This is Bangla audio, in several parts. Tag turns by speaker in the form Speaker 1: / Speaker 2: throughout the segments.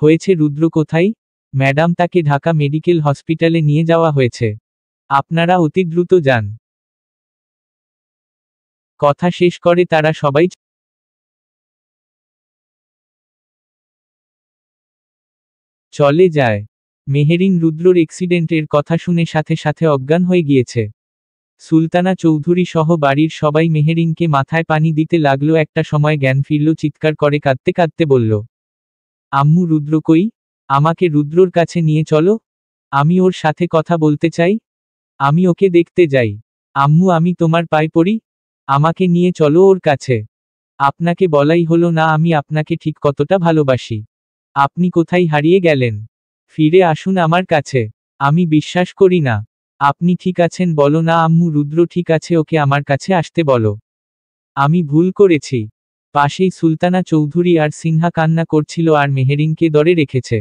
Speaker 1: হয়েছে রুদ্র কোথায়? ম্যাডাম, তাকে ঢাকা মেডিকেল হসপিটালে নিয়ে যাওয়া হয়েছে। আপনারা অতি দ্রুত যান। কথা শেষ করে তারা সবাই চলে যায়। মেহেরিন রুদ্রর অ্যাক্সিডেন্টের কথা শুনে সাথে সাথে অজ্ঞান হয়ে গিয়েছে। সুলতানা চৌধুরী সহ বাড়ির সবাই মেহেরিনকে মাথায় পানি দিতে লাগলো। একটা সময় জ্ঞান ফিরল, চিৎকার করে কাঁদতে কাঁদতে বলল, আম্মু, রুদ্র কই? আমাকে রুদ্রর কাছে নিয়ে চলো, আমি ওর সাথে কথা বলতে চাই, আমি ওকে দেখতে যাই। আম্মু, আমি তোমার পায়ে পড়ি, আমাকে নিয়ে চলো ওর কাছে। আপনাকে বলাই হলো না আমি আপনাকে ঠিক কতটা ভালোবাসি। আপনি কোথায় হারিয়ে গেলেন? ফিরে আসুন আমার কাছে। আমি বিশ্বাস করি না আপনি ঠিক আছেন। বলো না আম্মু, রুদ্র ঠিক আছে, ওকে আমার কাছে আসতে বলো। আমি ভুল করেছি। পাশেই সুলতানা চৌধুরী আর সিনহা কান্না করছিল আর মেহেরিনকে দরে রেখেছে।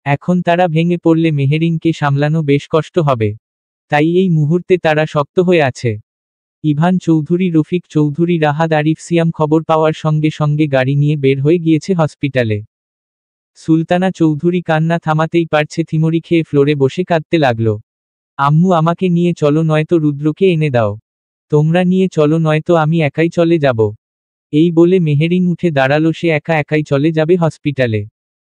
Speaker 1: এখন তারা ভেঙে পড়লে মেহেরিনকে সামলানো বেশ কষ্ট হবে, তাই এই মুহূর্তে তারা শক্ত হয়ে আছে। ইভান চৌধুরী, রফিক চৌধুরী, রাহাত, আরিফ, সিয়াম খবর পাওয়ার সঙ্গে সঙ্গে গাড়ি নিয়ে বের হয়ে গিয়েছে হসপিটালে। সুলতানা চৌধুরী কান্না থামাতেই পারছে, থিমরি খেয়ে ফ্লোরে বসে কাঁদতে লাগলো। আম্মু, আমাকে নিয়ে চলো, নয়তো রুদ্রকে এনে দাও। তোমরা নিয়ে চলো, নয়তো আমি একাই চলে যাব। এই বলে মেহেরিন উঠে দাঁড়ালো। সে একা একাই চলে যাবে হসপিটালে।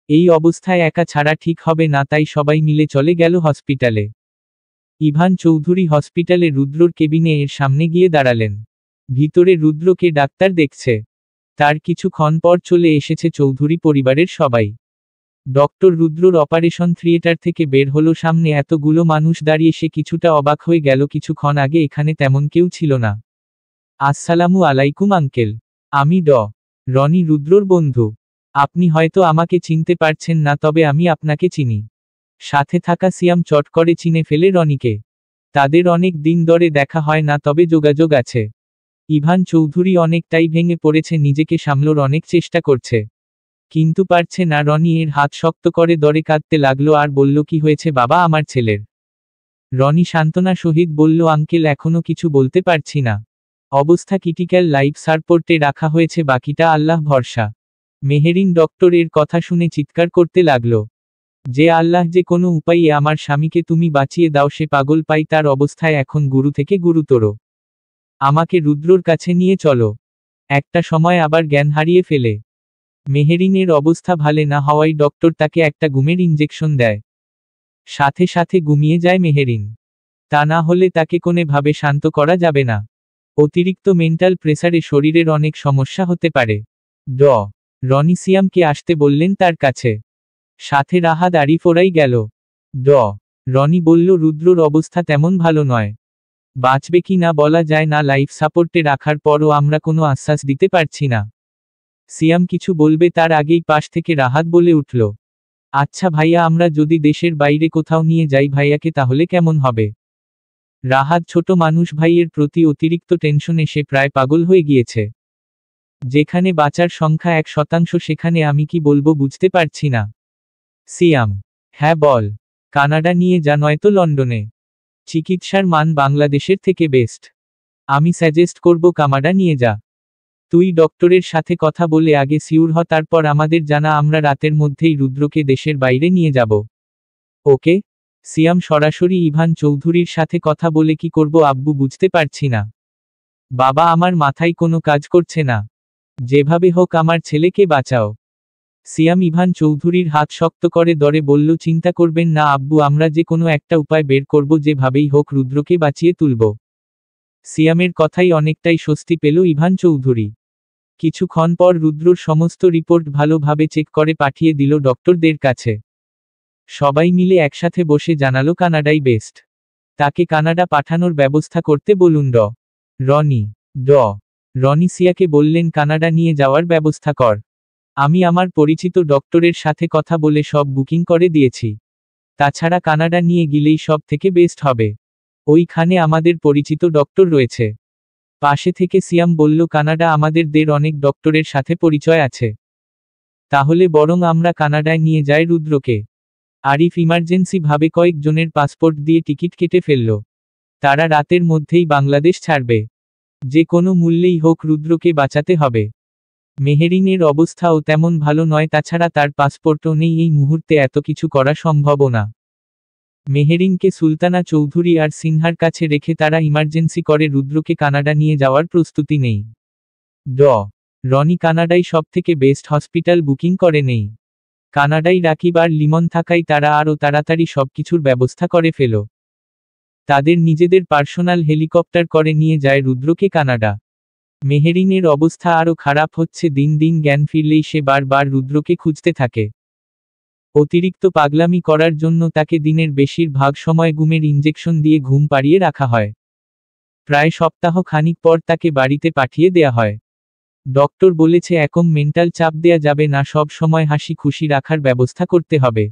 Speaker 1: এই অবস্থায় একা ছাড়া ঠিক হবে না, তাই সবাই মিলে চলে গেল হসপিটালে। ইভান চৌধুরী হসপিটালে রুদ্রর কেবিনে এর সামনে গিয়ে দাঁড়ালেন। ভিতরে রুদ্রকে ডাক্তার দেখছে। তার কিছুক্ষণ পর চলে এসেছে চৌধুরী পরিবারের সবাই। ডক্টর রুদ্রর অপারেশন থিয়েটার থেকে বের হলো। সামনে এতগুলো মানুষ দাঁড়িয়ে সে কিছুটা অবাক হয়ে গেল। কিছুক্ষণ আগে এখানে তেমন কেউ ছিল না। আসসালামু আলাইকুম আঙ্কেল, আমি রনি, রুদ্রর বন্ধু। আপনি হয়তো আমাকে চিনতে পারছেন না, তবে আমি আপনাকে চিনি। সাথে থাকা সিয়াম চট করে চিনে ফেলে রনিকে। তাদের অনেক দিন ধরে দেখা হয় না, তবে যোগাযোগ আছে। ইভান চৌধুরী অনেকটাই ভেঙে পড়েছে, নিজেকে সামলানোর অনেক চেষ্টা করছে, কিন্তু পারছে না। রনি এর হাত শক্ত করে ধরে কাঁদতে লাগলো আর বলল, কি হয়েছে বাবা আমার ছেলের? রনি সান্ত্বনা সহিত বলল, আঙ্কেল, এখনো কিছু বলতে পারছি না। অবস্থা ক্রিটিক্যাল, লাইফ সাপোর্টে রাখা হয়েছে, বাকিটা আল্লাহ ভরসা। মেহেরিন ডক্টর এর কথা শুনে চিৎকার করতে লাগলো, যে আল্লাহ, যে কোনো উপায়ে আমার স্বামীকে তুমি বাঁচিয়ে দাও, সে পাগল পাই, তার অবস্থায় এখন গুরু থেকে গুরুতর। আমাকে রুদ্রর কাছে নিয়ে চলো। একটা সময় আবার জ্ঞান হারিয়ে ফেলে। মেহেরিনের অবস্থা ভালো না হওয়ায় ডক্টর তাকে একটা ঘুমের ইঞ্জেকশন দেয়। সাথে সাথে ঘুমিয়ে যায় মেহেরিন। তা না হলে তাকে কোনোভাবে শান্ত করা যাবে না। অতিরিক্ত মেন্টাল প্রেসারে শরীরের অনেক সমস্যা হতে পারে। রনি সিয়ামকে আসতে বললেন তার কাছে। সাথে রাহাত, আরিফ ওরাই গেল। রনি বলল, রুদ্রর অবস্থা তেমন ভালো নয়, বাঁচবে কি না বলা যায় না, লাইফ সাপোর্টে রাখার পরও আমরা কোনো আশ্বাস দিতে পারছি না। সিয়াম কিছু বলবে তার আগেই পাশ থেকে রাহাত বলে উঠল, আচ্ছা ভাইয়া, আমরা যদি দেশের বাইরে কোথাও নিয়ে যাই ভাইয়াকে, তাহলে কেমন হবে? রাহাত ছোট মানুষ, ভাইয়ের প্রতি অতিরিক্ত টেনশনে সে প্রায় পাগল হয়ে গিয়েছে। যেখানে বাঁচার সংখ্যা 1%, সেখানে আমি কি বলবো বুঝতে পারছি না। সিয়াম, হ্যাঁ বল, কানাডা নিয়ে যা, নয়তো লন্ডনে। চিকিৎসার মান বাংলাদেশের থেকে বেস্ট। আমি সাজেস্ট করব কানাডা নিয়ে যা। তুই ডক্টরের সাথে কথা বলে আগে সিউর হ, তারপর আমাদের জানা, আমরা রাতের মধ্যেই রুদ্রকে দেশের বাইরে নিয়ে যাব। ওকে? সিয়াম সরাসরি ইভান চৌধুরীর সাথে কথা বলে কি করব আব্বু, বুঝতে পারছি না। বাবা, আমার মাথায় কোনো কাজ করছে না। যেভাবে হোক আমার ছেলেকে বাঁচাও। সিয়াম ইভান চৌধুরীর হাত শক্ত করে ধরে বলল, চিন্তা করবেন না আব্বু, আমরা যে কোনো একটা উপায় বের করব, যেভাবেই হোক রুদ্রকে বাঁচিয়ে তুলব। সিয়ামের কথাই অনেকটাই স্বস্তি পেল ইভান চৌধুরী। কিছুক্ষণ পর রুদ্রর সমস্ত রিপোর্ট ভালোভাবে চেক করে পাঠিয়ে দিল ডক্টরদের কাছে। সবাই মিলে একসাথে বসে জানালো কানাডাই বেস্ট। তাকে কানাডা পাঠানোর ব্যবস্থা করতে বলুন রনি সিয়াকে বললেন, কানাডা নিয়ে যাওয়ার ব্যবস্থা কর। আমি আমার পরিচিত ডক্টরের সাথে কথা বলে সব বুকিং করে দিয়েছি। তাছাড়া কানাডা নিয়ে গেলেই সব থেকে বেস্ট হবে। ওইখানে আমাদের পরিচিত ডক্টর রয়েছে। পাশে থেকে সিয়াম বলল, কানাডা আমাদের অনেক ডক্টরের সাথে পরিচয় আছে। তাহলে বরং আমরা কানাডায় নিয়ে যাই রুদ্রকে। আরিফ ইমার্জেন্সি ভাবে কয়েকজনের পাসপোর্ট দিয়ে টিকিট কেটে ফেলল। তারা রাতের মধ্যেই বাংলাদেশ ছাড়বে। যে কোনো মূল্যেই হোক রুদ্রকে বাঁচাতে হবে। মেহেরিনের অবস্থাও তেমন ভালো নয়, তাছাড়া তার পাসপোর্টও নেই, এই মুহূর্তে এত কিছু করা সম্ভবও না। মেহেরিনকে সুলতানা চৌধুরী আর সিনহার কাছে রেখে তারা ইমার্জেন্সি করে রুদ্রকে কানাডা নিয়ে যাওয়ার প্রস্তুতি নেই। রনি কানাডায় সবথেকে বেস্ট হসপিটাল বুকিং করে নেই। কানাডায় রাকিব আর লিমন থাকায় তারা আরও তাড়াতাড়ি সবকিছুর ব্যবস্থা করে ফেল। তাদের নিজেদের পার্সোনাল হেলিকপ্টার করে নিয়ে যায় রুদ্রকে কানাডা। মেহেরিনের অবস্থা আরও খারাপ হচ্ছে, দিন দিন জ্ঞান ফিরলেই সে বারবার রুদ্রকে খুঁজতে থাকে। অতিরিক্ত পাগলামি করার জন্য তাকে দিনের বেশিরভাগ সময় ঘুমের ইঞ্জেকশন দিয়ে ঘুম পাড়িয়ে রাখা হয়। প্রায় সপ্তাহ খানিক পর তাকে বাড়িতে পাঠিয়ে দেয়া হয়। ডক্টর বলেছে এখন মেন্টাল চাপ দেয়া যাবে না, সব সময় হাসি খুশি রাখার ব্যবস্থা করতে হবে।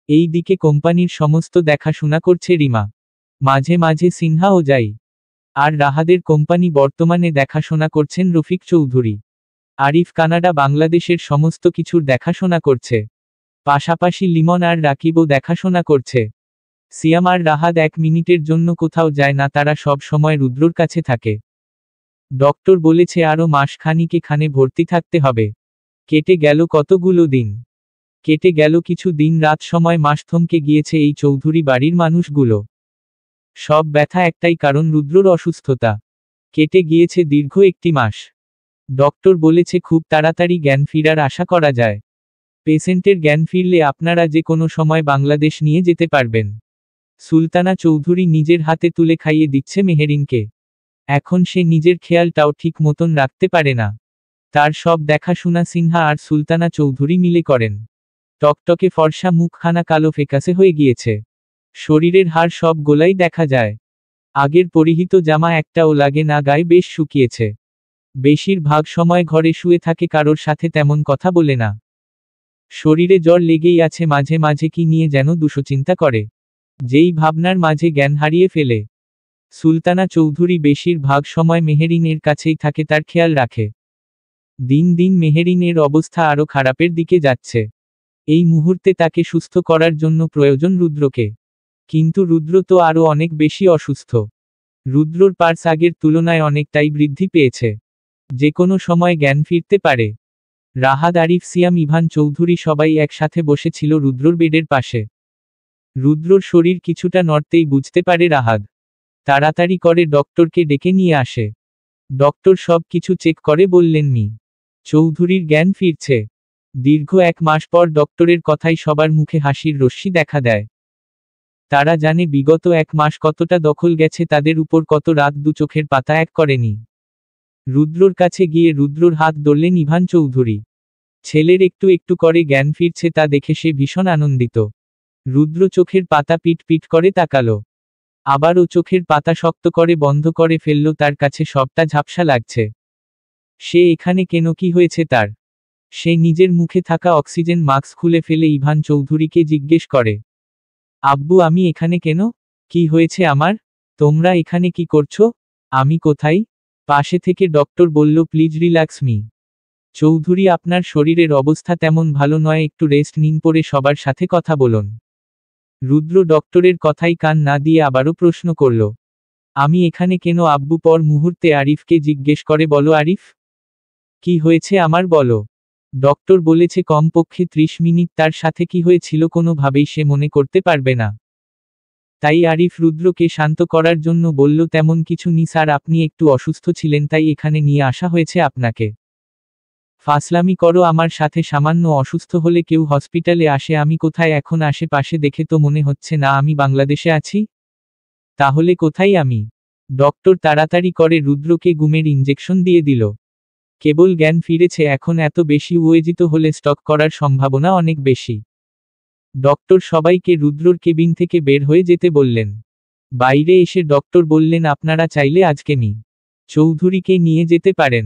Speaker 1: এই দিকে কোম্পানির সমস্ত দেখাশোনা করছে রিমা, মাঝে মাঝে সিনহাও যায়। আর রাহাদের কোম্পানি বর্তমানে দেখাশোনা করছেন রফিক চৌধুরী। আরিফ কানাডা বাংলাদেশের সমস্ত কিছুর দেখাশোনা করছে। পাশাপাশি লিমন আর রাকিবও দেখাশোনা করছে। সিয়াম আর রাহাদ 1 মিনিটের জন্য কোথাও যায় না, তারা সব সময় রুদ্রর কাছে থাকে। ডক্টর বলেছে আরও মাসখানিক এখানে ভর্তি থাকতে হবে। কেটে গেল কতগুলো দিন, কেটে গেল কিছু দিন, রাত সময় মাস থমকে গিয়েছে এই চৌধুরী বাড়ির মানুষগুলো। সব ব্যথা একটাই কারণ, রুদ্রর অসুস্থতা। কেটে গিয়েছে দীর্ঘ 1 মাস। ডক্টর বলেছে খুব তাড়াতাড়ি জ্ঞান ফিরার আশা করা যায়। পেশেন্টের জ্ঞান ফিরলে আপনারা যে কোনো সময় বাংলাদেশ নিয়ে যেতে পারবেন। সুলতানা চৌধুরী নিজের হাতে তুলে খাইয়ে দিচ্ছে মেহেরিনকে। এখন সে নিজের খেয়ালটাও ঠিক মতন রাখতে পারে না। তার সব দেখাশোনা সিনহা আর সুলতানা চৌধুরী মিলে করেন। টকটকে ফর্সা মুখখানা কালো ফ্যাকাশে হয়ে গিয়েছে। শরীরের হাড় সব গোলাই দেখা যায়। আগের পরিহিত জামা একটাও লাগে না, গায়ে বেশ শুকিয়েছে। বেশিরভাগ সময় ঘরে শুয়ে থাকে, কারোর সাথে তেমন কথা বলে না। শরীরে জ্বর লেগেই আছে, মাঝে মাঝে কি নিয়ে যেন দুশ্চিন্তা করে। যেই ভাবনার মাঝে জ্ঞান হারিয়ে ফেলে। সুলতানা চৌধুরী বেশিরভাগ সময় মেহেরিনের কাছেই থাকে, তার খেয়াল রাখে। দিন দিন মেহেরিনের অবস্থা আরও খারাপের দিকে যাচ্ছে। এই মুহূর্তে তাকে সুস্থ করার জন্য প্রয়োজন রুদ্রকে। কিন্তু রুদ্র তো আরও অনেক বেশি অসুস্থ। রুদ্রর পার্স আগের তুলনায় অনেকটাই বৃদ্ধি পেয়েছে। যে কোনো সময় জ্ঞান ফিরতে পারে। রাহাদ, আরিফ, সিয়াম, ইভান চৌধুরী সবাই একসাথে বসেছিল রুদ্রর বেডের পাশে। রুদ্রর শরীর কিছুটা নড়তেই বুঝতে পারে রাহাদ। তাড়াতাড়ি করে ডক্টরকে ডেকে নিয়ে আসে। ডক্টর সব কিছু চেক করে বললেন চৌধুরীর জ্ঞান ফিরছে। দীর্ঘ 1 মাস পর ডক্টরের কথাই সবার মুখে হাসির রশ্মি দেখা দেয়। তারা জানে বিগত 1 মাস কতটা দখল গেছে তাদের উপর, কত রাত দু চোখের পাতা এক করেনি। রুদ্রর কাছে গিয়ে রুদ্রর হাত ধরলেন ইভান চৌধুরী। ছেলের একটু একটু করে জ্ঞান ফিরছে তা দেখে সে ভীষণ আনন্দিত। রুদ্র চোখের পাতা পিট পিট করে তাকালো। আবারও চোখের পাতা শক্ত করে বন্ধ করে ফেলল, তার কাছে সবটা ঝাপসা লাগছে। সে এখানে কেন, কি হয়েছে তার? সে নিজের মুখে থাকা অক্সিজেন মাস্ক খুলে ফেলে ইভান চৌধুরীকে জিজ্ঞেস করে, আব্বু আমি এখানে কেন? কি হয়েছে আমার? তোমরা এখানে কি করছো? আমি কোথায়? পাশে থেকে ডক্টর বলল, প্লিজ রিল্যাক্স মি চৌধুরী, আপনার শরীরের অবস্থা তেমন ভালো নয়, একটু রেস্ট নিন, পরে সবার সাথে কথা বলুন। রুদ্র ডক্টরের কথাই কান না দিয়ে আবারও প্রশ্ন করল, আমি এখানে কেন আব্বু? পর মুহূর্তে আরিফকে জিজ্ঞেস করে, বলো আরিফ, কি হয়েছে আমার, বলো। ডক্টর বলেছে কমপক্ষে 30 মিনিট তার সাথে কি হয়েছিল কোনোভাবেই সে মনে করতে পারবে না। তাই আরিফ রুদ্রকে শান্ত করার জন্য বলল, তেমন কিছু নি স্যার, আপনি একটু অসুস্থ ছিলেন তাই এখানে নিয়ে আসা হয়েছে আপনাকে। ফাসলামি করো আমার সাথে? সামান্য অসুস্থ হলে কেউ হসপিটালে আসে, আমি কোথায় এখন? আশেপাশে দেখে তো মনে হচ্ছে না আমি বাংলাদেশে আছি। তাহলে কোথায় আমি? ডক্টর তাড়াতাড়ি করে রুদ্রকে ঘুমের ইঞ্জেকশন দিয়ে দিল। কেবল জ্ঞান ফিরেছে, এখন এত বেশি উত্তেজিত হলে স্ট্রোক করার সম্ভাবনা অনেক বেশি। ডক্টর সবাইকে রুদ্রর কেবিন থেকে বের হয়ে যেতে বললেন। বাইরে এসে ডক্টর বললেন, আপনারা চাইলে আজকে চৌধুরীকে নিয়ে যেতে পারেন।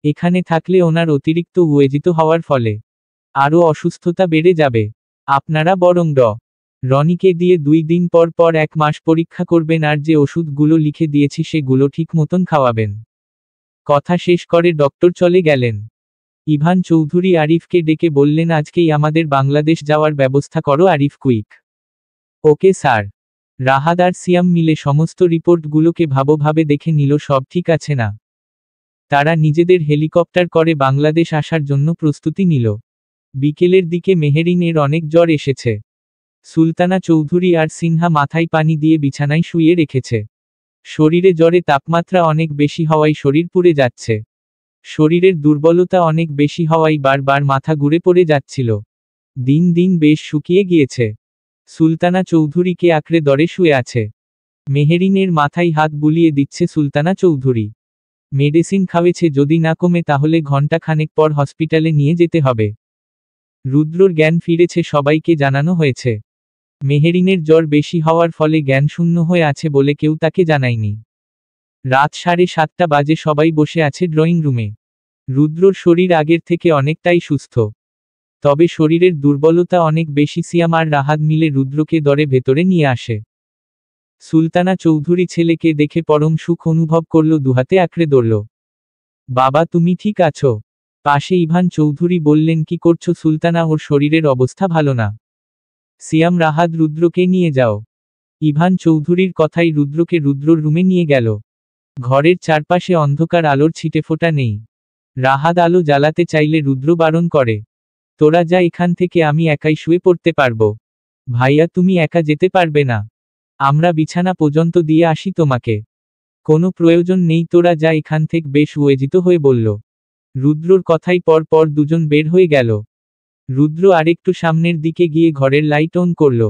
Speaker 1: এখানে থাকলে ওনার অতিরিক্ত উত্তেজিত হওয়ার ফলে আরও অসুস্থতা বেড়ে যাবে। আপনারা বরং রনিকে দিয়ে 2 দিন পর পর 1 মাস পরীক্ষা করবেন, আর যে ওষুধগুলো লিখে দিয়েছি সেগুলো ঠিক মতন খাওয়াবেন। কথা শেষ করে ডক্টর চলে গেলেন। ইভান চৌধুরী আরিফকে ডেকে বললেন, আজকেই আমাদের বাংলাদেশ যাওয়ার ব্যবস্থা করো Arif, quick. Okay sir. Rahad আর সিয়াম মিলে সমস্ত রিপোর্টগুলোকে ভালোভাবে দেখে নিল, সব ঠিক আছে না। তারা নিজেদের হেলিকপ্টার করে বাংলাদেশ আসার জন্য প্রস্তুতি নিল। বিকেলের দিকে মেহেরিনের অনেক জ্বর এসেছে। সুলতানা চৌধুরী আর সিনহা মাথায় পানি দিয়ে বিছানায় শুইয়ে রেখেছে। শরীরে জ্বরে তাপমাত্রা অনেক বেশি হওয়ায় শরীর পুড়ে যাচ্ছে। শরীরের দুর্বলতা অনেক বেশি হওয়ায় বারবার মাথা ঘুরে পড়ে যাচ্ছিল। দিন দিন বেশ শুকিয়ে গিয়েছে। সুলতানা চৌধুরীকে আঁকড়ে দরে শুয়ে আছে। মেহেরিনের মাথায় হাত বুলিয়ে দিচ্ছে সুলতানা চৌধুরী। মেডিসিন খাওয়েছে, যদি না কমে তাহলে ঘণ্টা খানেক পর হসপিটালে নিয়ে যেতে হবে। রুদ্রর জ্ঞান ফিরেছে, সবাইকে জানানো হয়েছে। মেহেরিনের জ্বর বেশি হওয়ার ফলে জ্ঞান শূন্য হয়ে আছে বলে কেউ তাকে জানায়নি। রাত 7:30 বাজে, সবাই বসে আছে ড্রয়িং রুমে। রুদ্রর শরীর আগের থেকে অনেকটাই সুস্থ, তবে শরীরের দুর্বলতা অনেক বেশি। সিয়াম আর রাহাত মিলে রুদ্রকে দরে ভেতরে নিয়ে আসে। সুলতানা চৌধুরী ছেলেকে দেখে পরম সুখ অনুভব করল, দুহাতে আঁকড়ে ধরল। বাবা, তুমি ঠিক আছো? পাশে ইভান চৌধুরী বললেন, কি করছো সুলতানা, ওর শরীরের অবস্থা ভালো না। সিয়াম, রাহাত, রুদ্রকে নিয়ে যাও। ইভান চৌধুরীর কথাই রুদ্রকে রুদ্রর রুমে নিয়ে গেল। ঘরের চারপাশে অন্ধকার, আলোর ছিটেফোঁটা নেই। রাহাত আলো জ্বালাতে চাইলে রুদ্র বারণ করে। তোরা যা এখান থেকে, আমি একাই শুয়ে পড়তে পারবো। ভাইয়া, তুমি একা যেতে পারবে না, আমরা বিছানা পর্যন্ত দিয়ে আসি তোমাকে। কোনো প্রয়োজন নেই, তোরা যা এখান থেকে, বেশ উত্তেজিত হয়ে বলল। রুদ্রর কথাই পর পর দুজন বের হয়ে গেল। রুদ্র আরেকটু সামনের দিকে গিয়ে ঘরের লাইট অন করল।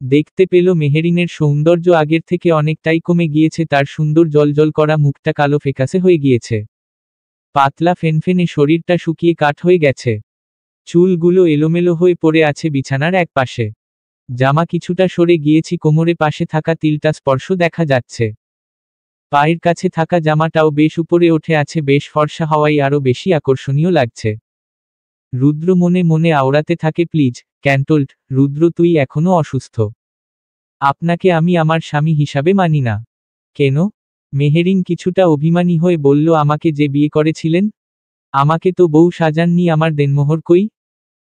Speaker 1: দেখতে পেল মেহেরিনের সৌন্দর্য আগের থেকে অনেকটাই কমে গিয়েছে। তার সুন্দর জলজল করা মুখটা কালো ফ্যাকাশে হয়ে গিয়েছে। পাতলা ফেনফেনে শরীরটা শুকিয়ে কাঠ হয়ে গেছে। চুলগুলো এলোমেলো হয়ে পড়ে আছে বিছানার এক পাশে। জামা কিছুটা সরে গিয়েছে, কোমরে পাশে থাকা তিলটা স্পর্শ দেখা যাচ্ছে। পায়ের কাছে থাকা জামাটাও বেশ উপরে উঠে আছে, বেশ ফর্সা হওয়ায় আরো বেশি আকর্ষণীয় লাগছে। রুদ্র মনে মনে আওড়াতে থাকে, প্লিজ ক্যান্টল্ড, রুদ্র তুই এখনো অসুস্থ। আপনাকে আমি আমার স্বামী হিসাবে মানি না। কেন? মেহেরিন কিছুটা অভিমানী হয়ে বলল, আমাকে যে বিয়ে করেছিলেন, আমাকে তো বউ সাজাননি, আমার দেনমোহর কই?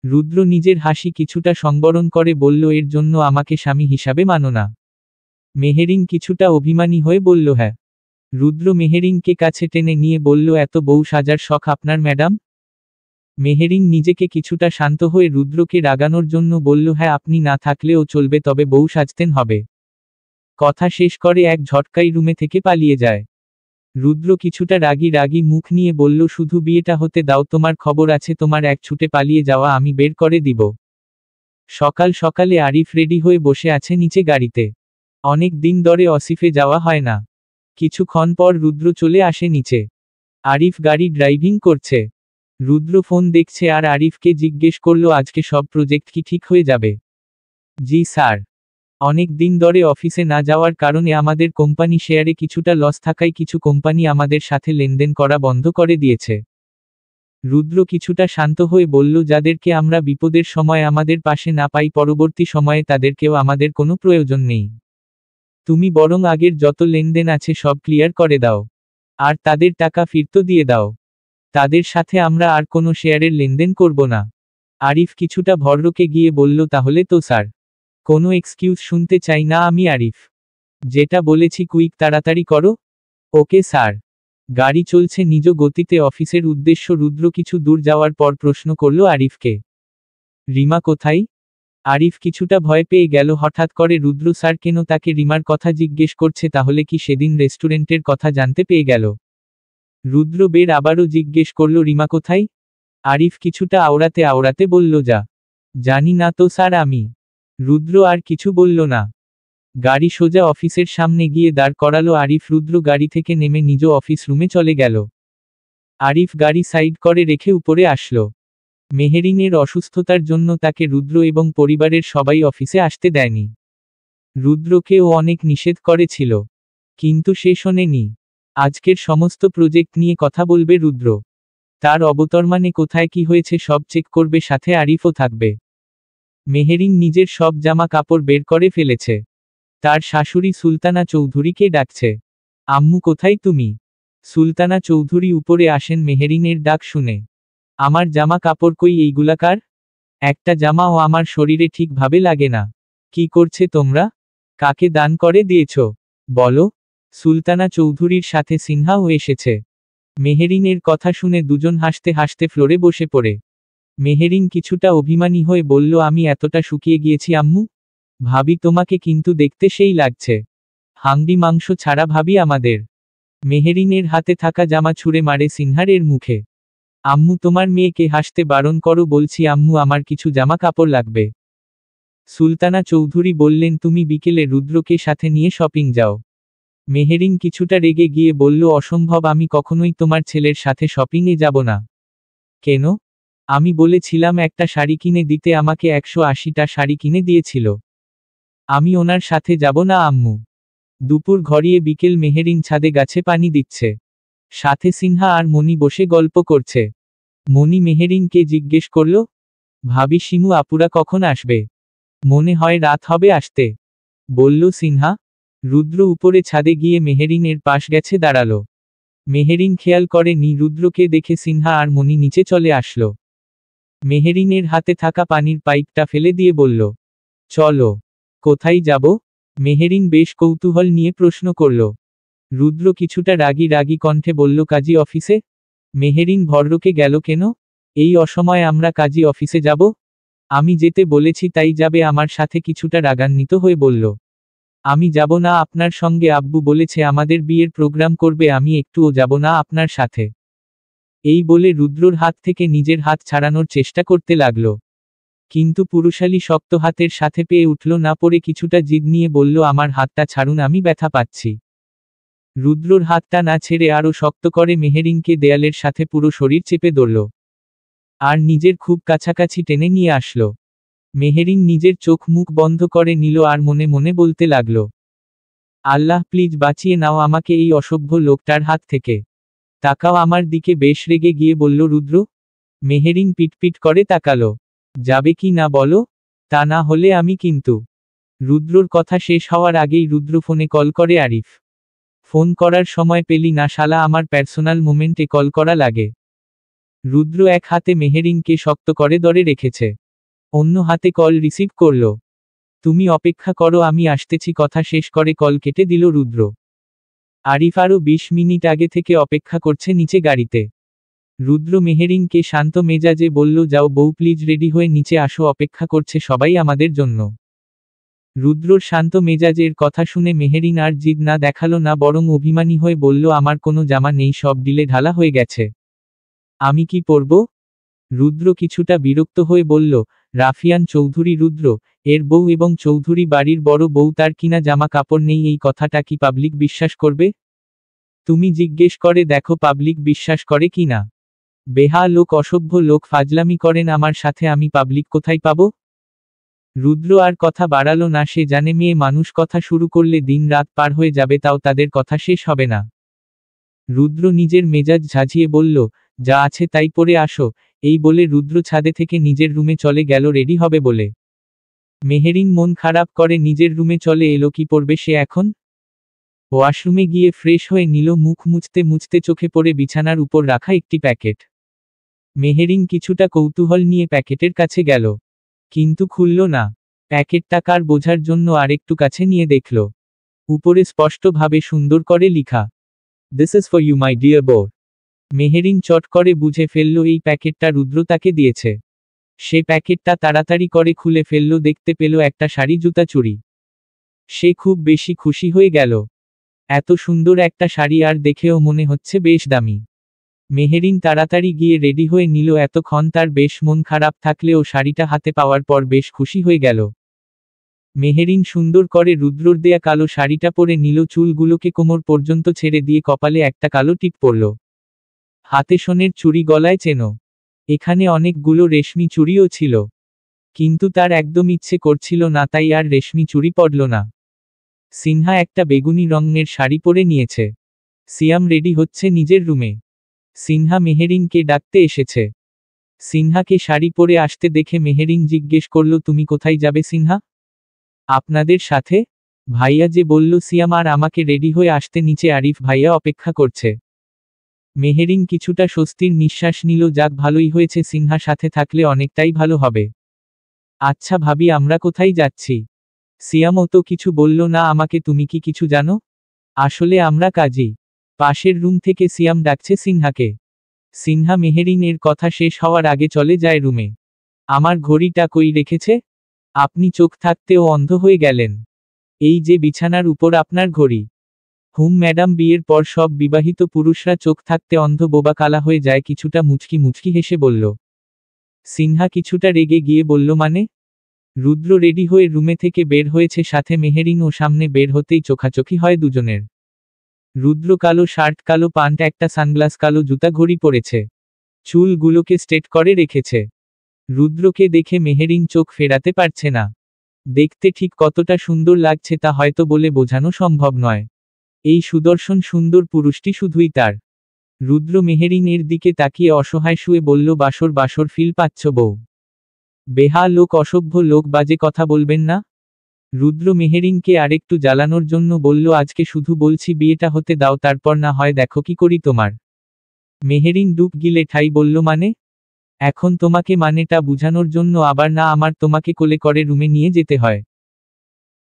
Speaker 1: রুদ্র নিজের হাসি কিছুটা সংবরণ করে বলল, এর জন্য আমাকে স্বামী হিসাবে মানো না? মেহেরিন কিছুটা অভিমানী হয়ে বলল, হ্যাঁ। রুদ্র মেহেরিনকে কাছে টেনে নিয়ে বলল, এত বউ সাজার শখ আপনার ম্যাডাম? মেহেরিন নিজেকে কিছুটা শান্ত হয়ে রুদ্রকে রাগানোর জন্য বলল, হ্যাঁ, আপনি না থাকলেও চলবে, তবে বউ সাজতেন হবে। কথা শেষ করে এক ঝটকাই রুমে থেকে পালিয়ে যায়। রুদ্র কিছুটা রাগী রাগী মুখ নিয়ে বলল, শুধু বিয়েটা হতে দাও, তোমার খবর আছে তোমার এক ছুটে পালিয়ে যাওয়া, আমি বের করে দিব। সকাল সকালে আরিফ রেডি হয়ে বসে আছে নিচে গাড়িতে। অনেক দিন ধরে অসিফে যাওয়া হয় না। কিছুক্ষণ পর রুদ্র চলে আসে নিচে। আরিফ গাড়ি ড্রাইভিং করছে। রুদ্র ফোন দেখছে আর আরিফকে জিজ্ঞেস করল, আজকে সব প্রজেক্ট কি ঠিক হয়ে যাবে? জি স্যার। অনেক দিন ধরে অফিসে না যাওয়ার কারণে আমাদের কোম্পানি শেয়ারে কিছুটা লস থাকায় কিছু কোম্পানি আমাদের সাথে লেনদেন করা বন্ধ করে দিয়েছে। রুদ্র কিছুটা শান্ত হয়ে বলল, যাদেরকে আমরা বিপদের সময় আমাদের পাশে না পাই, পরবর্তী সময়ে তাদেরকেও আমাদের কোনো প্রয়োজন নেই। তুমি বরং আগের যত লেনদেন আছে সব ক্লিয়ার করে দাও, আর তাদের টাকা ফিরত দিয়ে দাও। তাদের সাথে আমরা আর কোনো শেয়ারের লেনদেন করব না। আরিফ কিছুটা ভররকে গিয়ে বলল, তাহলে তো স্যার, কোনো এক্সকিউজ শুনতে চাই না আমি আরিফ। যেটা বলেছি কুইক তাড়াতাড়ি করো। Okay sir. গাড়ি চলছে নিজ গতিতে অফিসের উদ্দেশ্য। রুদ্র কিছু দূর যাওয়ার পর প্রশ্ন করল আরিফকে, রিমা কোথায়? আরিফ কিছুটা ভয় পেয়ে গেল হঠাৎ করে। রুদ্র স্যার কেন তাকে রিমার কথা জিজ্ঞেস করছে? তাহলে কি সেদিন রেস্টুরেন্টের কথা জানতে পেয়ে গেল? রুদ্র বের আবারও জিজ্ঞেস করল, রিমা কোথায়? আরিফ কিছুটা আওড়াতে আওড়াতে বলল, জানি না তো স্যার আমি। রুদ্র আর কিছু বলল না। গাড়ি সোজা অফিসের সামনে গিয়ে দাঁড় করালো আরিফ। রুদ্র গাড়ি থেকে নেমে নিজ অফিস রুমে চলে গেল। আরিফ গাড়ি সাইড করে রেখে উপরে আসলো। মেহেরিনের অসুস্থতার জন্য তাকে রুদ্র এবং পরিবারের সবাই অফিসে আসতে দেয়নি। রুদ্রকে ও অনেক নিষেধ করেছিল, কিন্তু সে শোনেনি। আজকের সমস্ত প্রজেক্ট নিয়ে কথা বলবে রুদ্র। তার অবতরমানে কোথায় কি হয়েছে সব চেক করবে, সাথে আরিফও থাকবে। মেহেরিন নিজের সব জামা কাপড় বের করে ফেলেছে। তার শাশুড়ি সুলতানা চৌধুরীকে ডাকছে, আম্মু কোথায় তুমি? সুলতানা চৌধুরী উপরে আসেন মেহেরিনের ডাক শুনে। আমার জামা কাপড় কই? এইগুলা কার? একটা জামাও আমার শরীরে ঠিকভাবে লাগে না। কি করছে তোমরা? কাকে দান করে দিয়েছ বলো? সুলতানা চৌধুরীর সাথে সিনহাও এসেছে। মেহেরিনের কথা শুনে দুজন হাসতে হাসতে ফ্লোরে বসে পড়ে। মেহেরিন কিছুটা অভিমানী হয়ে বলল, আমি এতটা শুকিয়ে গিয়েছি আম্মু? ভাবি তোমাকে কিন্তু দেখতে সেই লাগছে। হাংডি মাংস ছাড়া ভাবি আমাদের। মেহেরিনের হাতে থাকা জামা ছুঁড়ে মারে সিনহার এর মুখে। আম্মু তোমার মেয়েকে হাসতে বারণ করো বলছি আম্মু, আমার কিছু জামা কাপড় লাগবে। সুলতানা চৌধুরী বললেন, তুমি বিকেলে রুদ্রকে সাথে নিয়ে শপিং যাও। মেহেরিন কিছুটা রেগে গিয়ে বলল, অসম্ভব, আমি কখনোই তোমার ছেলের সাথে শপিংয়ে যাব না। কেন? আমি বলেছিলাম একটা শাড়ি কিনে দিতে, আমাকে 180টা শাড়ি কিনে দিয়েছিল। আমি ওনার সাথে যাব না আম্মু। দুপুর ঘরিয়ে বিকেল, মেহেরিন ছাদে গাছে পানি দিচ্ছে। সাথে সিনহা আর মনি বসে গল্প করছে। মনি মেহেরিনকে জিজ্ঞেস করল, ভাবি শিমু আপুরা কখন আসবে? মনে হয় রাত হবে আসতে, বলল সিনহা। রুদ্র উপরে ছাদে গিয়ে মেহেরিনের পাশ গেছে দাঁড়ালো। মেহেরিন খেয়াল করেনি রুদ্রকে দেখে সিনহা আর মনি নিচে চলে আসলো। মেহেরিনের হাতে থাকা পানির পাইপটা ফেলে দিয়ে বলল, চলো। কোথায় যাব? মেহেরিন বেশ কৌতূহল নিয়ে প্রশ্ন করল। রুদ্র কিছুটা রাগী রাগী কণ্ঠে বলল, কাজী অফিসে। মেহেরিন ভররকে গেল, কেন? এই অসময়ে আমরা কাজী অফিসে যাব? আমি যেতে বলেছি তাই যাবে আমার সাথে, কিছুটা রাগান্বিত হয়ে বলল। আমি যাব না আপনার সঙ্গে, আব্বু বলেছে আমাদের বিয়ের প্রোগ্রাম করবে, আমি একটুও যাব না আপনার সাথে। এই বলে রুদ্রর হাত থেকে নিজের হাত ছাড়ানোর চেষ্টা করতে লাগল। কিন্তু পুরুষালী শক্ত হাতের সাথে পেয়ে উঠল না, পড়ে কিছুটা জিদ নিয়ে বলল, আমার হাতটা ছাড়ুন, আমি ব্যথা পাচ্ছি। রুদ্রর হাতটা না ছেড়ে আরও শক্ত করে মেহেরিনকে দেয়ালের সাথে পুরো শরীর চেপে ধরল। আর নিজের খুব কাছাকাছি টেনে নিয়ে আসলো। মেহেরিন নিজের চোখ মুখ বন্ধ করে নিল আর মনে মনে বলতে লাগল, আল্লাহ প্লিজ বাঁচিয়ে নাও আমাকে এই অসভ্য লোকটার হাত থেকে। তাকাও আমার দিকে, বেশ রেগে গিয়ে বলল রুদ্র। মেহেরিন পিটপিট করে তাকালো। যাবে কি না বলো, তা না হলে আমি কিন্তু। রুদ্রর কথা শেষ হওয়ার আগেই রুদ্র ফোনে কল করে আরিফ। ফোন করার সময় পেলি না শালা, আমার পার্সোনাল মোমেন্টে কল করা লাগে। রুদ্র এক হাতে মেহেরিনকে শক্ত করে ধরে রেখেছে, অন্য হাতে কল রিসিভ করল। তুমি অপেক্ষা করো, আমি আসতেছি, কথা শেষ করে কল কেটে দিল রুদ্র। আরিফ আরও 20 মিনিট আগে থেকে অপেক্ষা করছে নিচে গাড়িতে। রুদ্র মেহেরিনকে শান্ত মেজাজে বলল, যাও বউ প্লিজ রেডি হয়ে নিচে আসো, অপেক্ষা করছে সবাই আমাদের জন্য। রুদ্রর শান্ত মেজাজের কথা শুনে মেহেরিন আর জিদ না দেখালো না, বরং অভিমানী হয়ে বলল, আমার কোনো জামা নেই, সব ডিলে ঢালা হয়ে গেছে। আমি কি পরব? রুদ্র কিছুটা বিরক্ত হয়ে বলল, রাফিয়ান চৌধুরী রুদ্র, এর বউ এবং চৌধুরী বাড়ির বড় বউ, তার কিনা জামা কাপড় নেই, এই কথাটা কি পাবলিক বিশ্বাস করবে? তুমি জিজ্ঞেস করে দেখো পাবলিক বিশ্বাস করে কি না। বেহা লোক, অসভ্য লোক, ফাজলামি করেন আমার সাথে, আমি পাবলিক কোথায় পাবো? রুদ্র আর কথা বাড়ালো না, সে জানে মেয়ে মানুষ কথা শুরু করলে দিন রাত পার হয়ে যাবে, তাও তাদের কথা শেষ হবে না। রুদ্র নিজের মেজাজ ঝাঁঝিয়ে বলল, যা আছে তাই পরে আসো। এই বলে রুদ্র ছাদে থেকে নিজের রুমে চলে গেল রেডি হবে বলে। মেহেরিন মন খারাপ করে নিজের রুমে চলে এলো, কি পরবে সে এখন? ওয়াশরুমে গিয়ে ফ্রেশ হয়ে নিল, মুখ মুছতে মুছতে চোখে পড়ে বিছানার উপর রাখা একটি প্যাকেট। মেহেরিন কিছুটা কৌতূহল নিয়ে প্যাকেটের কাছে গেল, কিন্তু খুলল না। প্যাকেটটা কার বোঝার জন্য আরেকটু কাছে নিয়ে দেখল। উপরে স্পষ্টভাবে সুন্দর করে লিখা, this is for you my dear বর। মেহেরিন চট করে বুঝে ফেলল এই প্যাকেটটা রুদ্র তাকে দিয়েছে। সে প্যাকেটটা তাড়াতাড়ি করে খুলে ফেলল, দেখতে পেল একটা শাড়ি, জুতা, চুড়ি। সে খুব বেশি খুশি হয়ে গেল। এত সুন্দর একটা শাড়ি, আর দেখেও মনে হচ্ছে বেশ দামি। মেহেরিন তাড়াতাড়ি গিয়ে রেডি হয়ে নিল, এতক্ষণ তার বেশ মন খারাপ থাকলেও শাড়িটা হাতে পাওয়ার পর বেশ খুশি হয়ে গেল। মেহেরিন সুন্দর করে রুদ্রর দেয়া কালো শাড়িটা পরে নিল, চুলগুলোকে কোমর পর্যন্ত ছেড়ে দিয়ে কপালে একটা কালো টিপ পরল। হাতে সোনের চুড়ি, গলায় চেনো। এখানে অনেকগুলো রেশমি চুড়িও ছিল, কিন্তু তার একদম ইচ্ছে করছিল না, তাই আর রেশমি চুড়ি পরল না। সিনহা একটা বেগুনি রঙের শাড়ি পরে নিয়েছে। সিয়াম রেডি হচ্ছে নিজের রুমে। সিনহা মেহেরিনকে ডাকতে এসেছে। সিনহাকে শাড়ি পরে আসতে দেখে মেহেরিন জিজ্ঞেস করল, তুমি কোথায় যাবে সিনহা? আপনাদের সাথে। ভাইয়া যে বলল সিয়াম আর আমাকে রেডি হয়ে আসতে, নিচে আরিফ ভাইয়া অপেক্ষা করছে। মেহেরিন কিছুটা স্বস্তির নিঃশ্বাস নিল, যাক ভালোই হয়েছে, সিনহা সাথে থাকলে অনেকটাই ভালো হবে। আচ্ছা ভাবি, আমরা কোথায় যাচ্ছি? সিয়ামও তো কিছু বলল না আমাকে, তুমি কি কিছু জানো? আসলে আমরা কাজী পাশের রুম থেকে সিয়াম ডাকছে সিনহাকে। সিনহা মেহেরিন এর কথা শেষ হওয়ার আগে চলে যায় রুমে। আমার ঘড়িটা কই রেখেছে? আপনি চোখ থাকতেও অন্ধ হয়ে গেলেন। এই যে বিছানার উপর আপনার ঘড়ি। ম্যাডাম, বিয়ের পর সব বিবাহিত পুরুষরা চোখ থাকতে অন্ধ বোবা কালা হয়ে যায়, কিছুটা মুচকি মুচকি হেসে বলল। সিনহা কিছুটা রেগে গিয়ে বলল, মানে? রুদ্র রেডি হয়ে রুমে থেকে বের হয়েছে, সাথে মেহেরিন ও সামনে বের হতেই চোখাচোখি হয় দুজনের। রুদ্র কালো শার্ট, কালো প্যান্ট, একটা সানগ্লাস, কালো জুতা, ঘড়ি পরেছে। চুলগুলোকে স্ট্রেট করে রেখেছে। রুদ্রকে দেখে মেহেরিন চোখ ফেরাতে পারছে না। দেখতে ঠিক কতটা সুন্দর লাগছে তা হয়তো বলে বোঝানো সম্ভব নয়। এই সুদর্শন সুন্দর পুরুষটি শুধুই তার। রুদ্র মেহেরিন এর দিকে তাকিয়ে অসহায় শুয়ে বলল, বাসর বাসর ফিল পাচ্ছ বউ? বেহা লোক, অসভ্য লোক, বাজে কথা বলবেন না। রুদ্র মেহেরিনকে আরেকটু জ্বালানোর জন্য বলল, আজকে শুধু বলছি বিয়েটা হতে দাও, তারপর না হয় দেখো কি করি তোমার। মেহেরিন ডুব গিলে ঠাই বলল, মানে? এখন তোমাকে মানেটা বুঝানোর জন্য আবার না আমার তোমাকে কোলে করে রুমে নিয়ে যেতে হয়।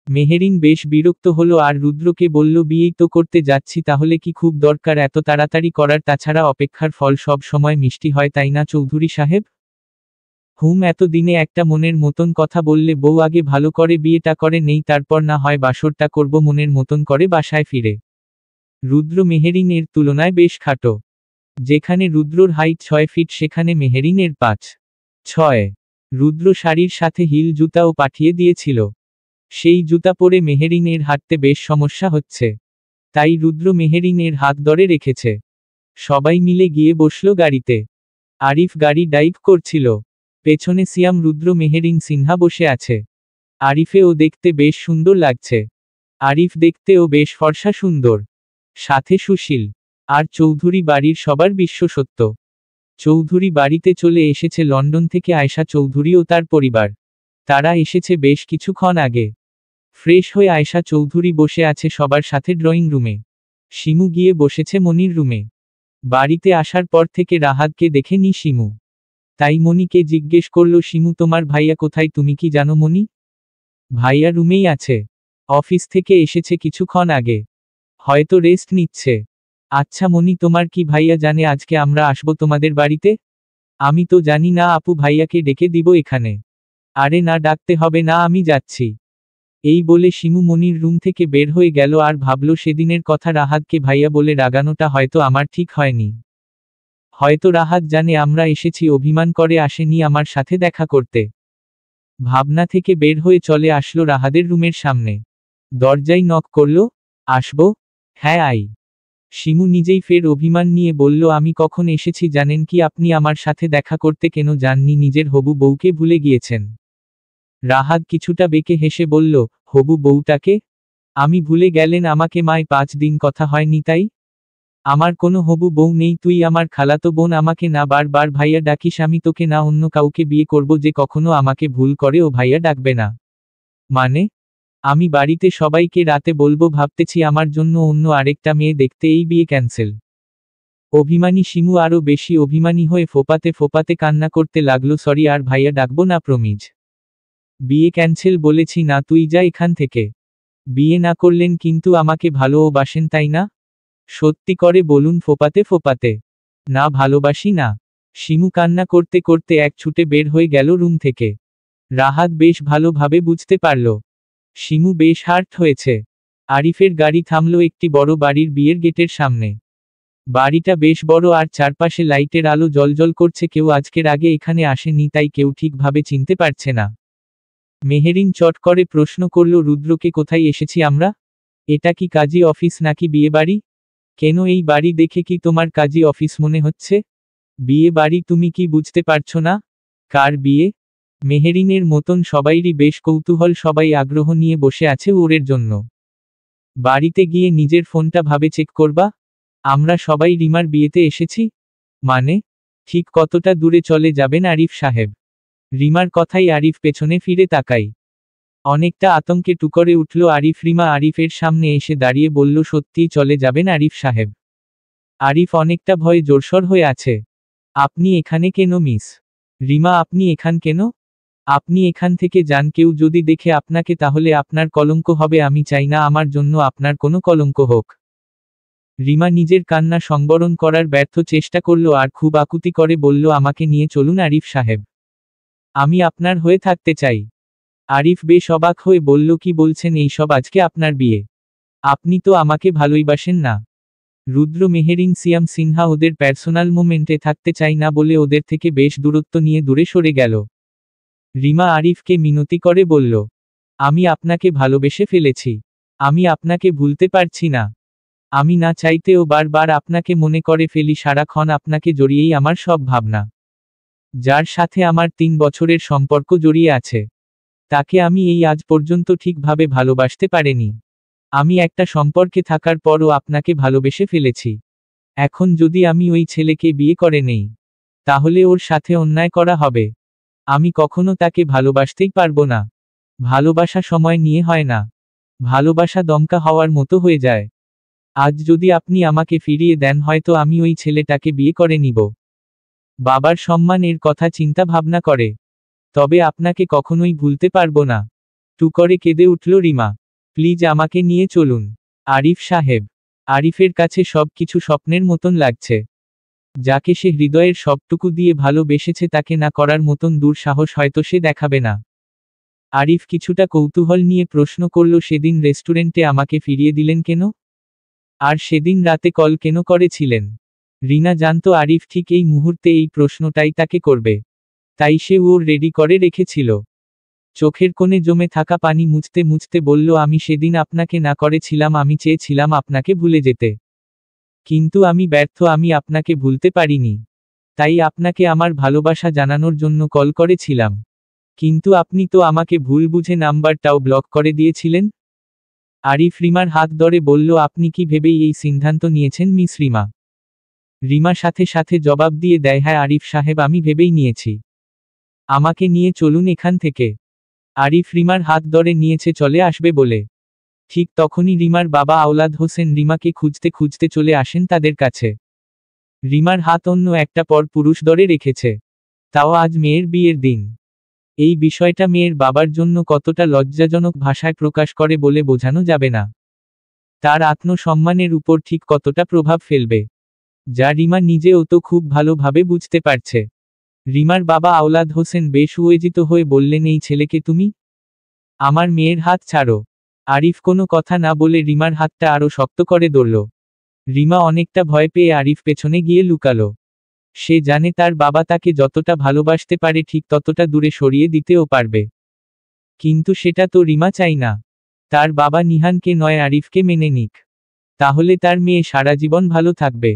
Speaker 1: মেহেরিন বেশ বিরক্ত হলো আর রুদ্রকে বলল, বিয়েই তো করতে যাচ্ছি, তাহলে কি খুব দরকার এত তাড়াতাড়ি করার? তাছাড়া অপেক্ষার ফল সব সময় মিষ্টি হয়, তাই না চৌধুরী সাহেব? এত দিনে একটা মনের মতন কথা বললে বউ আগে ভালো করে বিয়েটা করে নেই, তারপর না হয় বাসরটা করব মনের মতন করে বাসায় ফিরে। রুদ্র মেহেরিন এর তুলনায় বেশ খাটো। যেখানে রুদ্রর হাইট 6 ফিট সেখানে মেহেরিন এর 5'6". রুদ্র শাড়ির সাথে হিল জুতাও পাঠিয়ে দিয়েছিল। সেই জুতা পরে মেহেরিন এর হাঁটতে বেশ সমস্যা হচ্ছে। তাই রুদ্র মেহেরিন এর হাত ধরে রেখেছে। সবাই মিলে গিয়ে বসল গাড়িতে। আরিফ গাড়ি ড্রাইভ করছিল। পেছনে সিয়াম, রুদ্র, মেহেরিন, সিনহা বসে আছে। আরিফেও দেখতে বেশ সুন্দর লাগছে। আরিফ দেখতেও বেশ ফর্সা সুন্দর। সাথে সুশীল। আর চৌধুরী বাড়ির সবার বিশ্বসত্য। চৌধুরী বাড়িতে চলে এসেছে লন্ডন থেকে আয়েশা চৌধুরী ও তার পরিবার। তারা এসেছে বেশ কিছুক্ষণ আগে। ফ্রেশ হয়ে আয়েশা চৌধুরী বসে আছে সবার সাথে ড্রয়িং রুমে। শিমু গিয়ে বসেছে মনির রুমে। বাড়িতে আসার পর থেকে রাহাতকে দেখেনি শিমু। তাই মনিকে জিজ্ঞেস করল, শিমু, তোমার ভাইয়া কোথায়? তুমি কি জানো মনি? ভাইয়া রুমেই আছে। অফিস থেকে এসেছে কিছুক্ষণ আগে। হয়তো রেস্ট নিচ্ছে। আচ্ছা মনি, তোমার কি ভাইয়া জানে আজকে আমরা আসবো তোমাদের বাড়িতে? আমি তো জানি না আপু, ভাইয়াকে ডেকে দিব এখানে। আরে না, ডাকতে হবে না, আমি যাচ্ছি। এই বলে শিমু মনির রুম থেকে বের হয়ে গেল আর ভাবল, সেদিনের কথা রাহাতকে ভাইয়া বলে রাগানোটা হয়তো আমার ঠিক হয়নি। হয়তো রাহাত জানে আমরা এসেছি, অভিমান করে আসেনি আমার সাথে দেখা করতে। ভাবনা থেকে বের হয়ে চলে আসলো রাহাদের রুমের সামনে। দরজায় নক করল। আসবো? হ্যাঁ আই। শিমু নিজেই ফের অভিমান নিয়ে বলল, আমি কখন এসেছি জানেন কি? আপনি আমার সাথে দেখা করতে কেন যাননি? নিজের হবু বউকে ভুলে গিয়েছেন। রাহাত কিছুটা বেঁকে হেসে বলল, হবু বউটাকে আমি ভুলে গেলেন? আমাকে মায় 5 দিন কথা হয়নি তাই? আমার কোনো হবু বউ নেই, তুই আমার খালাতো বোন, আমাকে না বারবার ভাইয়া ডাকিস। আমি তোকে না অন্য কাউকে বিয়ে করব যে কখনো আমাকে ভুল করে ও ভাইয়া ডাকবে না। মানে? আমি বাড়িতে সবাইকে রাতে বলবো ভাবতেছি, আমার জন্য অন্য আরেকটা মেয়ে দেখতে, এই বিয়ে ক্যান্সেল। অভিমানী শিমু আরো বেশি অভিমানী হয়ে ফোপাতে ফোপাতে কান্না করতে লাগলো, সরি আর ভাইয়া ডাকবো না প্রমিজ। বিয়ে ক্যান্সেল বলেছি না, তুই যা এখান থেকে। বিয়ে না করলেন কিন্তু আমাকে ভালোবাসেন তাই না? সত্যি করে বলুন ফোপাতে ফোপাতে। না, ভালোবাসি না। শিমু কান্না করতে করতে এক ছুটে বের হয়ে গেল রুম থেকে। রাহাত বেশ ভালোভাবে বুঝতে পারল শিমু বেশ হার্ট হয়েছে। আরিফের গাড়ি থামল একটি বড় বাড়ির বিয়ের গেটের সামনে। বাড়িটা বেশ বড় আর চারপাশে লাইটের আলো জ্বলজ্বল করছে। কেউ আজকের আগে এখানে আসেনি, তাই কেউ ঠিকভাবে চিনতে পারছে না। মেহেরিন চট করে প্রশ্ন করল, রুদ্রকে, কোথায় এসেছি আমরা? এটা কি কাজী অফিস নাকি বিয়ে বাড়ি? কেন, এই বাড়ি দেখে কি তোমার কাজী অফিস মনে হচ্ছে? বিয়ে বাড়ি তুমি কি বুঝতে পারছো না? কার বিয়ে? মেহেরিনের মতন সবাইরই বেশ কৌতূহল, সবাই আগ্রহ নিয়ে বসে আছে ওরের জন্য। বাড়িতে গিয়ে নিজের ফোনটা ভাবে চেক করবা? আমরা সবাই রিমার বিয়েতে এসেছি। মানে? ঠিক কতটা দূরে চলে যাবেন আরিফ সাহেব? রিমার কথাই আরিফ পেছনে ফিরে তাকাই। অনেকটা আতঙ্কে টুকরে উঠল আরিফ। রিমা আরিফের সামনে এসে দাঁড়িয়ে বলল, সত্যিই চলে যাবেন আরিফ সাহেব? আরিফ অনেকটা ভয়ে জোরসর হয়ে আছে। আপনি এখানে কেন মিস রিমা? আপনি এখান কেন? আপনি এখান থেকে যান, কেউ যদি দেখে আপনাকে তাহলে আপনার কলঙ্ক হবে। আমি চাই না আমার জন্য আপনার কোনো কলঙ্ক হোক। রিমা নিজের কান্না সংবরণ করার ব্যর্থ চেষ্টা করল আর খুব আকুতি করে বলল, আমাকে নিয়ে চলুন আরিফ সাহেব। আমি আপনার হয়ে থাকতে চাই। আরিফ বেশ অবাক হয়ে বলল, কি বলছেন এইসব, আজকে আপনার বিয়ে? আপনি তো আমাকে ভালোইবাসেন না। রুদ্র মেহেরিন সিয়াম সিনহা ওদের পার্সোনাল মোমেন্টে থাকতে চাই না বলে ওদের থেকে বেশ দূরত্ব নিয়ে দূরে সরে গেল। রিমা আরিফকে মিনতি করে বলল, আমি আপনাকে ভালোবেসে ফেলেছি। আমি আপনাকে ভুলতে পারছি না। আমি না চাইতেও বারবার আপনাকে মনে করে ফেলি, সারাক্ষণ আপনাকে জড়িয়েই আমার সব ভাবনা। যার সাথে আমার 3 বছরের সম্পর্ক জড়িয়ে আছে, তাকে আমি এই আজ পর্যন্ত ঠিকভাবে ভালোবাসতে পারিনি। আমি একটা সম্পর্কে থাকার পরও আপনাকে ভালোবেসে ফেলেছি। এখন যদি আমি ওই ছেলেকে বিয়ে করে নেই, তাহলে ওর সাথে অন্যায় করা হবে। আমি কখনো তাকে ভালোবাসতেই পারবো না। ভালোবাসা সময় নিয়ে হয় না। ভালোবাসা দমকা হওয়ার মতো হয়ে যায়। আজ যদি আপনি আমাকে ফিরিয়ে দেন, হয়তো আমি ওই ছেলেটাকে বিয়ে করে নিব। বাবার সম্মান এর কথা চিন্তা ভাবনা করে। তবে আপনাকে কখনোই ভুলতে পারবো না। টু করে কেঁদে উঠল রিমা। প্লিজ আমাকে নিয়ে চলুন আরিফ সাহেব। আরিফের কাছে সব কিছু স্বপ্নের মতন লাগছে। যাকে সে হৃদয়ের সবটুকু দিয়ে ভালোবেসেছে, তাকে না করার মতন দুঃসাহস হয়তো সে দেখাবে না। আরিফ কিছুটা কৌতূহল নিয়ে প্রশ্ন করল, সেদিন রেস্টুরেন্টে আমাকে ফিরিয়ে দিলেন কেন? আর সেদিন রাতে কল কেন করেছিলেন? রিনা জানতো আরিফ ঠিক এই মুহূর্তে এই প্রশ্নটাই তাকে করবে, তাই সে ওর রেডি করে রেখেছিল। চোখের কোণে জমে থাকা পানি মুছতে মুছতে বলল, আমি সেদিন আপনাকে না করেছিলাম। আমি চেয়েছিলাম আপনাকে ভুলে যেতে, কিন্তু আমি ব্যর্থ। আমি আপনাকে ভুলতে পারিনি। তাই আপনাকে আমার ভালোবাসা জানানোর জন্য কল করেছিলাম। কিন্তু আপনি তো আমাকে ভুল বুঝে নাম্বারটাও ব্লক করে দিয়েছিলেন। আরিফ রিমার হাত ধরে বলল, আপনি কি ভেবেই এই সিদ্ধান্ত নিয়েছেন মিস রিমা? রিমা সাথে সাথে জবাব দিয়ে দেয়, হ্যাঁ আরিফ সাহেব, আমি ভেবেই নিয়েছি। আমাকে নিয়ে চলুন এখান থেকে। আরিফ রিমার হাত ধরে নিয়েছে চলে আসবে বলে। ঠিক তখনই রিমার বাবা আওলাদ হোসেন রিমাকে খুঁজতে খুঁজতে চলে আসেন তাদের কাছে। রিমার হাত অন্য একটা পর পুরুষ ধরে রেখেছে, তাও আজ মেয়ের বিয়ের দিন। এই বিষয়টা মেয়ের বাবার জন্য কতটা লজ্জাজনক ভাষায় প্রকাশ করে বলে বোঝানো যাবে না। তার আত্মসম্মানের উপর ঠিক কতটা প্রভাব ফেলবে, যা রিমা নিজেও তো খুব ভালোভাবে বুঝতে পারছে। রিমার বাবা আওলাদ হোসেন বেশ উত্তেজিত হয়ে বললেন, এই ছেলেকে তুমি? আমার মেয়ের হাত ছাড়ো। আরিফ কোনো কথা না বলে রিমার হাতটা আরো শক্ত করে ধরল। রিমা অনেকটা ভয় পেয়ে আরিফ পেছনে গিয়ে লুকালো। সে জানে তার বাবা তাকে যতটা ভালোবাসতে পারে ঠিক ততটা দূরে সরিয়ে দিতেও পারবে। কিন্তু সেটা তো রিমা চাই না। তার বাবা নিহানকে নয় আরিফকে মেনে নিক, তাহলে তার মেয়ে সারা জীবন ভালো থাকবে।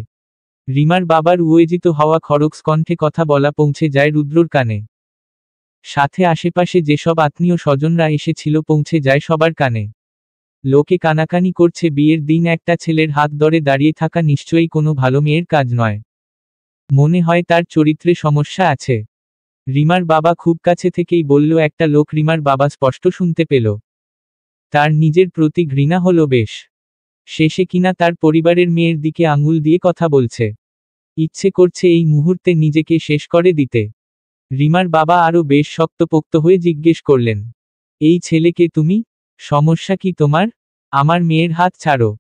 Speaker 1: রিমার বাবার উত্তেজিত হওয়া খড়গস কণ্ঠে কথা বলা পৌঁছে যায় রুদ্রর কানে। সাথে আশেপাশে যেসব আত্মীয় স্বজনরা এসেছিল পৌঁছে যায় সবার কানে। লোকে কানাকানি করছে, বিয়ের দিন একটা ছেলের হাত ধরে দাঁড়িয়ে থাকা নিশ্চয়ই কোনো ভালো মেয়ের কাজ নয়। মনে হয় তার চরিত্রে সমস্যা আছে। রিমার বাবা খুব কাছে থেকেই বলল, একটা লোক রিমার বাবা স্পষ্ট শুনতে পেল। তার নিজের প্রতি ঘৃণা হলো বেশ। শেষে কিনা তার পরিবারের মেয়ের দিকে আঙুল দিয়ে কথা বলছে। ইচ্ছে করছে এই মুহূর্তে নিজেকে শেষ করে দিতে। রিমার বাবা আরও বেশ শক্তপোক্ত হয়ে জিজ্ঞেস করলেন, এই ছেলেকে তুমি? সমস্যা কি তোমার? আমার মেয়ের হাত ছাড়ো।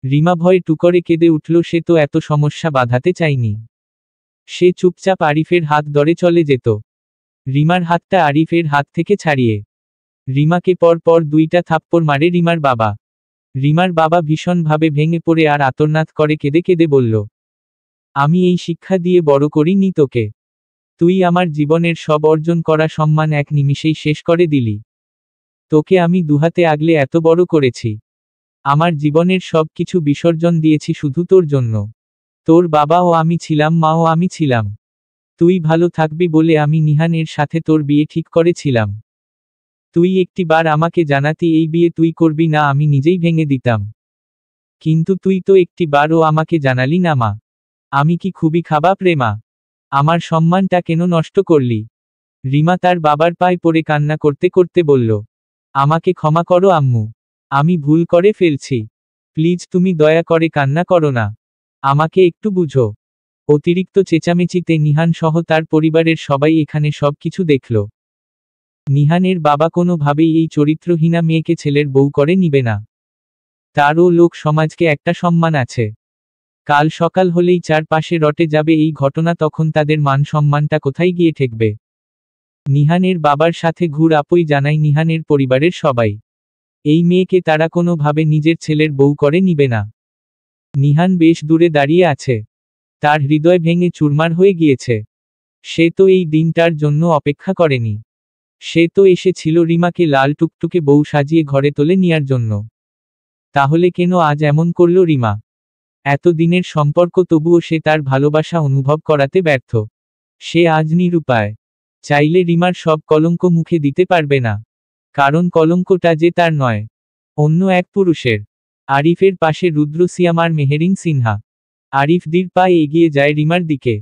Speaker 1: রিমা ভয়ে টুকরে কেঁদে উঠল, সে তো এত সমস্যা বাঁধাতে চায়নি। সে চুপচাপ আরিফের হাত ধরে চলে যেত। রিমার হাতটা আরিফের হাত থেকে ছাড়িয়ে রিমাকে পর পর 2টা থাপ্পড় মারে রিমার বাবা। রিমার বাবা ভীষণভাবে ভেঙে পড়ে আর আর্তনাদ করে কেঁদে কেঁদে বলল, আমি এই শিক্ষা দিয়ে বড় করিনি তোকে। তুই আমার জীবনের সব অর্জন করা সম্মান এক নিমিষেই শেষ করে দিলি। তোকে আমি দুহাতে আগলে এত বড় করেছি। আমার জীবনের সব কিছু বিসর্জন দিয়েছি শুধু তোর জন্য। তোর বাবাও আমি ছিলাম, মাও আমি ছিলাম। তুই ভালো থাকবি বলে আমি নিহানের সাথে তোর বিয়ে ঠিক করেছিলাম। তুই একটি বার আমাকে জানাতি এই বিয়ে তুই করবি না, আমি নিজেই ভেঙে দিতাম। কিন্তু তুই তো একটি বারও আমাকে জানালি না মা। আমি কি খুবই খারাপ রে মা? আমার সম্মানটা কেন নষ্ট করলি? রিমা তার বাবার পায়ে পড়ে কান্না করতে করতে বলল, আমাকে ক্ষমা করো আম্মু। আমি ভুল করে ফেলছি। প্লিজ তুমি দয়া করে কান্না করো না। আমাকে একটু বুঝো। অতিরিক্ত চেঁচামেচিতে নিহান সহ তার পরিবারের সবাই এখানে সবকিছু দেখল। নিহানের বাবা কোনোভাবেই এই চরিত্রহীনা মেয়েকে ছেলের বউ করে নিবে না। তারও লোক সমাজকে একটা সম্মান আছে। কাল সকাল হলেই চারপাশে রটে যাবে এই ঘটনা, তখন তাদের মান সম্মানটা কোথায় গিয়ে ঠেকবে। নিহানের বাবার সাথে ঘুর আপই জানায় নিহানের পরিবারের সবাই। এই মেয়েকে তারা কোনোভাবে নিজের ছেলের বউ করে নিবে না। নিহান বেশ দূরে দাঁড়িয়ে আছে। তার হৃদয় ভেঙে চুরমার হয়ে গিয়েছে। সে তো এই দিনটার জন্য অপেক্ষা করেনি। সে তো এসেছিল রিমাকে লাল টুকটুকে বউ সাজিয়ে ঘরে তুলে নেয়ার জন্য। তাহলে কেন আজ এমন করল রিমা? এত দিনের সম্পর্ক, তবুও সে তার ভালোবাসা অনুভব করাতে ব্যর্থ। সে আজ নিরুপায়। চাইলে রিমার সব কলঙ্ক মুখে দিতে পারবে না, কারণ কলঙ্কটা যে তার নয়, অন্য এক পুরুষের। আরিফের পাশে রুদ্র সিয়াম আর মেহেরিন সিনহা। আরিফ ধীর পায়ে এগিয়ে যায় রিমার দিকে।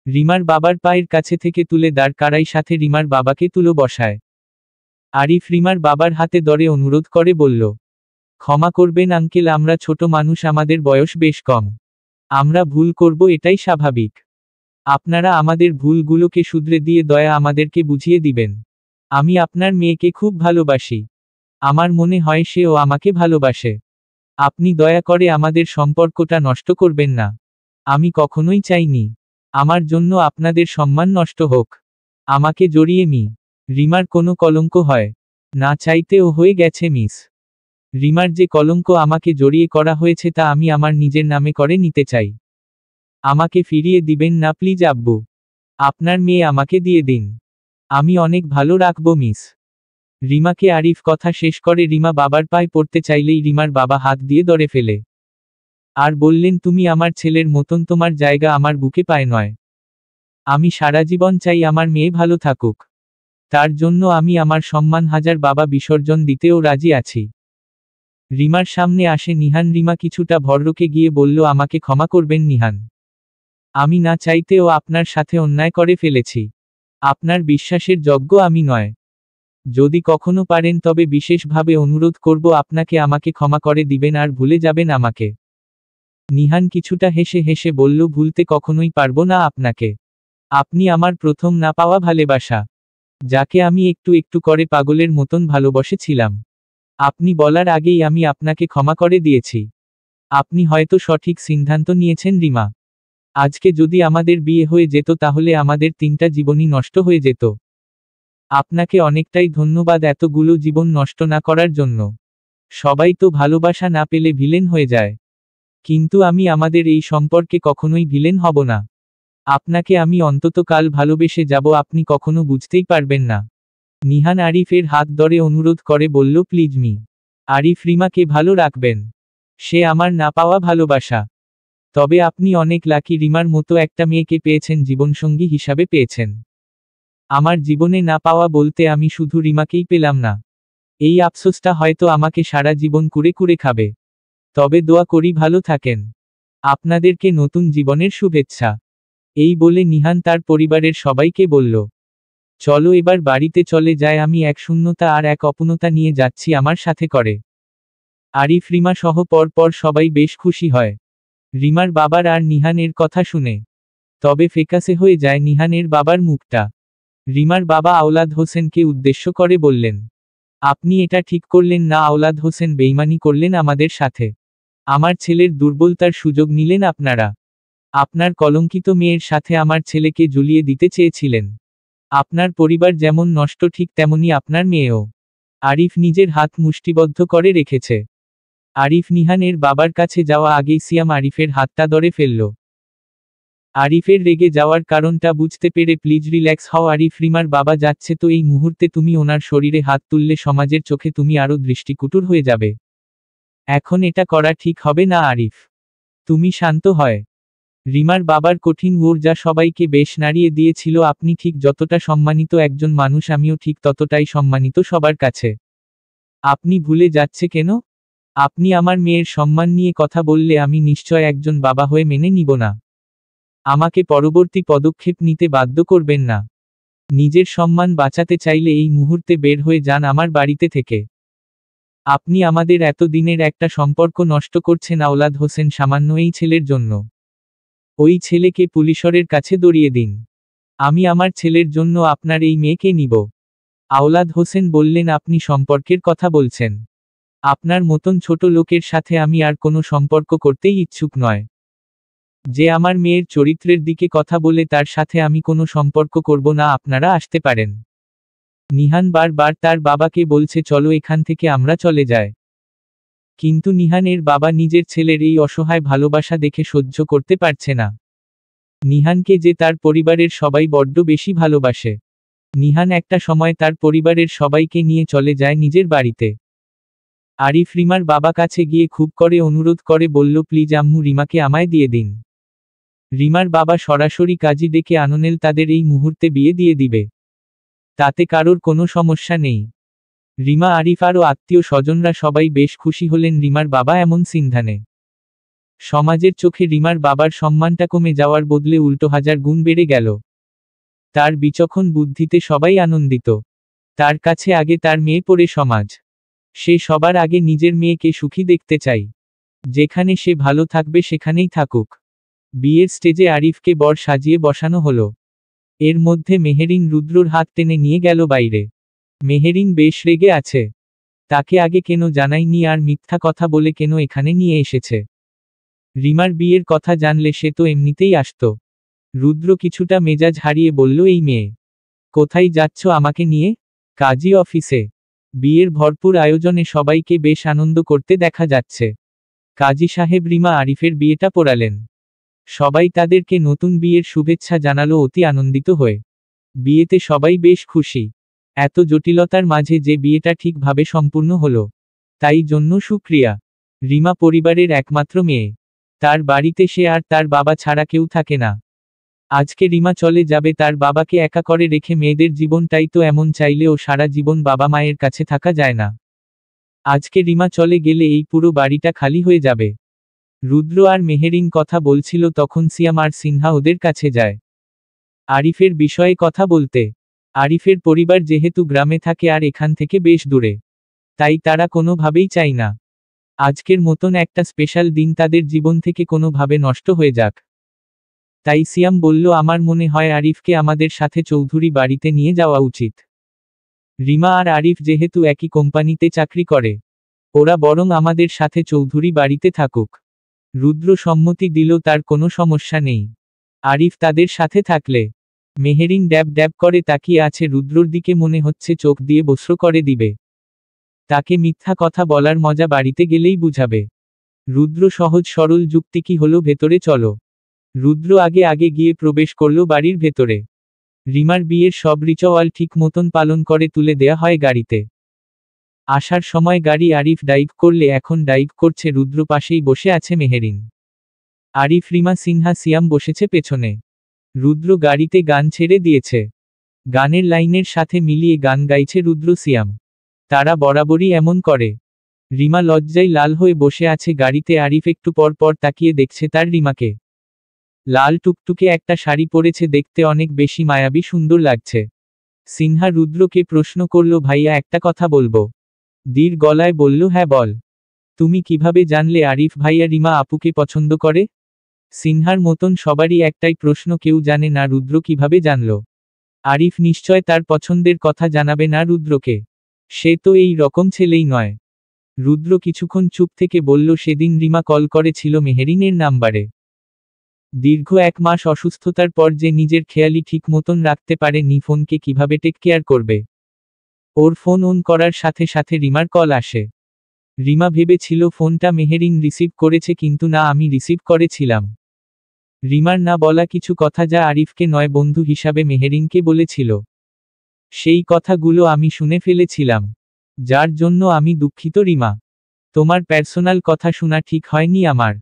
Speaker 1: রিমার বাবার পায়ের কাছে থেকে তুলে দাঁড় করাই, সাথে রিমার বাবাকে তুলো বসায়। আরিফ রিমার বাবার হাতে ধরে অনুরোধ করে বলল, ক্ষমা করবেন আঙ্কেল, আমরা ছোট মানুষ, আমাদের বয়স বেশ কম। আমরা ভুল করব, এটাই স্বাভাবিক। আপনারা আমাদের ভুলগুলোকে শুধরে দিয়ে দয়া আমাদেরকে বুঝিয়ে দিবেন। আমি আপনার মেয়েকে খুব ভালোবাসি। আমার মনে হয় সেও আমাকে ভালোবাসে। আপনি দয়া করে আমাদের সম্পর্কটা নষ্ট করবেন না। আমি কখনোই চাইনি আমার জন্য আপনাদের সম্মান নষ্ট হোক। আমাকে জড়িয়ে রিমার কোনো কলঙ্ক হয় না, চাইতেও হয়ে গেছে মিস। রিমার যে কলঙ্ক আমাকে জড়িয়ে করা হয়েছে তা আমি আমার নিজের নামে করে নিতে চাই। আমাকে ফিরিয়ে দিবেন না প্লিজ আব্বু। আপনার মেয়ে আমাকে দিয়ে দিন। আমি অনেক ভালো রাখবো মিস। রিমাকে আরিফ কথা শেষ করে রিমা বাবার পায়ে পড়তে চাইলেই রিমার বাবা হাত দিয়ে ধরে ফেলে আর বললেন, তুমি আমার ছেলের মতন, তোমার জায়গা আমার বুকে পায়ে নয়। আমি সারা জীবন চাই আমার মেয়ে ভালো থাকুক। তার জন্য আমি আমার সম্মান হাজার বাবা বিসর্জন দিতেও রাজি আছি। রিমার সামনে আসে নিহান। রিমা কিছুটা ভররকে গিয়ে বলল, আমাকে ক্ষমা করবেন নিহান। আমি না চাইতেও আপনার সাথে অন্যায় করে ফেলেছি। আপনার বিশ্বাসের যোগ্য আমি নয়। যদি কখনো পারেন তবে বিশেষভাবে অনুরোধ করব আপনাকে আমাকে ক্ষমা করে দিবেন আর ভুলে যাবেন আমাকে। নিহান কিছুটা হেসে হেসে বলল, ভুলতে কখনোই পারবো না আপনাকে। আপনি আমার প্রথম না পাওয়া ভালোবাসা, যাকে আমি একটু একটু করে পাগলের মতন ভালোবেসেছিলাম। আপনি বলার আগেই আমি আপনাকে ক্ষমা করে দিয়েছি। আপনি হয়তো সঠিক সিদ্ধান্ত নিয়েছেন রিমা। আজকে যদি আমাদের বিয়ে হয়ে যেত তাহলে আমাদের 3টা জীবনই নষ্ট হয়ে যেত। আপনাকে অনেকটাই ধন্যবাদ এতগুলো জীবন নষ্ট না করার জন্য। সবাই তো ভালোবাসা না পেলে ভিলেন হয়ে যায়, কিন্তু আমি আমাদের এই সম্পর্কে কখনোই ভিলেন হব না। আপনাকে আমি অন্ততকাল ভালোবেসে যাব, আপনি কখনো বুঝতেই পারবেন না। নিহান আরিফের হাত ধরে অনুরোধ করে বলল, প্লিজ আরিফ, রিমাকে ভালো রাখবেন। সে আমার না পাওয়া ভালোবাসা। তবে আপনি অনেক লাকি, রিমার মতো একটা মেয়েকে পেয়েছেন, জীবনসঙ্গী হিসাবে পেয়েছেন। আমার জীবনে না পাওয়া বলতে আমি শুধু রিমাকেই পেলাম না। এই আফসোসটা হয়তো আমাকে সারা জীবন কুরে কুরে খাবে। তবে দোয়া করি ভালো থাকেন। আপনাদেরকে নতুন জীবনের শুভেচ্ছা। এই বলে নিহান তার পরিবারের সবাইকে বলল, চলো এবার বাড়িতে চলে যায়, আমি এক শূন্যতা আর এক অপূর্ণতা নিয়ে যাচ্ছি আমার সাথে করে। আরিফ রিমা সহ পরপর সবাই বেশ খুশি হয় রিমার বাবার আর নিহানের কথা শুনে। তবে ফেকাসে হয়ে যায় নিহানের বাবার মুখটা। রিমার বাবা আওলাদ হোসেনকে উদ্দেশ্য করে বললেন, আপনি এটা ঠিক করলেন না আওলাদ হোসেন, বেইমানি করলেন আমাদের সাথে। আমার ছেলের দুর্বলতার সুযোগ নিলেন আপনারা। আপনার কলঙ্কিত মেয়ের সাথে আমার ছেলেকে ঝুলিয়ে দিতে চেয়েছিলেন। আপনার পরিবার যেমন নষ্ট ঠিক তেমনি আপনার মেয়েও। আরিফ নিজের হাত মুষ্টিবদ্ধ করে রেখেছে। আরিফ নিহানের বাবার কাছে যাওয়া আগেই সিয়াম আরিফের হাতটা ধরে ফেলল। আরিফের রেগে যাওয়ার কারণটা বুঝতে পেরে, প্লিজ রিল্যাক্স হও আরিফ, রিমার বাবা যাচ্ছে তো, এই মুহূর্তে তুমি ওনার শরীরে হাত তুললে সমাজের চোখে তুমি আরো দৃষ্টিকটুর হয়ে যাবে। এখন এটা করা ঠিক হবে না আরিফ, তুমি শান্ত হয়। রিমার বাবার কঠিন ওর যা সবাইকে বেশ নাড়িয়ে দিয়েছিল। আপনি ঠিক যতটা সম্মানিত একজন মানুষ, আমিও ঠিক ততটাই সম্মানিত সবার কাছে। আপনি ভুলে যাচ্ছে কেন? আপনি আমার মেয়ের সম্মান নিয়ে কথা বললে আমি নিশ্চয় একজন বাবা হয়ে মেনে নিব না। আমাকে পরবর্তী পদক্ষেপ নিতে বাধ্য করবেন না। নিজের সম্মান বাঁচাতে চাইলে এই মুহূর্তে বের হয়ে যান আমার বাড়িতে থেকে। আপনি আমাদের এত দিনের একটা সম্পর্ক নষ্ট করছেন আওলাদ হোসেন, সামান্য এই ছেলের জন্য। ওই ছেলেকে পুলিশের কাছে দড়িয়ে দিন। আমি আমার ছেলের জন্য আপনার এই মেয়েকে নিব। আওলাদ হোসেন বললেন, আপনি সম্পর্কের কথা বলছেন? আপনার মতন ছোট লোকের সাথে আমি আর কোনো সম্পর্ক করতেই ইচ্ছুক নয়। যে আমার মেয়ের চরিত্রের দিকে কথা বলে তার সাথে আমি কোনো সম্পর্ক করব না, আপনারা আসতে পারেন। নিহান বারবার তার বাবাকে বলছে চলো এখান থেকে আমরা চলে যাই। কিন্তু নিহানের বাবা নিজের ছেলের এই অসহায় ভালোবাসা দেখে সহ্য করতে পারছে না। নিহানকে যে তার পরিবারের সবাই বড্ড বেশি ভালোবাসে। নিহান একটা সময় তার পরিবারের সবাইকে নিয়ে চলে যায় নিজের বাড়িতে। আরিফ রিমার বাবা কাছে গিয়ে খুব করে অনুরোধ করে বলল, প্লিজ আম্মু রিমাকে আমায় দিয়ে দিন। রিমার বাবা সরাসরি কাজী ডেকে আননেল তাদের এই মুহূর্তে বিয়ে দিয়ে দিবে। তাতে কারোর কোনো সমস্যা নেই। রিমা, আরিফ আরও আত্মীয় স্বজনরা সবাই বেশ খুশি হলেন রিমার বাবা এমন সিদ্ধান্তে। সমাজের চোখে রিমার বাবার সম্মানটা কমে যাওয়ার বদলে উল্টো হাজার গুণ বেড়ে গেল। তার বিচক্ষণ বুদ্ধিতে সবাই আনন্দিত। তার কাছে আগে তার মেয়ে পড়ে সমাজ। সে সবার আগে নিজের মেয়েকে সুখী দেখতে চাই। যেখানে সে ভালো থাকবে সেখানেই থাকুক। বিয়ের স্টেজে আরিফকে বর সাজিয়ে বসানো হলো। এর মধ্যে মেহেরিন রুদ্রর হাত টেনে নিয়ে গেল বাইরে। মেহেরিন বেশ রেগে আছে। তাকে আগে কেন জানায়নি আর মিথ্যা কথা বলে কেন এখানে নিয়ে এসেছে। রিমার বিয়ের কথা জানলে সে তো এমনিতেই আসতো। রুদ্র কিছুটা মেজাজ হারিয়ে বলল, এই মেয়ে, কোথায় যাচ্ছ আমাকে নিয়ে? কাজী অফিসে। বিয়ের ভরপুর আয়োজনে সবাইকে বেশ আনন্দ করতে দেখা যাচ্ছে। কাজী সাহেব রিমা আরিফের বিয়েটা পড়ালেন। সবাই তাদেরকে নতুন বিয়ের শুভেচ্ছা জানালো অতি আনন্দিত হয়ে। বিয়েতে সবাই বেশ খুশি। এত জটিলতার মাঝে যে বিয়েটা ঠিকভাবে সম্পূর্ণ হলো, তাই জন্য শুকরিয়া। রিমা পরিবারের একমাত্র মেয়ে। তার বাড়িতে সে আর তার বাবা ছাড়া কেউ থাকে না। আজকে রিমা চলে যাবে তার বাবাকে একা করে রেখে। মেয়েদের জীবনটাই তো এমন, চাইলেও সারা জীবন বাবা মায়ের কাছে থাকা যায় না। আজকে রিমা চলে গেলে এই পুরো বাড়িটা খালি হয়ে যাবে। রুদ্র আর মেহেরিন কথা বলছিল তখন সিয়াম আর সিনহা ওদের কাছে যায় আরিফের বিষয়ে কথা বলতে। আরিফের পরিবার যেহেতু গ্রামে থাকে আর এখান থেকে বেশ দূরে, তাই তারা কোনোভাবেই চায় না আজকের মতন একটা স্পেশাল দিন তাদের জীবন থেকে কোনোভাবে নষ্ট হয়ে যাক। তাই সিয়াম বলল, আমার মনে হয় আরিফকে আমাদের সাথে চৌধুরী বাড়িতে নিয়ে যাওয়া উচিত। রিমা আর আরিফ যেহেতু একই কোম্পানিতে চাকরি করে, ওরা বরং আমাদের সাথে চৌধুরী বাড়িতে থাকুক। রুদ্র সম্মতি দিল, তার কোনো সমস্যা নেই আরিফ তাদের সাথে থাকলে। মেহেরিন ড্যাব ড্যাব করে তাকিয়ে আছে রুদ্রর দিকে, মনে হচ্ছে চোখ দিয়ে বস্ত্র করে দিবে। তাকে মিথ্যা কথা বলার মজা বাড়িতে গেলেই বুঝাবে। রুদ্র সহজ সরল যুক্তি, কি হলো, ভেতরে চলো। রুদ্র আগে আগে গিয়ে প্রবেশ করল বাড়ির ভেতরে। রিমার বিয়ের সব রিচুয়াল ঠিক মতন পালন করে তুলে দেয়া হয় গাড়িতে। আসার সময় গাড়ি আরিফ ড্রাইভ করলে এখন ড্রাইভ করছে রুদ্র, পাশেই বসে আছে মেহেরিন। আরিফ, রিমা, সিনহা, সিয়াম বসেছে পেছনে। রুদ্র গাড়িতে গান ছেড়ে দিয়েছে। গানের লাইনের সাথে মিলিয়ে গান গাইছে রুদ্র সিয়াম। তারা বরাবরই এমন করে। রিমা লজ্জায় লাল হয়ে বসে আছে গাড়িতে। আরিফ একটু পর পর তাকিয়ে দেখছে তার রিমাকে। লাল টুকটুকে একটা শাড়ি পরেছে, দেখতে অনেক বেশি মায়াবী সুন্দর লাগছে। সিনহা রুদ্রকে প্রশ্ন করল, ভাইয়া একটা কথা বলবো? দীর গলায় বলল, হ্যাঁ বল। তুমি কিভাবে জানলে আরিফ ভাইয়া রিমা আপুকে পছন্দ করে? সিনহার মতন সবারই একটাই প্রশ্ন, কেউ জানে না রুদ্র কিভাবে জানল। আরিফ নিশ্চয় তার পছন্দের কথা জানাবে না রুদ্রকে। সে তো এই রকম ছেলেই নয়। রুদ্র কিছুক্ষণ চুপ থেকে বলল, সেদিন রিমা কল করেছিল মেহেরিনের নাম্বারে। দীর্ঘ 1 মাস অসুস্থতার পর যে নিজের খেয়ালই ঠিক মতন রাখতে পারেনি, ফোনকে কিভাবে টেক কেয়ার করবে। ওর ফোন অন করার সাথে সাথে রিমার কল আসে। রিমা ভেবেছিল ফোনটা মেহেরিন রিসিভ করেছে, কিন্তু না, আমি রিসিভ করেছিলাম। রিমার না বলা কিছু কথা, যা আরিফকে নয় বন্ধু হিসাবে মেহেরিনকে বলেছিল। সেই কথাগুলো আমি শুনে ফেলেছিলাম, যার জন্য আমি দুঃখিত রিমা। তোমার পার্সোনাল কথা শোনা ঠিক হয়নি আমার।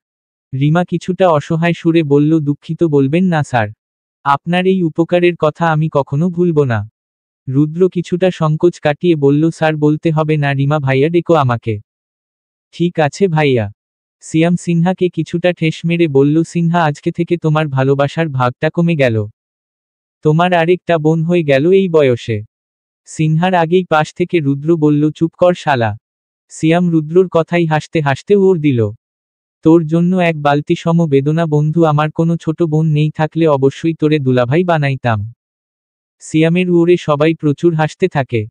Speaker 1: রিমা কিছুটা অসহায় সুরে বলল, দুঃখিত বলবেন না স্যার, আপনার এই উপকারের কথা আমি কখনো ভুলব না। রুদ্র কিছুটা সংকোচ কাটিয়ে বলল, স্যার বলতে হবে না, রিমা ভাইয়া ডেকো আমাকে। ঠিক আছে ভাইয়া। সিয়াম সিনহাকে কিছুটা ঠেস মেরে বলল, সিনহা, আজকে থেকে তোমার ভালোবাসার ভাগটা কমে গেল। তোমার আরেকটা বোন হয়ে গেল এই বয়সে। সিনহার আগেই পাশ থেকে রুদ্র বলল, চুপ কর শালা। সিয়াম রুদ্রর কথাই হাসতে হাসতে উড় দিল। তোর জন্য এক বালতি সম বেদনা বন্ধু, আমার কোনো ছোট বোন নেই, থাকলে অবশ্যই তোরে দুলাভাই বানাইতাম। সিয়ামের উড়ে সবাই প্রচুর হাসতে থাকে।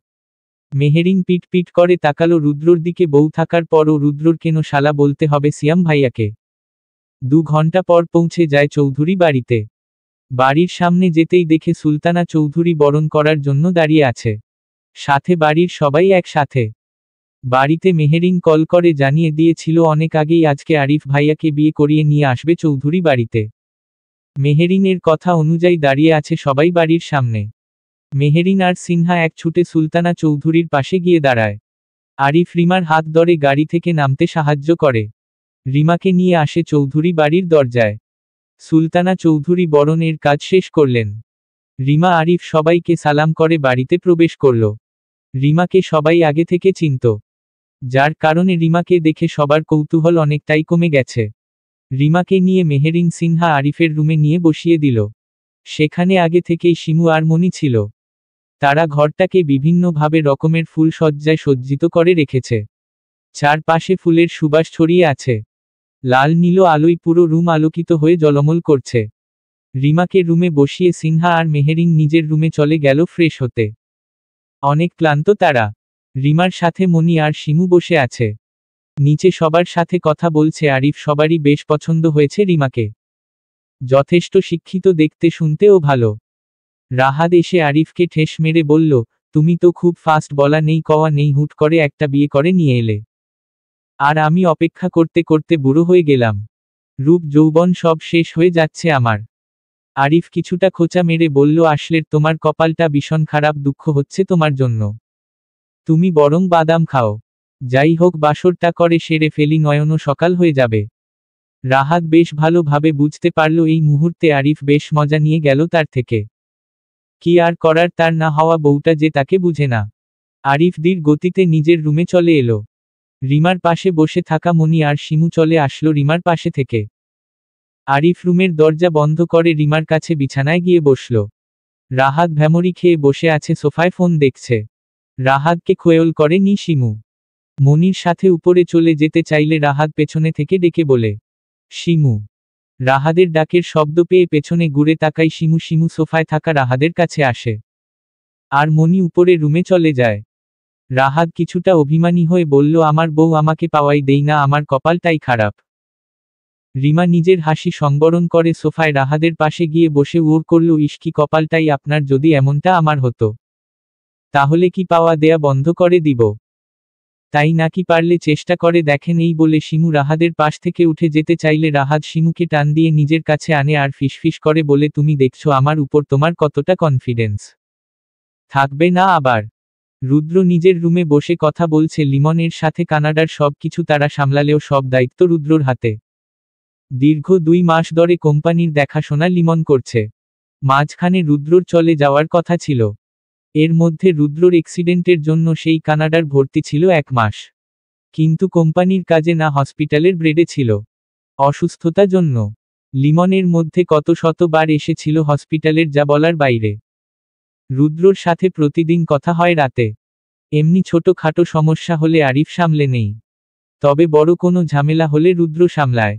Speaker 1: মেহেরিন পিট পিট করে তাকালো রুদ্রর দিকে। বউ থাকার পরও রুদ্রর কেন শালা বলতে হবে সিয়াম ভাইয়াকে? 2 ঘন্টা পর পৌঁছে যায় চৌধুরী বাড়িতে। বাড়ির সামনে যেতেই দেখে সুলতানা চৌধুরী বরণ করার জন্য দাঁড়িয়ে আছে। সাথে বাড়ির সবাই একসাথে। বাড়িতে মেহেরিন কল করে জানিয়ে দিয়েছিল অনেক আগেই আজকে আরিফ ভাইয়াকে বিয়ে করিয়ে নিয়ে আসবে চৌধুরী বাড়িতে। মেহেরিনের কথা অনুযায়ী দাঁড়িয়ে আছে সবাই বাড়ির সামনে। মেহেরিন আর সিনহা এক ছুটে সুলতানা চৌধুরীর পাশে গিয়ে দাঁড়ায়। আরিফ রিমার হাত ধরে গাড়ি থেকে নামতে সাহায্য করে। রিমাকে নিয়ে আসে চৌধুরী বাড়ির দরজায়। সুলতানা চৌধুরী বরণের কাজ শেষ করলেন। রিমা আরিফ সবাইকে সালাম করে বাড়িতে প্রবেশ করল। রিমাকে সবাই আগে থেকে চিনত, যার কারণে রিমাকে দেখে সবার কৌতূহল অনেকটাই কমে গেছে। রিমাকে নিয়ে মেহেরিন সিনহা আরিফের রুমে নিয়ে বসিয়ে দিল। সেখানে আগে থেকেই শিমু আর মনি ছিল। তারা ঘরটাকে বিভিন্নভাবে রকমের ফুল সজ্জায় সজ্জিত করে রেখেছে। চারপাশে ফুলের সুবাস ছড়িয়ে আছে। লাল নীল আলোয় পুরো রুম আলোকিত হয়ে ঝলমল করছে। রিমাকে রুমে বসিয়ে সিনহা আর মেহেরিন নিজের রুমে চলে গেল ফ্রেশ হতে। অনেক ক্লান্ত তারা। রিমার সাথে মনি আর শিমু বসে আছে। নিচে সবার সাথে কথা বলছে আরিফ। সবারই বেশ পছন্দ হয়েছে রিমাকে। যথেষ্ট শিক্ষিত, দেখতে শুনতেও ভালো। রাহাত এসে আরিফকে ঠেস মেরে বলল, তুমি তো খুব ফাস্ট, বলা নেই কওয়া নেই হুট করে একটা বিয়ে করে নিয়ে এলে। আর আমি অপেক্ষা করতে করতে বুড়ো হয়ে গেলাম। রূপ যৌবন সব শেষ হয়ে যাচ্ছে আমার। আরিফ কিছুটা খোঁচা মেরে বলল, আসলে তোমার কপালটা ভীষণ খারাপ, দুঃখ হচ্ছে তোমার জন্য। তুমি বরং বাদাম খাও। যাই হোক, বাসরটা করে সেরে ফেলি, নয়নও সকাল হয়ে যাবে। রাহাত বেশ ভালোভাবে বুঝতে পারল এই মুহূর্তে আরিফ বেশ মজা নিয়ে গেল তার থেকে। কি আর করার, তার না হওয়া বউটা যে তাকে বুঝে না। আরিফ ধীর গতিতে নিজের রুমে চলে এলো। রিমার পাশে বসে থাকা মনি আর শিমু চলে আসলো রিমার পাশে থেকে। আরিফ রুমের দরজা বন্ধ করে রিমার কাছে বিছানায় গিয়ে বসল। রাহাত ভ্যামরি খেয়ে বসে আছে, সোফায় ফোন দেখছে। রাহাতকে খোয়েল করে নি শিমু। মনির সাথে উপরে চলে যেতে চাইলে রাহাত পেছনে থেকে ডেকে বলে, শিমু। রাহাদের ডাকের শব্দ পেয়ে পেছনে ঘুরে তাকাই শিমু। শিমু সোফায় থাকা রাহাদের কাছে আসে। আর মনি উপরে রুমে চলে যায়। রাহাত কিছুটা অভিমানী হয়ে বলল, আমার বউ আমাকে পাওয়াই দেই না, আমার কপালটাই খারাপ। রিমা নিজের হাসি সংবরণ করে সোফায় রাহাদের পাশে গিয়ে বসে উড় করল, ইস কি কপালটাই আপনার, যদি এমনটা আমার হতো তাহলে কি পাওয়া দেয়া বন্ধ করে দিব? তাই নাকি, পারলে চেষ্টা করে দেখেন। এই বলে শিমু রাহাদের পাশ থেকে উঠে যেতে চাইলে রাহাত শিমুকে টান দিয়ে নিজের কাছে আনে আর ফিসফিস করে বলে, তুমি দেখছো আমার উপর তোমার কতটা কনফিডেন্স, থাকবে না আবার? রুদ্র নিজের রুমে বসে কথা বলছে লিমনের সাথে। কানাডার সব কিছু তারা সামলালেও সব দায়িত্ব রুদ্রর হাতে। দীর্ঘ 2 মাস ধরে কোম্পানির দেখাশোনা লিমন করছে। মাঝখানে রুদ্রর চলে যাওয়ার কথা ছিল। এর মধ্যে রুদ্রর অ্যাক্সিডেন্টের জন্য সেই কানাডার ভর্তি ছিল 1 মাস। কিন্তু কোম্পানির কাজে না, হসপিটালের ব্রেডে ছিল। অসুস্থতা জন্য লিমনের মধ্যে কত শতবার এসেছিল হসপিটালের, যা বলার বাইরে। রুদ্রর সাথে প্রতিদিন কথা হয় রাতে। এমনি ছোটখাটো সমস্যা হলে আরিফ সামলে নেই, তবে বড় কোনো ঝামেলা হলে রুদ্র সামলায়।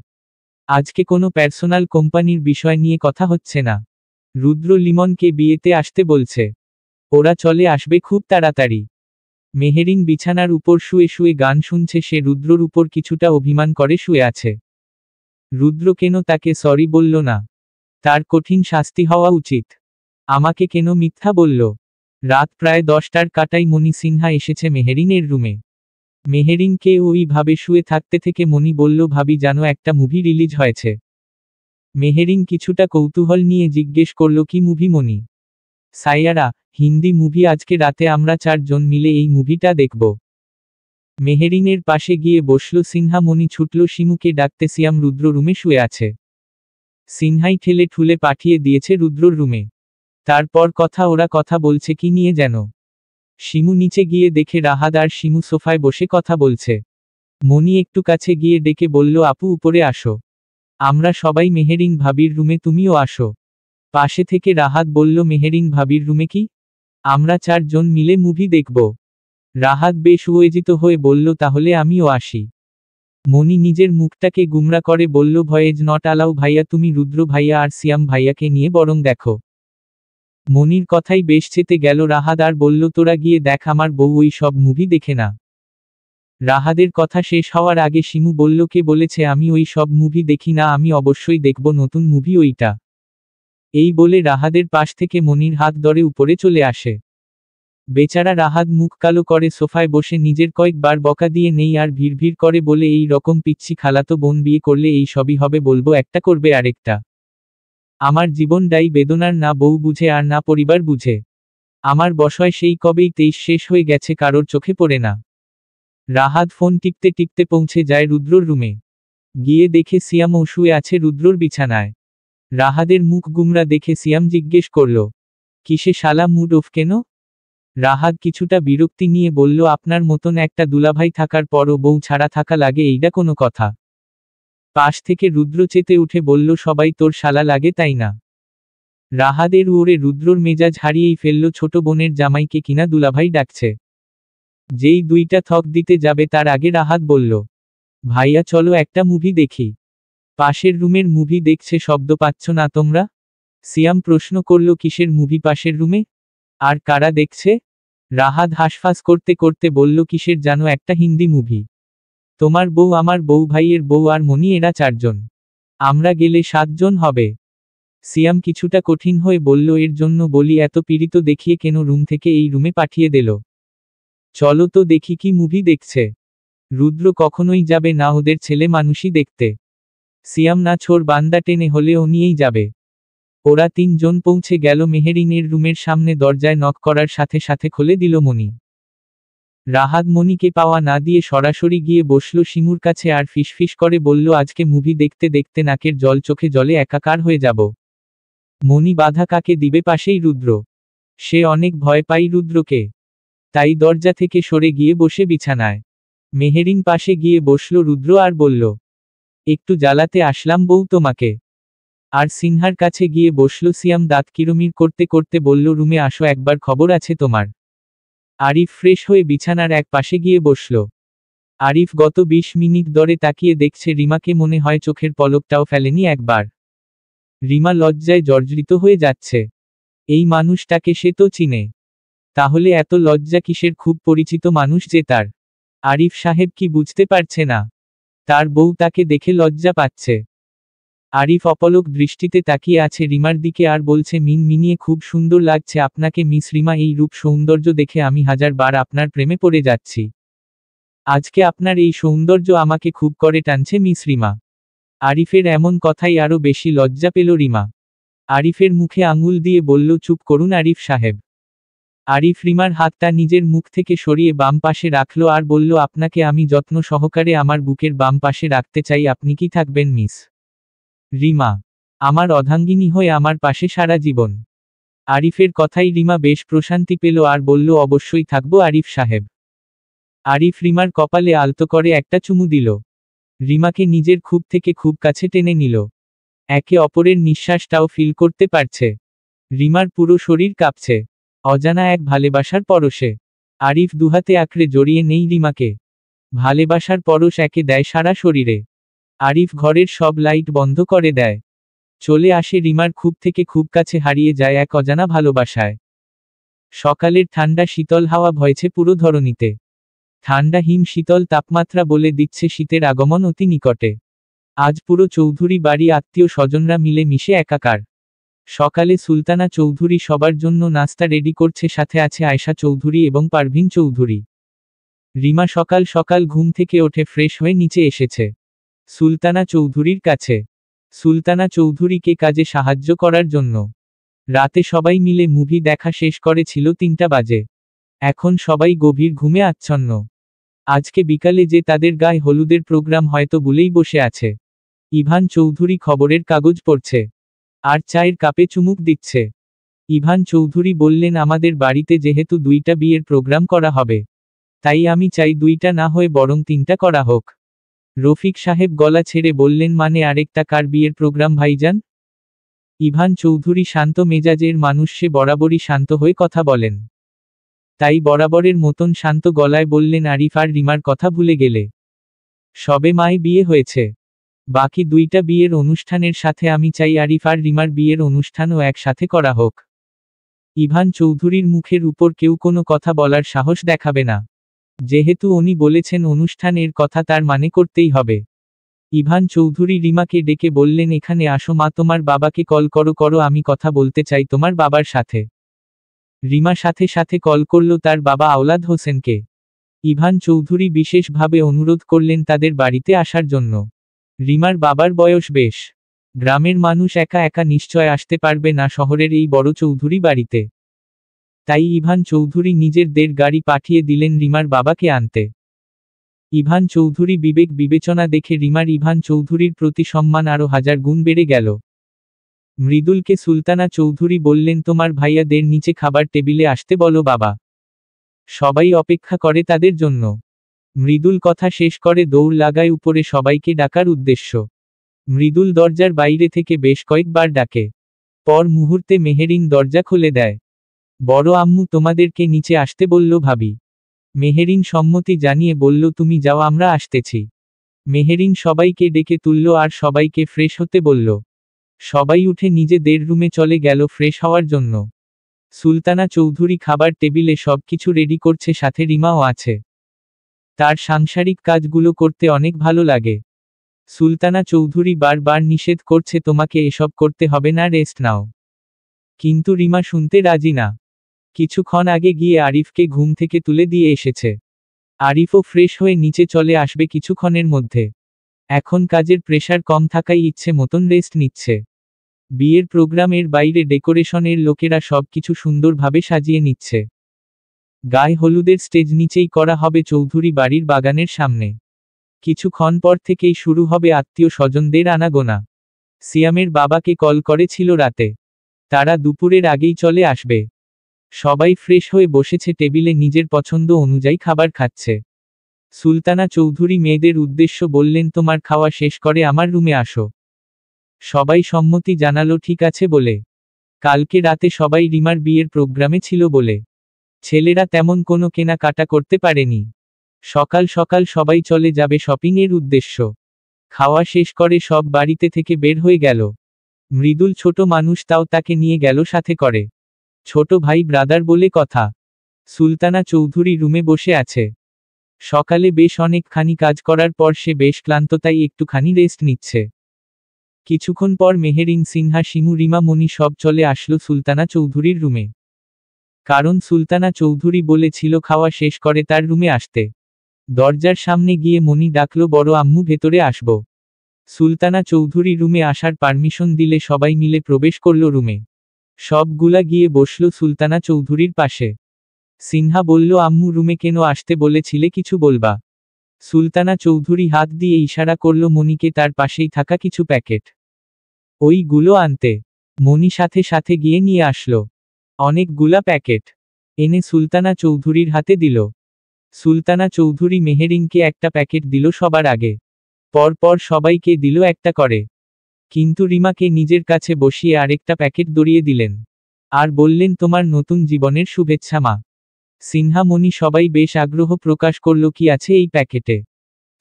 Speaker 1: আজকে কোনো পার্সোনাল কোম্পানির বিষয় নিয়ে কথা হচ্ছে না। রুদ্র লিমনকে বিয়েতে আসতে বলছে। ওরা চলে আসবে খুব তাড়াতাড়ি। মেহেরিন বিছানার উপর শুয়ে শুয়ে গান শুনছে। সে রুদ্রর উপর কিছুটা অভিমান করে শুয়ে আছে। রুদ্র কেন তাকে সরি বলল না? তার কঠিন শাস্তি হওয়া উচিত। আমাকে কেন মিথ্যা বলল? রাত প্রায় 10টার কাটাই মনি সিনহা এসেছে মেহেরিনের রুমে। মেহেরিনকে ওইভাবে শুয়ে থাকতে থেকে মনি বলল, ভাবি জানো একটা মুভি রিলিজ হয়েছে। মেহেরিন কিছুটা কৌতূহল নিয়ে জিজ্ঞেস করল, কি মুভি মনি? সাইয়ারা, হিন্দি মুভি। আজকে রাতে আমরা 4 জন মিলে এই মুভিটা দেখব। মেহেরিনের পাশে গিয়ে বসল সিনহা। মনি ছুটল শিমুকে ডাকতে। সিয়াম রুদ্র রুমে শুয়ে আছে। সিনহাই ঠেলে ঠুলে পাঠিয়ে দিয়েছে রুদ্রর রুমে। তারপর ওরা কথা বলছে কি নিয়ে যেন। শিমু নিচে গিয়ে দেখে রাহাত আর শিমু সোফায় বসে কথা বলছে। মনি একটু কাছে গিয়ে ডেকে বলল, আপু উপরে আসো, আমরা সবাই মেহেরিন ভাবির রুমে, তুমিও আসো। পাশে থেকে রাহাত বলল, মেহেরিন ভাবির রুমে কি? আমরা 4 জন মিলে মুভি দেখব। রাহাত বেশ উত্তেজিত হয়ে বলল, তাহলে আমিও আসি। মনি নিজের মুখটাকে গুমরা করে বলল, ভয়েজ নট অ্যালাউ ভাইয়া, তুমি রুদ্র ভাইয়া আর সিয়াম ভাইয়াকে নিয়ে বরং দেখো। মনির কথাই বেশ চেতে গেল রাহাত আর বলল, তোরা গিয়ে দেখ, আমার বউ ওই সব মুভি দেখে না। রাহাদের কথা শেষ হওয়ার আগে শিমু বলল, কে বলেছে আমি ওই সব মুভি দেখি না, আমি অবশ্যই দেখব নতুন মুভি ওইটা। এই বলে রাহাদের পাশ থেকে মনির হাত ধরে উপরে চলে আসে। বেচারা রাহাত মুখ কালো করে সোফায় বসে নিজের কয়েকবার বকা দিয়ে নেই আর ভিড় করে বলে, এই রকম পিচ্ছি খালাতো বোন বিয়ে করলে এই সবই হবে, বলবো একটা করবে আরেকটা। আমার জীবনটাই বেদনার, না বউ বুঝে আর না পরিবার বুঝে। আমার বসয় সেই কবেই 23 শেষ হয়ে গেছে, কারোর চোখে পড়ে না। রাহাত ফোন টিপতে টিপতে পৌঁছে যায় রুদ্রর রুমে। গিয়ে দেখে সিয়ামও শুয়ে আছে রুদ্রর বিছানায়। রাহাদের মুখ গুমরা দেখে সিয়াম জিজ্ঞেস করল, কিসে শালা মুড অফ কেন? রাহাত কিছুটা বিরক্তি নিয়ে বলল, আপনার মতন একটা দুলাভাই থাকার পরও বউ ছাড়া থাকা লাগে, এইটা কোনো কথা? পাশ থেকে রুদ্র চেতে উঠে বলল, সবাই তোর শালা লাগে তাই না? রাহাদের ওরে রুদ্রর মেজাজ হারিয়েই ফেলল, ছোট বোনের জামাইকে কিনা দুলাভাই ডাকছে। যেই দুইটা থক দিতে যাবে তার আগে রাহাত বলল, ভাইয়া চলো একটা মুভি দেখি। পাশের রুমের মুভি দেখছে শব্দ পাচ্ছ না তোমরা? সিয়াম প্রশ্ন করল, কিসের মুভি পাশের রুমে? আর কারা দেখছে? রাহাত হাসফাস করতে করতে বলল, কিসের জানো একটা হিন্দি মুভি। তোমার বউ, আমার বউ, ভাইয়ের বউ আর মনি, এরা 4 জন। আমরা গেলে 7 জন হবে। সিয়াম কিছুটা কঠিন হয়ে বলল, এর জন্য বলি এত পীড়িত দেখিয়ে কেন রুম থেকে এই রুমে পাঠিয়ে দিল? চলো তো দেখি কি মুভি দেখছে। রুদ্র কখনোই যাবে না ওদের ছেলে মানুষই দেখতে। সিয়াম না ছোড় বান্দা, টেনে হলেও নিয়েই যাবে। ওরা 3 জন পৌঁছে গেল মেহেরিনের রুমের সামনে, দরজায় নক করার সাথে সাথে খুলে দিল মনি। রাহাত মনিকে পাওয়া না দিয়ে সরাসরি গিয়ে বসল শিমুর কাছে আর ফিসফিস করে বলল, আজকে মুভি দেখতে দেখতে নাকের জল চোখে জলে একাকার হয়ে যাব। মনি বাধা কাকে দিবে, পাশেই রুদ্র। সে অনেক ভয় পাই রুদ্রকে, তাই দরজা থেকে সরে গিয়ে বসে বিছানায়। মেহেরিন পাশে গিয়ে বসল রুদ্র আর বলল, একটু জ্বালাতে আসলাম বউ তোমাকে। আর সিনহার কাছে গিয়ে বসল সিয়াম, দাঁত কিরমির করতে করতে বলল, রুমে আসো একবার, খবর আছে তোমার। আরিফ ফ্রেশ হয়ে বিছানার এক পাশে গিয়ে বসল। আরিফ গত 20 মিনিট ধরে তাকিয়ে দেখছে রিমাকে, মনে হয় চোখের পলকটাও ফেলেনি একবার। রিমা লজ্জায় জর্জরিত হয়ে যাচ্ছে। এই মানুষটাকে সে তো চিনে, তাহলে এত লজ্জা কিসের? খুব পরিচিত মানুষ যে তার। আরিফ সাহেব কি বুঝতে পারছে না তার বউ তাকে দেখে লজ্জা পাচ্ছে? আরিফ অপলক দৃষ্টিতে তাকিয়ে আছে রিমার দিকে আর বলছে, মিনিয়ে খুব সুন্দর লাগছে আপনাকে মিস রিমা, এই রূপ সৌন্দর্য দেখে আমি 1000 বার আপনার প্রেমে পড়ে যাচ্ছি। আজকে আপনার এই সৌন্দর্য আমাকে খুব করে টানছে মিস রিমা। আরিফের এমন কথাই আরো বেশি লজ্জা পেল রিমা। আরিফের মুখে আঙুল দিয়ে বলল, চুপ করুন আরিফ সাহেব। আরিফ রিমার হাতটা নিজের মুখ থেকে সরিয়ে বাম পাশে রাখল আর বলল, আপনাকে আমি যত্ন সহকারে আমার বুকের বাম পাশে রাখতে চাই, আপনি কি থাকবেন মিস রিমা? আমার অর্ধাঙ্গিনী হয়ে আমার পাশে সারা জীবন। আরিফের কথাই রিমা বেশ প্রশান্তি পেল আর বলল, অবশ্যই থাকবো আরিফ সাহেব। আরিফ রিমার কপালে আলতো করে একটা চুমু দিল। রিমাকে নিজের খুব থেকে খুব কাছে টেনে নিল। একে অপরের নিঃশ্বাসটাও ফিল করতে পারছে। রিমার পুরো শরীর কাঁপছে অজানা এক ভালোবাসার পরশে। আরিফ দুহাতে আঁকড়ে জড়িয়ে নেই রিমাকে। ভালোবাসার পরশ একে দেয় সারা শরীরে। আরিফ ঘরের সব লাইট বন্ধ করে দেয়। চলে আসে রিমার খুব থেকে খুব কাছে, হারিয়ে যায় এক অজানা ভালোবাসায়। সকালের ঠান্ডা শীতল হাওয়া বইছে পুরো ধরণীতে। ঠান্ডা হিম শীতল তাপমাত্রা বলে দিচ্ছে শীতের আগমন অতি নিকটে। আজ পুরো চৌধুরী বাড়ি আত্মীয় স্বজনরা মিলে মিশে একাকার। সকালে সুলতানা চৌধুরী সবার জন্য নাস্তা রেডি করছে, সাথে আছে আয়শা চৌধুরী এবং পারভিন চৌধুরী। রিমা সকাল সকাল ঘুম থেকে ওঠে ফ্রেশ হয়ে নিচে এসেছে সুলতানা চৌধুরীর কাছে। সুলতানা চৌধুরীকে কাজে সাহায্য করার জন্য। রাতে সবাই মিলে মুভি দেখা শেষ করেছিল 3টা বাজে। এখন সবাই গভীর ঘুমে আচ্ছন্ন। আজকে বিকালে যে তাদের গায়ে হলুদের প্রোগ্রাম হয়তো বলেই বসে আছে। ইভান চৌধুরী খবরের কাগজ পড়ছে আর চায়ের কাপে চুমুক দিচ্ছে। ইভান চৌধুরী বললেন, আমাদের বাড়িতে যেহেতু 2টা বিয়ের প্রোগ্রাম করা হবে, তাই আমি চাই 2টা না হয়ে বরং 3টা করা হোক। রফিক সাহেব গলা ছেড়ে বললেন, মানে আরেকটা কার বিয়ের প্রোগ্রাম ভাইজান? ইভান চৌধুরী শান্ত মেজাজের মানুষ, সে বরাবরই শান্ত হয়ে কথা বলেন। তাই বরাবরের মতন শান্ত গলায় বললেন, আরিফ আর রিমার কথা ভুলে গেলে? সবে মায়ে বিয়ে হয়েছে, বাকি 2টা বিয়ের অনুষ্ঠানের সাথে আমি চাই আরিফ আর রিমার বিয়ের অনুষ্ঠানও একসাথে করা হোক। ইভান চৌধুরীর মুখের উপর কেউ কোনো কথা বলার সাহস দেখাবে না। যেহেতু উনি বলেছেন অনুষ্ঠানের কথা, তার মানে করতেই হবে। ইভান চৌধুরী রিমাকে ডেকে বললেন, এখানে আসো মা, তোমার বাবাকে কল করো, আমি কথা বলতে চাই তোমার বাবার সাথে। রিমা সাথে সাথে কল করল তার বাবা আওলাদ হোসেনকে। ইভান চৌধুরী বিশেষভাবে অনুরোধ করলেন তাদের বাড়িতে আসার জন্য। রিমার বাবার বয়স বেশ, গ্রামের মানুষ একা একা নিশ্চয় আসতে পারবে না শহরের এই বড় চৌধুরী বাড়িতে। তাই ইভান চৌধুরী নিজের গাড়ি পাঠিয়ে দিলেন রিমার বাবাকে আনতে। ইভান চৌধুরী বিবেক বিবেচনা দেখে রিমার ইভান চৌধুরীর প্রতি সম্মান আরো 1000 গুণ বেড়ে গেল। মৃদুলকে সুলতানা চৌধুরী বললেন, তোমার ভাইয়াদের নিচে খাবার টেবিলে আসতে বলো বাবা, সবাই অপেক্ষা করে তাদের জন্য। মৃদুল কথা শেষ করে দৌড় লাগায় উপরে সবাইকে ডাকার উদ্দেশ্য। মৃদুল দরজার বাইরে থেকে বেশ কয়েকবার ডাকে, পর মুহূর্তে মেহেরিন দরজা খুলে দেয়। বড় আম্মু তোমাদেরকে নিচে আসতে বলল ভাবি। মেহেরিন সম্মতি জানিয়ে বলল, তুমি যাও, আমরা আসতেছি। মেহেরিন সবাইকে ডেকে তুলল আর সবাইকে ফ্রেশ হতে বলল। সবাই উঠে নিজেদের রুমে চলে গেল ফ্রেশ হওয়ার জন্য। সুলতানা চৌধুরী খাবার টেবিলে সবকিছু রেডি করছে, সাথে রিমাও আছে। তার সাংসারিক কাজগুলো করতে অনেক ভালো লাগে। সুলতানা চৌধুরী বারবার নিষেধ করছে, তোমাকে এসব করতে হবে না, রেস্ট নাও। কিন্তু রিমা শুনতে রাজি না। কিছুক্ষণ আগে গিয়ে আরিফকে ঘুম থেকে তুলে দিয়ে এসেছে। আরিফও ফ্রেশ হয়ে নিচে চলে আসবে কিছুক্ষণের মধ্যে। এখন কাজের প্রেশার কম থাকায় ইচ্ছে মতন রেস্ট নিচ্ছে। বিয়ের প্রোগ্রামের বাইরে ডেকোরেশনের লোকেরা সবকিছু সুন্দরভাবে সাজিয়ে নিচ্ছে। গায়ে হলুদের স্টেজ নিচেই করা হবে চৌধুরী বাড়ির বাগানের সামনে। কিছুক্ষণ পর থেকেই শুরু হবে আত্মীয় স্বজনদের আনাগোনা। সিয়ামের বাবাকে কল করেছিল রাতে, তারা দুপুরের আগেই চলে আসবে। সবাই ফ্রেশ হয়ে বসেছে টেবিলে, নিজের পছন্দ অনুযায়ী খাবার খাচ্ছে। সুলতানা চৌধুরী মেয়েদের উদ্দেশ্য বললেন, তোমার খাওয়া শেষ করে আমার রুমে আসো। সবাই সম্মতি জানালো ঠিক আছে বলে। কালকে রাতে সবাই রিমার বিয়ের প্রোগ্রামে ছিল বলে ছেলেরা তেমন কোনো কেনাকাটা করতে পারেনি। সকাল সকাল সবাই চলে যাবে শপিং এর উদ্দেশ্য। খাওয়া শেষ করে সব বাড়িতে থেকে বের হয়ে গেল। মৃদুল ছোট মানুষ, তাও তাকে নিয়ে গেল সাথে করে। ছোট ভাই ব্রাদার বলে কথা। সুলতানা চৌধুরী রুমে বসে আছে। সকালে বেশ অনেকখানি কাজ করার পর সে বেশ ক্লান্ত, তাই একটুখানি রেস্ট নিচ্ছে। কিছুক্ষণ পর মেহেরিন, সিনহা, শিমু, রিমা, মনি সব চলে আসলো সুলতানা চৌধুরীর রুমে। কারণ সুলতানা চৌধুরী বলেছিল খাওয়া শেষ করে তার রুমে আসতে। দরজার সামনে গিয়ে মনি ডাকলো, বড় আম্মু ভেতরে আসবো। সুলতানা চৌধুরী রুমে আসার পারমিশন দিলে সবাই মিলে প্রবেশ করলো রুমে। সবগুলা গিয়ে বসলো সুলতানা চৌধুরীর পাশে। সিনহা বলল, আম্মু রুমে কেন আসতে বলেছিলে, কিছু বলবা? সুলতানা চৌধুরী হাত দিয়ে ইশারা করল মনিকে তার পাশেই থাকা কিছু প্যাকেট, ওইগুলো আনতে। মনি সাথে সাথে গিয়ে নিয়ে আসলো অনেকগুলা প্যাকেট, এনে সুলতানা চৌধুরীর হাতে দিল। সুলতানা চৌধুরী মেহেরিনকে একটা প্যাকেট দিল সবার আগে, পরপর সবাইকে দিল একটা করে। কিন্তু রিমাকে নিজের কাছে বসিয়ে আরেকটা প্যাকেট ধরিয়ে দিলেন আর বললেন, তোমার নতুন জীবনের শুভেচ্ছা মা। সিনহা, মনি সবাই বেশ আগ্রহ প্রকাশ করল কি আছে এই প্যাকেটে।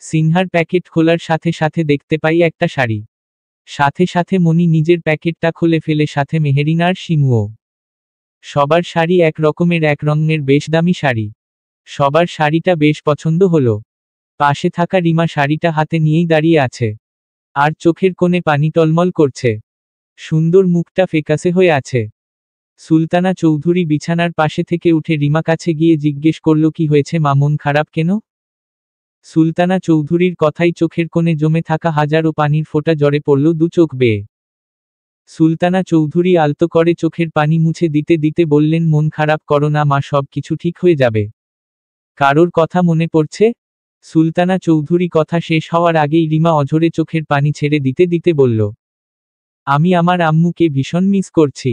Speaker 1: সিনহার প্যাকেট খোলার সাথে সাথে দেখতে পাই একটা শাড়ি। সাথে সাথে মনি নিজের প্যাকেটটা খুলে ফেলে, সাথে মেহেরিন আর শিমুও। সবার শাড়ি এক রকমের, এক রঙের বেশ দামি শাড়ি। সবার শাড়িটা বেশ পছন্দ হলো। পাশে থাকা রিমা শাড়িটা হাতে নিয়েই দাঁড়িয়ে আছে, আর চোখের কোণে পানি টলমল করছে। সুন্দর মুখটা ফেকাসে হয়ে আছে। সুলতানা চৌধুরী বিছানার পাশে থেকে উঠে রিমা কাছে গিয়ে জিজ্ঞেস করল, কি হয়েছে মা, মন খারাপ কেন? সুলতানা চৌধুরীর কথাই চোখের কোণে জমে থাকা হাজারো পানির ফোঁটা ঝরে পড়ল দু চোখ বেয়ে। সুলতানা চৌধুরী আলতো করে চোখের পানি মুছে দিতে দিতে বললেন, মন খারাপ করো না মা, সব কিছু ঠিক হয়ে যাবে। কারোর কথা মনে পড়ছে? সুলতানা চৌধুরী কথা শেষ হওয়ার আগেই রিমা অঝরে চোখের পানি ছেড়ে দিতে দিতে বলল, আমি আমার আম্মুকে ভীষণ মিস করছি।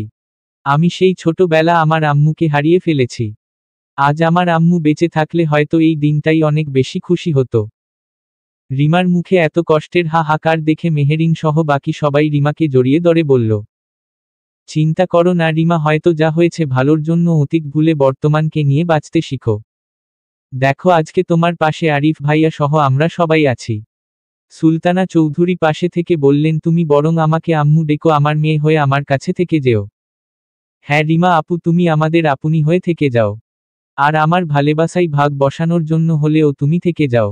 Speaker 1: আমি সেই ছোটবেলা আমার আম্মুকে হারিয়ে ফেলেছি। আজ আমার আম্মু বেঁচে থাকলে হয়তো এই দিনটাই অনেক বেশি খুশি হতো। রিমার মুখে এত কষ্টের হাহাকার দেখে মেহেরিন সহ বাকি সবাই রিমাকে জড়িয়ে ধরে বলল, চিন্তা করো না রিমা, হয়তো যা হয়েছে ভালোর জন্য, অতীত ভুলে বর্তমানকে নিয়ে বাঁচতে শিখো। দেখো আজকে তোমার পাশে আরিফ ভাইয়া সহ আমরা সবাই আছি। সুলতানা চৌধুরী পাশে থেকে বললেন, তুমি বরং আমাকে আম্মু ডেকো, আমার মেয়ে হয়ে আমার কাছে থেকে যেও। হ্যাঁ রিমা আপু, তুমি আমাদের আপনি হয়ে থেকে যাও। আর আমার ভালোবাসাই ভাগ বসানোর জন্য হলেও তুমি থেকে যাও।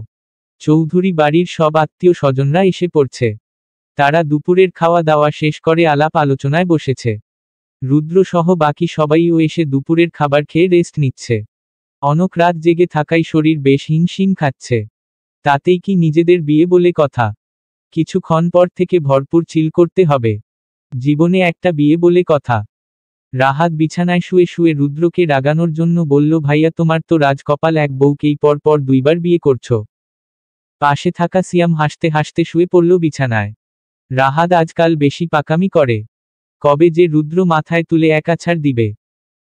Speaker 1: চৌধুরী বাড়ির সব আত্মীয় স্বজনরা এসে পড়ছে। তারা দুপুরের খাওয়া দাওয়া শেষ করে আলাপ আলোচনায় বসেছে। রুদ্র সহ বাকি সবাইও এসে দুপুরের খাবার খেয়ে রেস্ট নিচ্ছে। অনেক রাত জেগে থাকায় শরীর বেশ হিমশিম খাচ্ছে। তাতেই কি নিজেদের বিয়ে বলে কথা? কিছুক্ষণ পর থেকে ভরপুর চিল করতে হবে। জীবনে একটা বিয়ে বলে কথা। রাহাত বিছানায় শুয়ে শুয়ে রুদ্রকে রাগানোর জন্য বলল, ভাইয়া তোমার তো রাজকপাল, এক বউকেই পর পর দুইবার বিয়ে করছো। পাশে থাকা সিয়াম হাসতে হাসতে শুয়ে পড়ল বিছানায়। রাহাত আজকাল বেশি পাকামি করে। কবে যে রুদ্র মাথায় তুলে এক আছাড় দিবে।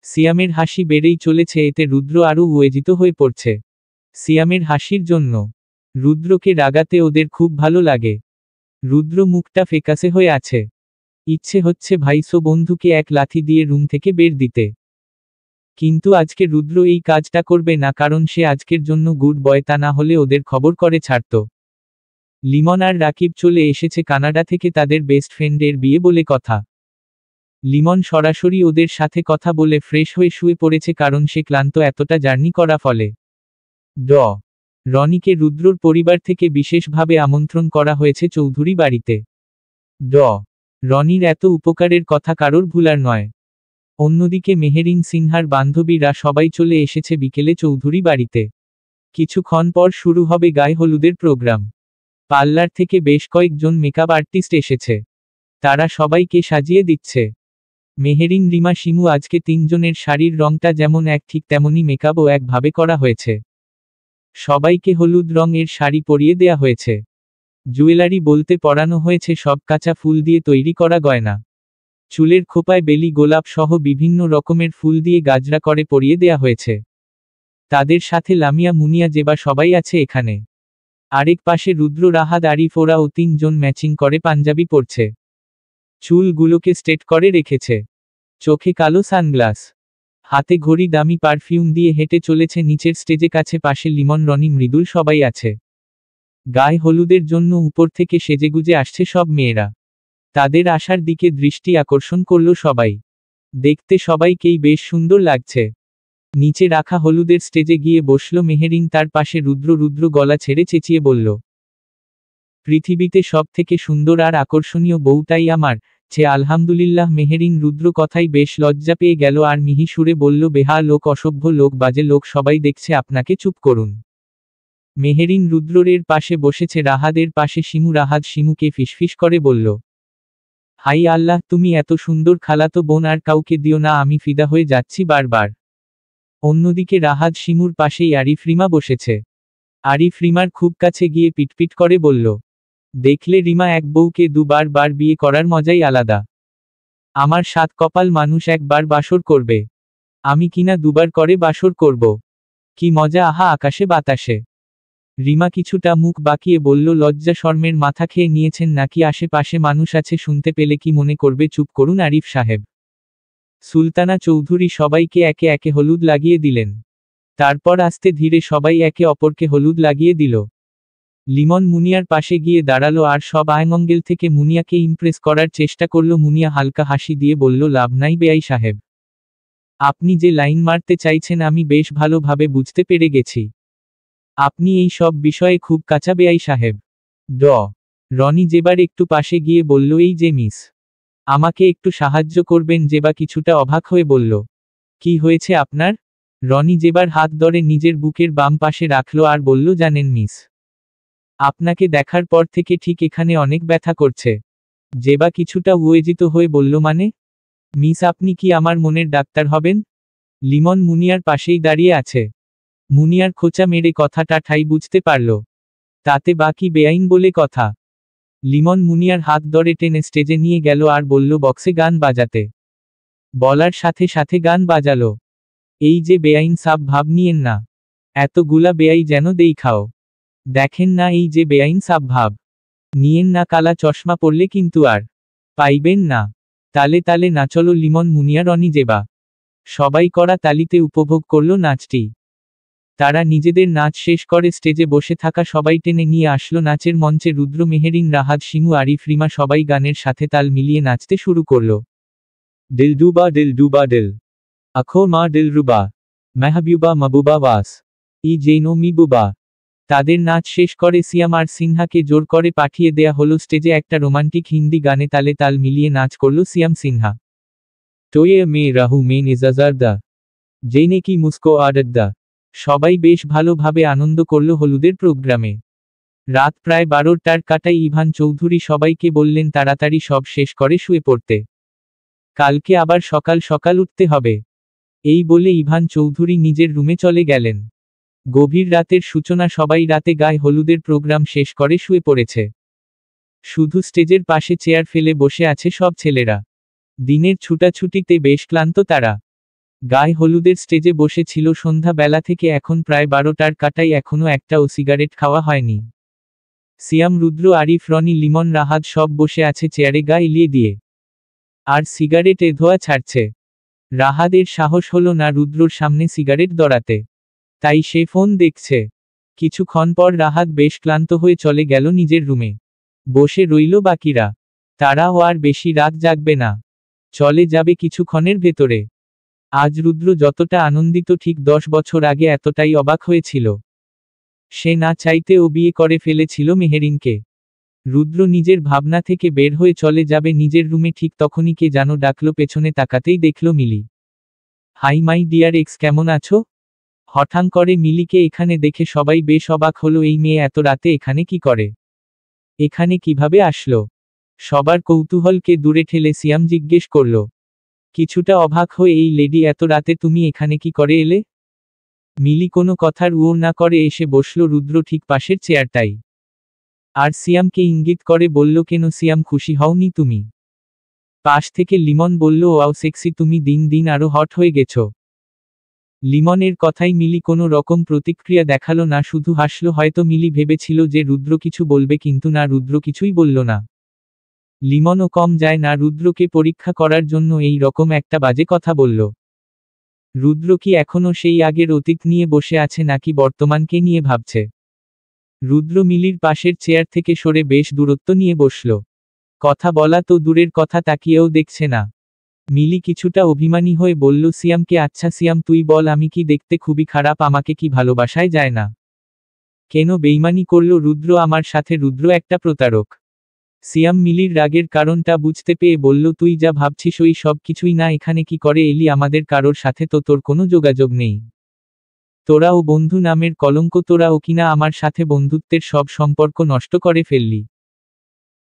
Speaker 1: সিয়ামের হাসি বেড়েই চলেছে, এতে রুদ্র আরও উত্তেজিত হয়ে পড়ছে। সিয়ামের হাসির জন্য রুদ্রকে রাগাতে ওদের খুব ভালো লাগে। রুদ্র মুখটা ফ্যাকাশে হয়ে আছে। ইচ্ছে হচ্ছে ভাইসো বন্ধুকে এক লাথি দিয়ে রুম থেকে বের দিতে। কিন্তু আজকে রুদ্র এই কাজটা করবে না, কারণ সে আজকের জন্য গুড বয়, তা না হলে ওদের খবর করে ছাড়ত। লিমন আর রাকিব চলে এসেছে কানাডা থেকে, তাদের বেস্ট ফ্রেন্ডের বিয়ে বলে কথা। লিমন সরাসরি ওদের সাথে কথা বলে ফ্রেশ হয়ে শুয়ে পড়েছে, কারণ সে ক্লান্ত এতটা জার্নি করা ফলে। রনিকে রুদ্রর পরিবার থেকে বিশেষভাবে আমন্ত্রণ করা হয়েছে চৌধুরী বাড়িতে। রনির এত উপকারের কথা কারোর ভুলার নয়। অন্যদিকে মেহেরিন সিনহার বান্ধবীরা সবাই চলে এসেছে বিকেলে চৌধুরী বাড়িতে। কিছুক্ষণ পর শুরু হবে গায়ে হলুদের প্রোগ্রাম। পার্লার থেকে বেশ কয়েকজন মেকআপ আর্টিস্ট এসেছে। তারা সবাইকে সাজিয়ে দিচ্ছে। মেহেরিন, রিমা, শিমু, আজকে তিনজনের শাড়ির রংটা যেমন এক ঠিক তেমনই মেকআপও একভাবে করা হয়েছে। সবাইকে হলুদ রঙের শাড়ি পরিয়ে দেয়া হয়েছে। জুয়েলারি বলতে পরানো হয়েছে সব কাঁচা ফুল দিয়ে তৈরি করা গয়না। চুলের খোপায় বেলি গোলাপ সহ বিভিন্ন রকমের ফুল দিয়ে গাজরা করে পরিয়ে দেয়া হয়েছে। তাদের সাথে লামিয়া, মুনিয়া, জেবা সবাই আছে এখানে। আরেক পাশে রুদ্র, রাহাত, আরিফ, ওরাও তিনজন ম্যাচিং করে পাঞ্জাবি পরছে। চুলগুলোকে স্ট্রেট করে রেখেছে। চোখে কালো সানগ্লাস, হাতে ঘড়ি, দামি পারফিউম দিয়ে হেঁটে চলেছে নিচের স্টেজে। কাছে পাশে লিমন, রনি, মৃদুল সবাই আছে। গায়ে হলুদের জন্য উপর থেকে সেজেগুজে আসছে সব মেয়েরা। তাদের আসার দিকে দৃষ্টি আকর্ষণ করল সবাই। দেখতে সবাইকেই বেশ সুন্দর লাগছে। নিচে রাখা হলুদের স্টেজে গিয়ে বসল মেহেরিন, তার পাশে রুদ্র। রুদ্র গলা ছেড়ে চেঁচিয়ে বলল, পৃথিবীতে সব থেকে সুন্দর আর আকর্ষণীয় বউটাই আমার। আলহামদুলিল্লাহ। মেহেরিন রুদ্র কথাই বেশ লজ্জা পেয়ে গেল আর মিহি সুরে বলল, বেহা লোক, অসভ্য লোক, বাজে লোক, সবাই দেখছে আপনাকে, চুপ করুন। মেহেরিন রুদ্রের পাশে বসেছে। রাহাদের পাশে শিমু। রাহাত শিমুকে ফিসফিস করে বলল, হাই আল্লাহ, তুমি এত সুন্দর খালাতো বোন আর কাউকে দিও না, আমি ফিদা হয়ে যাচ্ছি বারবার। অন্যদিকে রাহাত শিমুর পাশেই আরিফ, রিমা বসেছে। আরিফ রিমার খুব কাছে গিয়ে পিটপিট করে বলল, দেখলে রিমা, এক বউকে দুবার বার বিয়ে করার মজাই আলাদা। আমার সাত কপাল, মানুষ একবার বাসর করবে, আমি কিনা দুবার করে বাসর করব। কি মজা, আহা, আকাশে বাতাসে। রিমা কিছুটা মুখ বাঁকিয়ে বলল, লজ্জা শর্মের মাথা খেয়ে নিয়েছেন নাকি? আশেপাশে মানুষ আছে, শুনতে পেলে কি মনে করবে? চুপ করুন আরিফ সাহেব। সুলতানা চৌধুরী সবাইকে একে একে হলুদ লাগিয়ে দিলেন। তারপর আস্তে ধীরে সবাই একে অপরকে হলুদ লাগিয়ে দিল। লিমন মুনিয়ার পাশে গিয়ে দাঁড়ালো আর সব আঙ্গেল থেকে মুনিয়াকে ইমপ্রেস করার চেষ্টা করল। মুনিয়া হালকা হাসি দিয়ে বলল, লাভ নাই বেয়াই সাহেব, আপনি যে লাইন মারতে চাইছেন আমি বেশ ভালোভাবে বুঝতে পেরে গেছি। আপনি এই সব বিষয়ে খুব কাঁচা বেয়াই সাহেব। রনি জেবার একটু পাশে গিয়ে বলল, এই যে মিস, আমাকে একটু সাহায্য করবেন? জেবা কিছুটা অবাক হয়ে বলল, কি হয়েছে আপনার? রনি জেবার হাত ধরে নিজের বুকের বাম পাশে রাখল আর বলল, জানেন মিস, আপনাকে দেখার পর থেকে ঠিক এখানে অনেক ব্যথা করছে। জেবা কিছুটা উত্তেজিত হয়ে বলল, মানে? মিস, আপনি কি আমার মনের ডাক্তার হবেন? লিমন মুনিয়ার পাশেই দাঁড়িয়ে আছে। মুনিয়ার খোঁচা মেরে কথাটা ঠাই বুঝতে পারল। তাতে বাকি বেআইন বলে কথা। লিমন মুনিয়ার হাত ধরে টেনে স্টেজে নিয়ে গেল আর বলল, বক্সে গান বাজাতে। বলার সাথে সাথে গান বাজালো। এই যে বেআইন, সাব ভাব নিয়েন না, এতগুলা বেআই যেন দেই খাও। দেখেন না, এই যে বেআইন, সাব ভাব নিয়েন না, কালা চশমা পড়লে কিন্তু আর পাইবেন না। তালে তালে নাচলো লিমন, মুনিয়া, রনি, জেবা। সবাই করা তালিতে উপভোগ করল নাচটি। তারা নিজেদের নাচ শেষ করে স্টেজে বসে থাকা সবাই টেনে নিয়ে আসলো নাচের মঞ্চে। রুদ্র, মেহেরিন, রাহাত, শিমু, আরিফ, রিমা সবাই গানের সাথে তাল মিলিয়ে নাচতে শুরু করল। দিল ডুবা দিল, আখো মা দিল রুবা। মেহবুবা মাহবুবা ওয়াস ই জেনো মিবুবা। তাদের নাচ শেষ করে সিয়াম আর সিনহাকে জোর করে পাঠিয়ে দেয়া হলো স্টেজে। একটা রোমান্টিক হিন্দি গানে তালে তাল মিলিয়ে নাচ করল সিয়াম সিনহা। টোয়ে মে রাহু মেন ইজাজারদা জেনে কি মুস্কো আড্ডা। সবাই বেশ ভালোভাবে আনন্দ করল হলুদের প্রোগ্রামে। রাত প্রায় 12টার কাটাই ইভান চৌধুরী সবাইকে বললেন তাড়াতাড়ি সব শেষ করে শুয়ে পড়তে, কালকে আবার সকাল সকাল উঠতে হবে। এই বলে ইভান চৌধুরী নিজের রুমে চলে গেলেন। গভীর রাতের সূচনা। সবাই রাতে গায়ে হলুদের প্রোগ্রাম শেষ করে শুয়ে পড়েছে। শুধু স্টেজের পাশে চেয়ার ফেলে বসে আছে সব ছেলেরা। দিনের ছুটাছুটিতে বেশ ক্লান্ত তারা। গায়ে হলুদের স্টেজে বসে ছিল সন্ধ্যা বেলা থেকে, এখন প্রায় 12টার কাটাই, এখনো একটাও সিগারেট খাওয়া হয়নি। সিয়াম, রুদ্র, আরিফ, রনি, লিমন, রাহাত সব বসে আছে চেয়ারে গা এলিয়ে দিয়ে, আর সিগারেটে ধোয়া ছাড়ছে। রাহাদের সাহস হলো না রুদ্রর সামনে সিগারেট ধরাতে, তাই সে ফোন দেখছে। কিছুক্ষণ পর রাহাত বেশ ক্লান্ত হয়ে চলে গেল নিজের রুমে। বসে রইল বাকিরা। তারাও আর বেশি রাত জাগবে না, চলে যাবে কিছুক্ষণের ভেতরে। আজ রুদ্র যতটা আনন্দিত, ঠিক 10 বছর আগে এতটাই অবাক হয়েছিল। সে না চাইতেও বিয়ে করে ফেলেছিল মেহেরিনকে। রুদ্র নিজের ভাবনা থেকে বের হয়ে চলে যাবে নিজের রুমে, ঠিক তখনই কে যেন ডাকলো। পেছনে তাকাতেই দেখল মিলি। হাই মাই ডিয়ার এক্স, কেমন আছো? হঠাৎ করে মিলিকে এখানে দেখে সবাই বেশ অবাক হলো। এই মেয়ে এত রাতে এখানে কি করে? এখানে কিভাবে আসলো? সবার কৌতূহলকে দূরে ঠেলে সিয়াম জিজ্ঞেস করল কিছুটা অবাক হয়ে, এই লেডি, এত রাতে তুমি এখানে কি করে এলে? মিলি কোনো কথার উড় না করে এসে বসল রুদ্র ঠিক পাশের চেয়ারটাই, আর সিয়ামকে ইঙ্গিত করে বলল, কেন সিয়াম, খুশি হওনি তুমি? পাশ থেকে লিমন বলল, ওয়াও সেক্সি, তুমি দিন দিন আরো হট হয়ে গেছো। লিমনের কথাই মিলি কোনো রকম প্রতিক্রিয়া দেখালো না, শুধু হাসলো। হয়তো মিলি ভেবেছিল যে রুদ্র কিছু বলবে, কিন্তু না, রুদ্র কিছুই বলল না। লিমনও কম যায় না রুদ্রকে পরীক্ষা করার জন্য এই রকম একটা বাজে কথা বলল। রুদ্র কি এখনো সেই আগের অতীত নিয়ে বসে আছে, নাকি বর্তমানকে নিয়ে ভাবছে? রুদ্র মিলির পাশের চেয়ার থেকে সরে বেশ দূরত্ব নিয়ে বসল। কথা বলা তো দূরের কথা, তাকিয়েও দেখছে না। মিলি কিছুটা অভিমানী হয়ে বলল সিয়ামকে, আচ্ছা সিয়াম, তুই বল, আমি কি দেখতে খুবই খারাপ? আমাকে কি ভালোবাসায় যায় না? কেন বেইমানি করল রুদ্র আমার সাথে? রুদ্র একটা প্রতারক। সিয়াম মিলির রাগের কারণটা বুঝতে পেয়ে বলল, তুই যা ভাবছিস ওই সব কিছুই না। এখানে কি করে এলি? আমাদের কারোর সাথে তো তোর কোনো যোগাযোগ নেই। তোরা ও বন্ধু নামের কলঙ্ক, তোরা ও কিনা আমার সাথে বন্ধুত্বের সব সম্পর্ক নষ্ট করে ফেললি।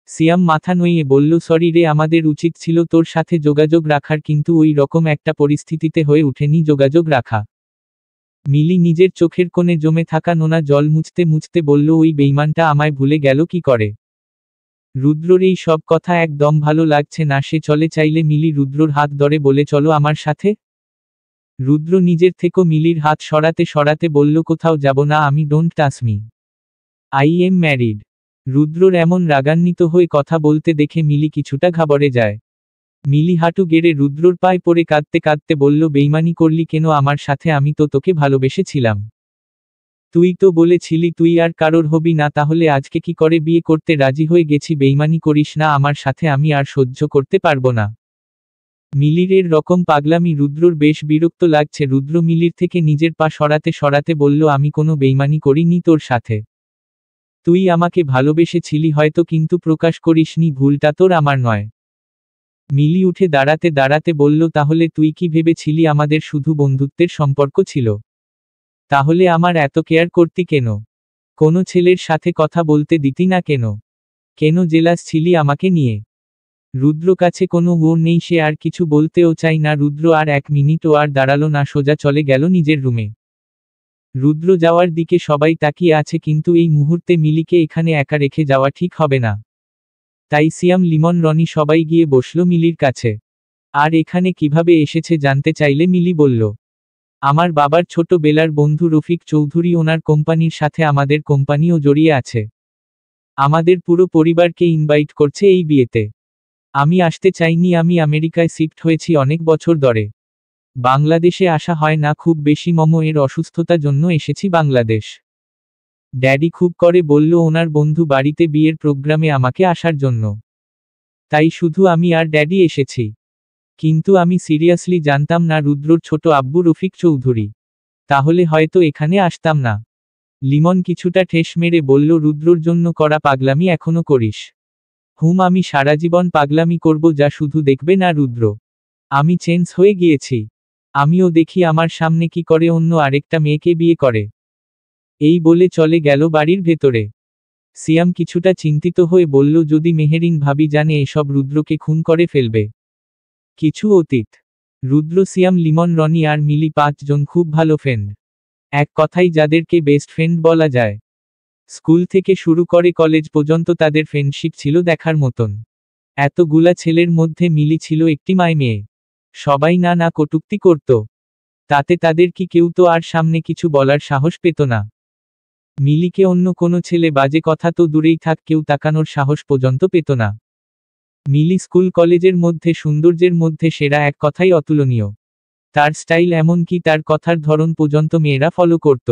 Speaker 1: সিয়াম মাথা নইয়ে বলল, সরি রে, আমাদের উচিত ছিল তোর সাথে যোগাযোগ রাখার, কিন্তু ওই রকম একটা পরিস্থিতিতে হয়ে উঠেনি যোগাযোগ রাখা। মিলি নিজের চোখের কোণে জমে থাকা নোনা জল মুছতে মুছতে বলল, ওই বেইমানটা আমায় ভুলে গেল কি করে? রুদ্রর এই সব কথা একদম ভালো লাগছে না, সে চলে চাইলে মিলি রুদ্রর হাত ধরে বলে, চলো আমার সাথে। রুদ্র নিজের থেকে মিলির হাত সরাতে সরাতে বলল, কোথাও যাব না আমি, don't touch me, I am married. রুদ্রর এমন রাগান্বিত হয়ে কথা বলতে দেখে মিলি কিছুটা ঘাবড়ে যায়। মিলি হাঁটু গেড়ে রুদ্রর পায়ে পড়ে কাঁদতে কাঁদতে বলল, বেইমানি করলি কেন আমার সাথে? আমি তো তোকে ভালোবেসেছিলাম। তুই তো বলেছিলি তুই আর কারোর হবি না, তাহলে আজকে কি করে বিয়ে করতে রাজি হয়ে গেছি? বেইমানি করিস না আমার সাথে, আমি আর সহ্য করতে পারবো না। মিলির এর রকম পাগলামি রুদ্রর বেশ বিরক্ত লাগছে। রুদ্র মিলির থেকে নিজের পা সরাতে সরাতে বলল, আমি কোনো বেইমানি করিনি তোর সাথে। তুই আমাকে ভালোবেসেছিলি হয়তো, কিন্তু প্রকাশ করিসনি, ভুলটা তোর, আমার নয়। মিলি উঠে দাঁড়াতে দাঁড়াতে বলল, তাহলে তুই কি ভেবেছিলি আমাদের শুধু বন্ধুত্বের সম্পর্ক ছিল? তাহলে আমার এত কেয়ার করতি কেন? কোনো ছেলের সাথে কথা বলতে দিতি না কেন? কেন জেলাস ছিলি আমাকে নিয়ে? রুদ্র কাছে কোনো ওর নেই, সে আর কিছু বলতেও চাই না। রুদ্র আর 1 মিনিটও আর দাঁড়ালো না, সোজা চলে গেল নিজের রুমে। রুদ্র যাওয়ার দিকে সবাই তাকিয়ে আছে, কিন্তু এই মুহূর্তে মিলিকে এখানে একা রেখে যাওয়া ঠিক হবে না। তাই সিয়াম, লিমন, রনি সবাই গিয়ে বসল মিলির কাছে। আর এখানে কিভাবে এসেছে জানতে চাইলে মিলি বলল, আমার বাবার ছোট বেলার বন্ধু রফিক চৌধুরী, ওনার কোম্পানির সাথে আমাদের কোম্পানিও জড়িয়ে আছে। আমাদের পুরো পরিবারকে ইনভাইট করছে এই বিয়েতে। আমি আসতে চাইনি, আমি আমেরিকায় শিফট হয়েছি অনেক বছর ধরে। বাংলাদেশে আসা হয় না খুব বেশি, এর অসুস্থতার জন্য এসেছি বাংলাদেশ। ড্যাডি খুব করে বলল ওনার বন্ধু বাড়িতে বিয়ের প্রোগ্রামে আমাকে আসার জন্য। তাই শুধু আমি আর ড্যাডি এসেছি। কিন্তু আমি সিরিয়াসলি জানতাম না রুদ্রর ছোট আব্বু রফিক চৌধুরী। তাহলে হয়তো এখানে আসতাম না। লিমন কিছুটা ঠেস মেরে বলল, রুদ্রর জন্য করা পাগলামি এখনো করিস? আমি সারা জীবন পাগলামি করব যা শুধু দেখবে না রুদ্র। আমি চেঞ্জ হয়ে গিয়েছি। আমিও দেখি আমার সামনে কি করে অন্য আরেকটা মেয়েকে বিয়ে করে। এই বলে চলে গেল বাড়ির ভেতরে। সিয়াম কিছুটা চিন্তিত হয়ে বলল, যদি মেহেরিন ভাবি জানে এসব রুদ্রকে খুন করে ফেলবে। কিছু অতীত। রুদ্র, সিয়াম, লিমন, রনি আর মিলি 5 জন খুব ভালো ফ্রেন্ড। এক কথাই যাদেরকে বেস্ট ফ্রেন্ড বলা যায়। স্কুল থেকে শুরু করে কলেজ পর্যন্ত তাদের ফ্রেন্ডশিপ ছিল দেখার মতন। এতগুলা ছেলের মধ্যে মিলি ছিল একটি মেয়ে। সবাই না না কটূক্তি করত। তাতে তাদের কি কেউ তো আর সামনে কিছু বলার সাহস পেত না। মিলিকে অন্য কোনো ছেলে বাজে কথা তো দূরেই থাক, কেউ তাকানোর সাহস পর্যন্ত পেত না। মিলি স্কুল কলেজের মধ্যে সৌন্দর্যের মধ্যে সেরা, এক কথাই অতুলনীয়। তার স্টাইল এমনকি তার কথার ধরন পর্যন্ত মেয়েরা ফলো করত।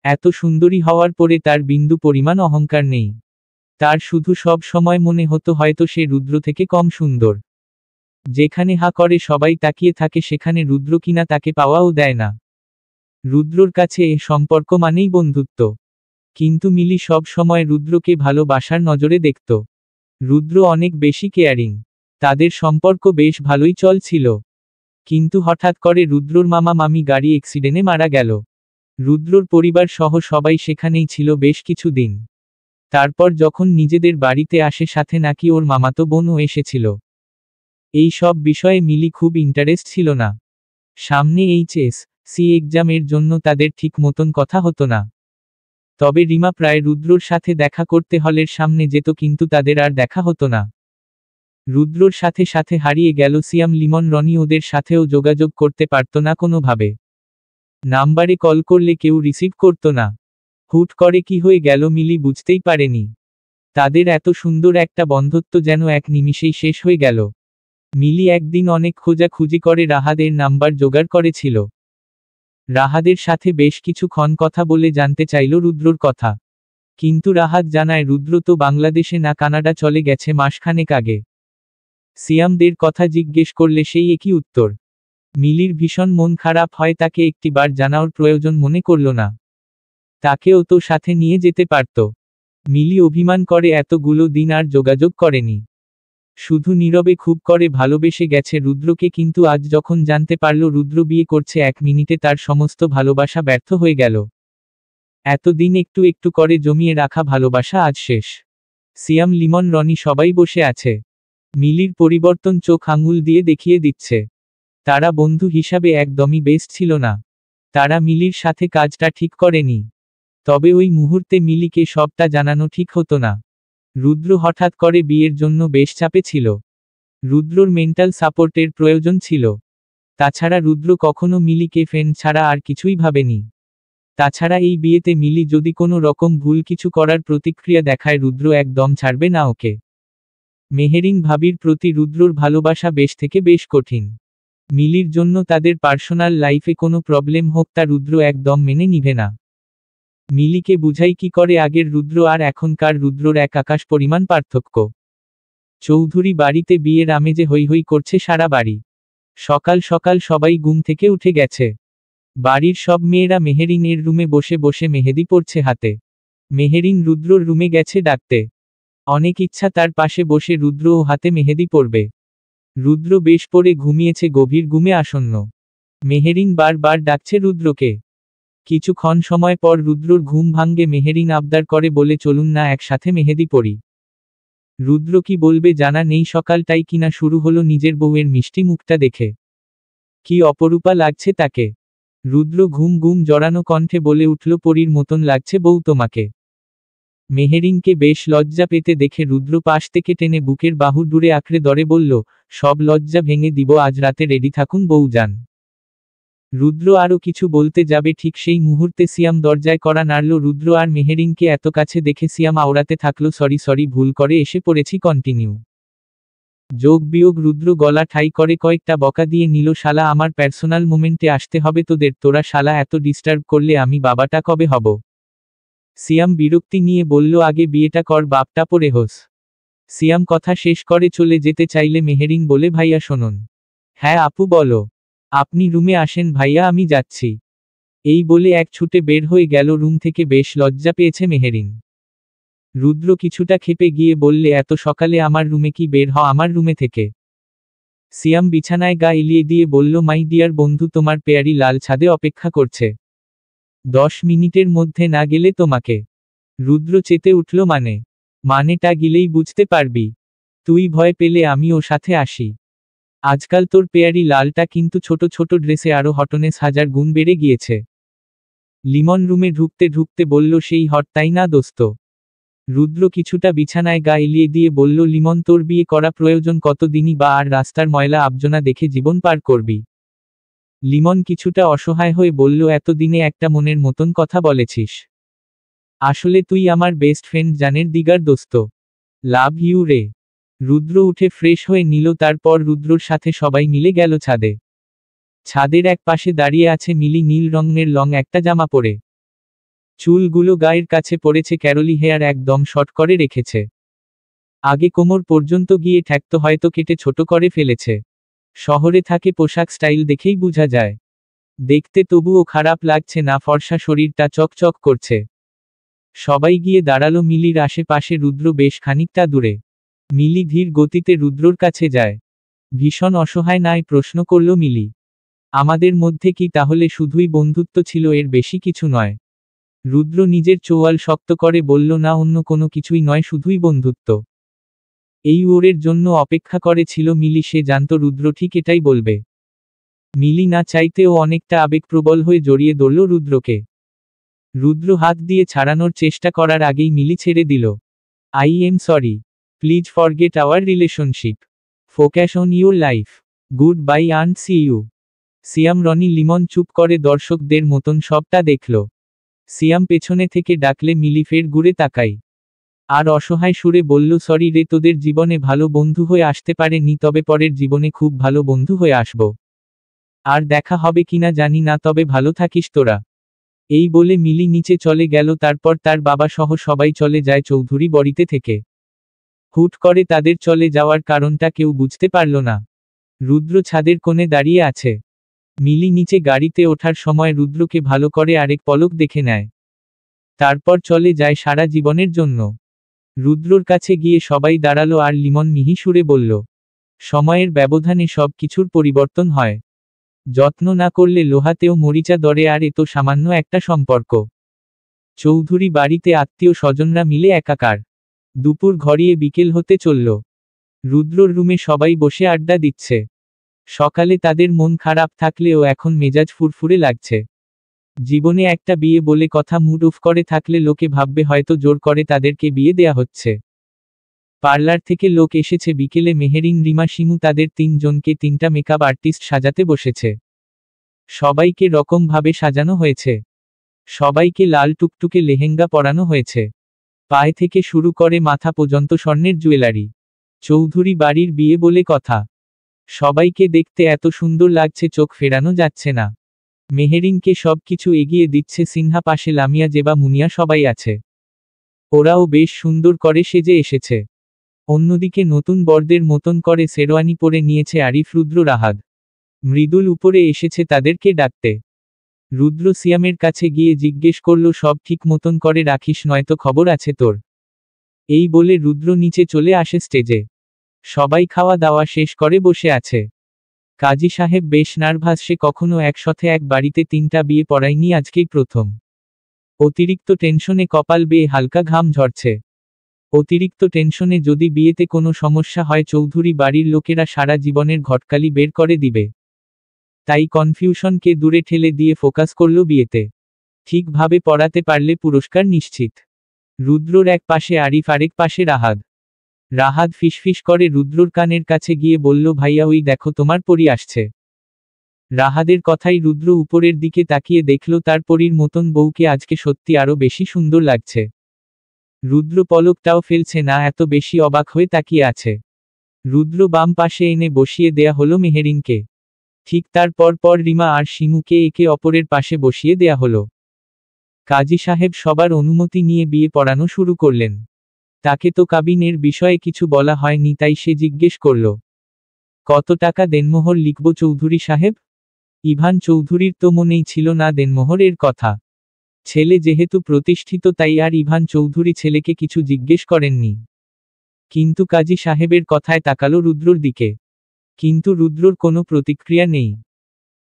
Speaker 1: এত সুন্দরী হওয়ার পরে তার বিন্দু পরিমাণ অহংকার নেই। তার শুধু সব সময় মনে হতো হয়তো সে রুদ্র থেকে কম সুন্দর। যেখানে হা করে সবাই তাকিয়ে থাকে সেখানে রুদ্র কিনা তাকে পাওয়াও দেয় না। রুদ্রর কাছে এ সম্পর্ক মানেই বন্ধুত্ব। কিন্তু মিলি সব সময় রুদ্রকে ভালোবাসার নজরে দেখত। রুদ্র অনেক বেশি কেয়ারিং। তাদের সম্পর্ক বেশ ভালোই চলছিল। কিন্তু হঠাৎ করে রুদ্রর মামা মামি গাড়ি অ্যাক্সিডেন্টে মারা গেল। রুদ্রর পরিবার সহ সবাই সেখানেই ছিল বেশ কিছু দিন। তারপর যখন নিজেদের বাড়িতে আসে সাথে নাকি ওর মামাতো বোনও এসেছিল। এই সব বিষয়ে মিলি খুব ইন্টারেস্ট ছিল না। সামনে HSC এক্সামের জন্য তাদের ঠিক মতন কথা হতো না। তবে রিমা প্রায় রুদ্রর সাথে দেখা করতে হলের সামনে যেত, কিন্তু তাদের আর দেখা হতো না। রুদ্রর সাথে সাথে হারিয়ে গেল সিয়াম, লিমন, রনি, ওদের সাথেও যোগাযোগ করতে পারত না কোনোভাবে। নাম্বারে কল করলে কেউ রিসিভ করত না। হুট করে কি হয়ে গেল মিলি বুঝতেই পারেনি। তাদের এত সুন্দর একটা বন্ধুত্ব যেন এক নিমিষেই শেষ হয়ে গেল। মিলি একদিন অনেক খোঁজাখুঁজি করে রাহাদের নাম্বার জোগাড় করেছিল। রাহাদের সাথে বেশ কিছুক্ষণ কথা বলে জানতে চাইল রুদ্রর কথা। কিন্তু রাহাত জানায় রুদ্র তো বাংলাদেশে না কানাডা চলে গেছে মাসখানেক আগে। সিয়ামদের কথা জিজ্ঞেস করলে সেই একই উত্তর। মিলির ভীষণ মন খারাপ হয়, তাকে একটিবার জানানোর প্রয়োজন মনে করল না। তাকেও তো সাথে নিয়ে যেতে পারত। মিলি অভিমান করে এতগুলো দিন আর যোগাযোগ করেনি। শুধু নীরবে খুব করে ভালোবেসে গেছে রুদ্রকে, কিন্তু আজ যখন জানতে পারল রুদ্র বিয়ে করছে 1 মিনিটে তার সমস্ত ভালোবাসা ব্যর্থ হয়ে গেল। এতদিন একটু একটু করে জমিয়ে রাখা ভালোবাসা আজ শেষ। সিয়াম, লিমন, রনি সবাই বসে আছে। মিলির পরিবর্তন চোখ আঙুল দিয়ে দেখিয়ে দিচ্ছে। তারা বন্ধু হিসাবে একদমই বেস্ট ছিল না। তারা মিলির সাথে কাজটা ঠিক করেনি। তবে ওই মুহূর্তে মিলিকে সবটা জানানো ঠিক হতো না। রুদ্র হঠাৎ করে বিয়ের জন্য বেশ চাপে ছিল। রুদ্রর মেন্টাল সাপোর্টের প্রয়োজন ছিল। তাছাড়া রুদ্র কখনো মিলিকে ফ্রেন্ড ছাড়া আর কিছুই ভাবেনি। তাছাড়া এই বিয়েতে মিলি যদি কোনো রকম ভুল কিছু করার প্রতিক্রিয়া দেখায় রুদ্র একদম ছাড়বে না ওকে। মেহেরিন ভাবির প্রতি রুদ্রর ভালোবাসা বেশ থেকে বেশ কঠিন। মিলির জন্য তাদের পার্সোনাল লাইফে কোনো প্রবলেম হোক তা রুদ্র একদম মেনে নিবে না। মিলিকে বুঝাই কি করে আগের রুদ্র আর এখনকার রুদ্রর এক আকাশ পরিমাণ পার্থক্য। চৌধুরী বাড়িতে বিয়ের আমেজে হৈ হৈ করছে সারা বাড়ি। সকাল সকাল সবাই ঘুম থেকে উঠে গেছে। বাড়ির সব মেয়েরা মেহেরিনের রুমে বসে বসে মেহেদি পড়ছে হাতে। মেহেরিন রুদ্রর রুমে গেছে ডাকতে। অনেক ইচ্ছা তার পাশে বসে রুদ্রও হাতে মেহেদি পড়বে। রুদ্র বেশ পড়ে ঘুমিয়েছে, গভীর ঘুমে আসন্ন। মেহেরিন বারবার ডাকছে রুদ্রকে। কিছুক্ষণ সময় পর রুদ্রর ঘুম ভাঙ্গে। মেহেরিন আবদার করে বলে, চলুন না একসাথে মেহেদি পড়ি। রুদ্র কি বলবে জানা নেই, সকালটাই কিনা শুরু হলো নিজের বউয়ের মিষ্টি মুখটা দেখে। কি অপরূপা লাগছে তাকে। রুদ্র ঘুম ঘুম জড়ানো কণ্ঠে বলে উঠল, পরীর মতন লাগছে বউ তোমাকে। মেহেরিনকে বেশ লজ্জা পেতে দেখে রুদ্র পাশ থেকে টেনে বুকের বাহু দূরে আঁকড়ে ধরে বলল, সব লজ্জা ভেঙে দিব, আজ রাতে রেডি থাকুন বউ যান। রুদ্র আরও কিছু বলতে যাবে, ঠিক সেই মুহূর্তে সিয়াম দরজায় কড়া নাড়ল। রুদ্র আর মেহেরিনকে এত কাছে দেখে সিয়াম আওড়াতে থাকলো, সরি সরি, ভুল করে এসে পড়েছি, কন্টিনিউ। যোগ বিয়োগ। রুদ্র গলা ঠাই করে কয়েকটা বকা দিয়ে নিল, শালা আমার পার্সোনাল মোমেন্টে আসতে হবে তোদের, তোরা শালা এত ডিস্টার্ব করলে আমি বাবাটা কবে হব। সিয়াম বিরক্তি নিয়ে বলল, আগে বিয়েটা কর, বাপটা পরে হোস। সিয়াম কথা শেষ করে চলে যেতে চাইলে মেহেরিন বলে, ভাইয়া শোনুন। হ্যাঁ আপু বলো। আপনি রুমে আসেন ভাইয়া, আমি যাচ্ছি। এই বলে এক ছুটে বের হয়ে গেল রুম থেকে। বেশ লজ্জা পেয়েছে মেহেরিন। রুদ্র কিছুটা ক্ষেপে গিয়ে বললে, এত সকালে আমার রুমে কি? বের হ আমার রুমে থেকে। সিয়াম বিছানায় গা এলিয়ে দিয়ে বলল, মাই ডিয়ার বন্ধু, তোমার পেয়ারি লাল ছাদে অপেক্ষা করছে। 10 মিনিটের মধ্যে না গেলে তোমাকে। রুদ্র চেতে উঠল। মানেটা গিলেই বুঝতে পারবি। তুই ভয় পেলে আমি ও সাথে আসি। আজকাল তোর পেয়ারি লালটা কিন্তু ছোট ছোট ড্রেসে আরো হটনেস 1000 গুণ বেড়ে গিয়েছে। লিমন রুমে ঢুকতে ঢুকতে বলল, সেই হট তাই না দোস্ত? রুদ্র কিছুটা বিছানায় গা এলিয়ে দিয়ে বলল, লিমন, তোর বিয়ে করা প্রয়োজন? কতদিনই বা আর রাস্তার ময়লা আবর্জনা দেখে জীবন পার করবি? লিমন কিছুটা অসহায় হয়ে বলল, এতদিনে একটা মনের মতন কথা বলেছিস। আসলে তুই আমার বেস্ট ফ্রেন্ড, জানের দিগার দোস্ত। লাভ ইউ রে। রুদ্র উঠে ফ্রেশ হয়ে নিল। তারপর রুদ্রর সাথে সবাই মিলে গেল ছাদে। ছাদের এক পাশে দাঁড়িয়ে আছে মিলি, নীল রঙের লং একটা জামা পরে। চুলগুলো গায়ের কাছে পড়েছে, ক্যারলি হেয়ার একদম শর্ট করে রেখেছে। আগে কোমর পর্যন্ত গিয়ে ঠেকতো, হয়তো কেটে ছোট করে ফেলেছে। শহরে থাকে, পোশাক স্টাইল দেখেই বোঝা যায়। দেখতে তবুও খারাপ লাগছে না, ফর্সা শরীরটা চকচক করছে। সবাই গিয়ে দাঁড়ালো মিলির আশেপাশে। রুদ্র বেশ খানিকটা দূরে। মিলি ধীর গতিতে রুদ্রর কাছে যায়। ভীষণ অসহায় নায় প্রশ্ন করল মিলি, আমাদের মধ্যে কি তাহলে শুধুই বন্ধুত্ব ছিল, এর বেশি কিছু নয়? রুদ্র নিজের চোয়াল শক্ত করে বলল, না, অন্য কোনো কিছুই নয়, শুধুই বন্ধুত্ব। এই ওরের জন্য অপেক্ষা করেছিল মিলি। সে জানত রুদ্র ঠিক এটাই বলবে। মিলি না চাইতেও অনেকটা আবেগপ্রবল হয়ে জড়িয়ে ধরল রুদ্রকে। রুদ্র হাত দিয়ে ছাড়ানোর চেষ্টা করার আগেই মিলি ছেড়ে দিল। I am sorry. Please forget our relationship. Focus on your life. Goodbye and see you. Siam, Rony, Limon চুপ করে দর্শকদের মতন সবটা দেখল। সিয়াম পেছনে থেকে ডাকলে মিলি ফের ঘুরে তাকাই। আর অসহায় সুরে বলল, সরি রে, তোদের জীবনে ভালো বন্ধু হয়ে আসতে পারে নি, তবে পরের জীবনে খুব ভালো বন্ধু হয়ে আসব। আর দেখা হবে কিনা জানি না, তবে ভালো থাকিস তোরা। এই বলে মিলি নিচে চলে গেল। তারপর তার বাবা সহ সবাই চলে যায় চৌধুরী বাড়িতে থেকে। হুট করে তাদের চলে যাওয়ার কারণটা কেউ বুঝতে পারল না। রুদ্র ছাদের কোণে দাঁড়িয়ে আছে। মিলি নিচে গাড়িতে ওঠার সময় রুদ্রকে ভালো করে আরেক পলক দেখে নেয়। তারপর চলে যায় সারা জীবনের জন্য। রুদ্রর কাছে গিয়ে সবাই দাঁড়ালো আর লিমন মিহি সুরে বলল, সময়ের ব্যবধানে সব কিছুর পরিবর্তন হয়। যত্ন না করলে লোহাতেও মরিচা ধরে, আর এ তো সামান্য একটা সম্পর্ক। চৌধুরী বাড়িতে আত্মীয় স্বজনরা মিলে একাকার। দুপুর ঘড়িয়ে বিকেল হতে চলল। রুদ্রর রুমে সবাই বসে আড্ডা দিচ্ছে। সকালে তাদের মন খারাপ থাকলেও এখন মেজাজ ফুরফুরে লাগছে। জীবনে একটা বিয়ে বলে কথা মুড অফ করে থাকলে লোকে ভাববে হয়তো জোর করে তাদেরকে বিয়ে দেয়া হচ্ছে। পার্লার থেকে লোক এসেছে বিকেলে। মেহেরিন, রিমা, শিমু তাদের 3 জনকে 3টা মেকআপ আর্টিস্ট সাজাতে বসেছে। সবাইকে রকমভাবে সাজানো হয়েছে। সবাইকে লাল টুকটুকে লেহেঙ্গা পরানো হয়েছে। পায়ে থেকে শুরু করে মাথা পর্যন্ত স্বর্ণের জুয়েলারি। চৌধুরী বাড়ির বিয়ে বলে কথা। সবাইকে দেখতে এত সুন্দর লাগছে, চোখ ফেরানো যাচ্ছে না। মেহেরিনকে সব কিছু এগিয়ে দিচ্ছে সিনহা, পাশে লামিয়া, জেবা, মুনিয়া সবাই আছে। ওরাও বেশ সুন্দর করে সেজে এসেছে। অন্যদিকে নতুন বরদের মতন করে শেরওয়ানি পরে নিয়েছে আরিফ, রুদ্র, রাহাত। মৃদুল উপরে এসেছে তাদেরকে ডাকতে। রুদ্র সিয়ামের কাছে গিয়ে জিজ্ঞেস করল, সব ঠিক মতন করে রাখিস, নয়তো খবর আছে তোর। এই বলে রুদ্র নিচে চলে আসে স্টেজে। সবাই খাওয়া দাওয়া শেষ করে বসে আছে। কাজী সাহেব বেশ নার্ভাস। সে কখনো একসাথে এক বাড়িতে 3টা বিয়ে পড়ায়নি, আজকেই প্রথম। অতিরিক্ত টেনশনে কপাল বেয়ে হালকা ঘাম ঝরছে। অতিরিক্ত টেনশনে যদি বিয়েতে কোনো সমস্যা হয়, চৌধুরী বাড়ির লোকেরা সারা জীবনের ঘটকালি বের করে দিবে। তাই কনফিউশনকে দূরে ঠেলে দিয়ে ফোকাস করল বিয়েতে। ঠিকভাবে পড়াতে পারলে পুরস্কার নিশ্চিত। রুদ্রর এক পাশে আরিফ, আরেক পাশে রাহাত। রাহাত ফিসফিস করে রুদ্রর কানের কাছে গিয়ে বলল, ভাইয়া, ওই দেখো তোমার পরী আসছে। রাহাদের কথাই রুদ্র উপরের দিকে তাকিয়ে দেখল তার পরীর মতন বউকে আজকে সত্যি আরো বেশি সুন্দর লাগছে। রুদ্র পলকটাও ফেলছে না, এত বেশি অবাক হয়ে তাকিয়ে আছে। রুদ্র বাম পাশে এনে বসিয়ে দেয়া হলো মেহেরিনকে। ঠিক তার পর রিমা আর শিমুকে একে অপরের পাশে বসিয়ে দেয়া হলো। কাজী সাহেব সবার অনুমতি নিয়ে বিয়ে পড়ানো শুরু করলেন। তাকে তো কাবিনের বিষয়ে কিছু বলা হয়নি, তাই সে জিজ্ঞেস করল, কত টাকা দেনমোহর লিখব চৌধুরী সাহেব? ইভান চৌধুরীর তো মনেই ছিল না দেনমোহরের কথা। ছেলে যেহেতু প্রতিষ্ঠিত তাই আর ইভান চৌধুরী ছেলেকে কিছু জিজ্ঞেস করেননি। কিন্তু কাজী সাহেবের কথায় তাকালো রুদ্রর দিকে। কিন্তু রুদ্রর কোনো প্রতিক্রিয়া নেই।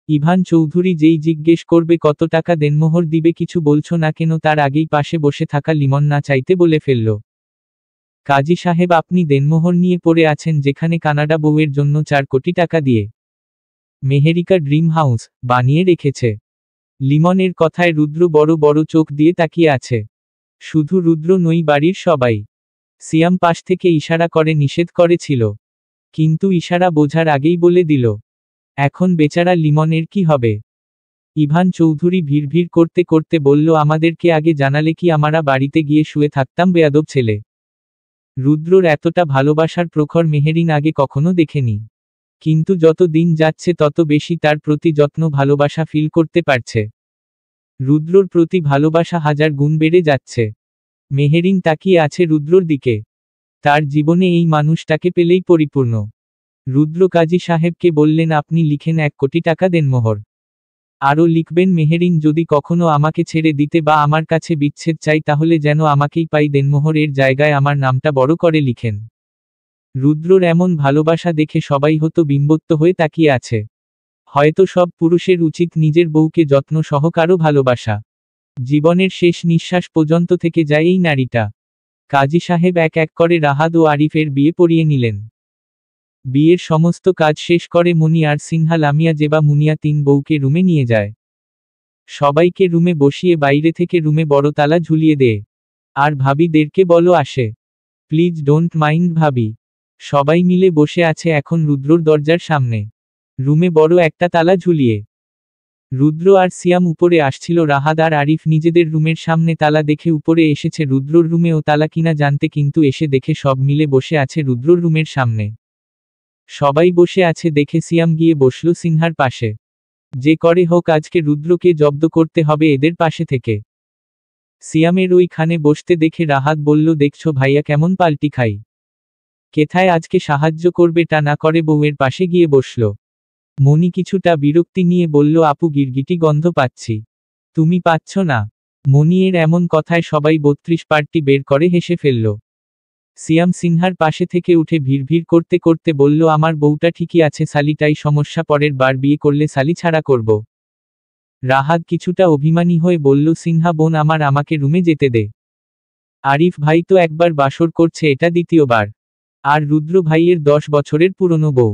Speaker 1: ইভান চৌধুরী যেই জিজ্ঞেস করবে কত টাকা দেনমোহর দিবে কিছু বলছো না কেন, তার আগেই পাশে বসে থাকা লিমন না চাইতে বলে ফেলল, কাজী সাহেব আপনি দেনমোহর নিয়ে পড়ে আছেন যেখানে কানাডা বউয়ের জন্য 4 কোটি টাকা দিয়ে মেহেরিকা ড্রিম হাউস বানিয়ে রেখেছে। লিমনের কথায় রুদ্র বড় বড় চোখ দিয়ে তাকিয়ে আছে। শুধু রুদ্র নই, বাড়ির সবাই। সিয়াম পাশ থেকে ইশারা করে নিষেধ করেছিল, কিন্তু ইশারা বোঝার আগেই বলে দিল। এখন বেচারা লিমনের কি হবে? ইভান চৌধুরী ভিড় করতে করতে বলল, আমাদেরকে আগে জানালে কি আমরা বাড়িতে গিয়ে শুয়ে থাকতাম, বেয়াদব ছেলে। রুদ্রর এতটা ভালোবাসার প্রখর মেহেরিন আগে কখনো দেখেনি। কিন্তু যত দিন যাচ্ছে তত বেশি তার প্রতি যত্ন ভালোবাসা ফিল করতে পারছে। রুদ্রর প্রতি ভালোবাসা 1000 গুণ বেড়ে যাচ্ছে। মেহেরিন তাকিয়ে আছে রুদ্রর দিকে। তার জীবনে এই মানুষটাকে পেলেই পরিপূর্ণ। রুদ্র কাজী সাহেবকে বললেন, আপনি লিখেন 1 কোটি টাকা দেনমোহর। আরও লিখবেন, মেহেরিন যদি কখনো আমাকে ছেড়ে দিতে বা আমার কাছে বিচ্ছেদ চাই তাহলে যেন আমাকেই পাই, দেনমোহর এর জায়গায় আমার নামটা বড় করে লিখেন। রুদ্রর এমন ভালোবাসা দেখে সবাই হতো বিম্বত্ত হয়ে তাকিয়ে আছে। হয়তো সব পুরুষের উচিত নিজের বউকে যত্ন সহকারও ভালোবাসা। জীবনের শেষ নিঃশ্বাস পর্যন্ত থেকে যায় এই নারীটা। কাজী সাহেব এক এক করে রাহাত ও আরিফের বিয়ে পড়িয়ে নিলেন। বিয়ের সমস্ত কাজ শেষ করে মনি আর সিনহা লামিয়া জেবা মুনিয়া 3 বউকে রুমে নিয়ে যায়। সবাইকে রুমে বসিয়ে বাইরে থেকে রুমে বড় তালা ঝুলিয়ে দেয়। আর ভাবিদেরকে বলো আসে, প্লিজ ডোন্ট মাইন্ড ভাবি। সবাই মিলে বসে আছে এখন রুদ্রর দরজার সামনে, রুমে বড় একটা তালা ঝুলিয়ে। রুদ্র আর সিয়াম উপরে আসছিল, রাহাত আর আরিফ নিজেদের রুমের সামনে তালা দেখে উপরে এসেছে রুদ্রর রুমেও তালা কিনা জানতে, কিন্তু এসে দেখে সব মিলে বসে আছে রুদ্রর রুমের সামনে। সবাই বসে আছে দেখে সিয়াম গিয়ে বসল সিনহার পাশে। যে করে হোক আজকে রুদ্রকে জব্দ করতে হবে এদের পাশে থেকে। সিয়ামের ওইখানে বসতে দেখে রাহাত বলল, দেখছো ভাইয়া কেমন পাল্টি খাই। কেথায় আজকে সাহায্য করবে তা না করে বউয়ের পাশে গিয়ে বসল। মনি কিছুটা বিরক্তি নিয়ে বলল, আপু গিরগিটি গন্ধ পাচ্ছি। তুমি পাচ্ছ না? মনিয়ের এমন কথায় সবাই 32 পার্টি বের করে হেসে ফেলল। সিয়াম সিনহার পাশে থেকে উঠে ভিড় করতে করতে বলল, আমার বউটা ঠিকই আছে, সালিটাই সমস্যা, পরের বার বিয়ে করলে সালি ছাড়া করব। রাহাত কিছুটা অভিমানী হয়ে বলল, সিনহা বোন আমার, আমাকে রুমে যেতে দে। আরিফ ভাই তো একবার বাসর করছে, এটা দ্বিতীয়বার। আর রুদ্র ভাইয়ের 10 বছরের পুরনো বউ,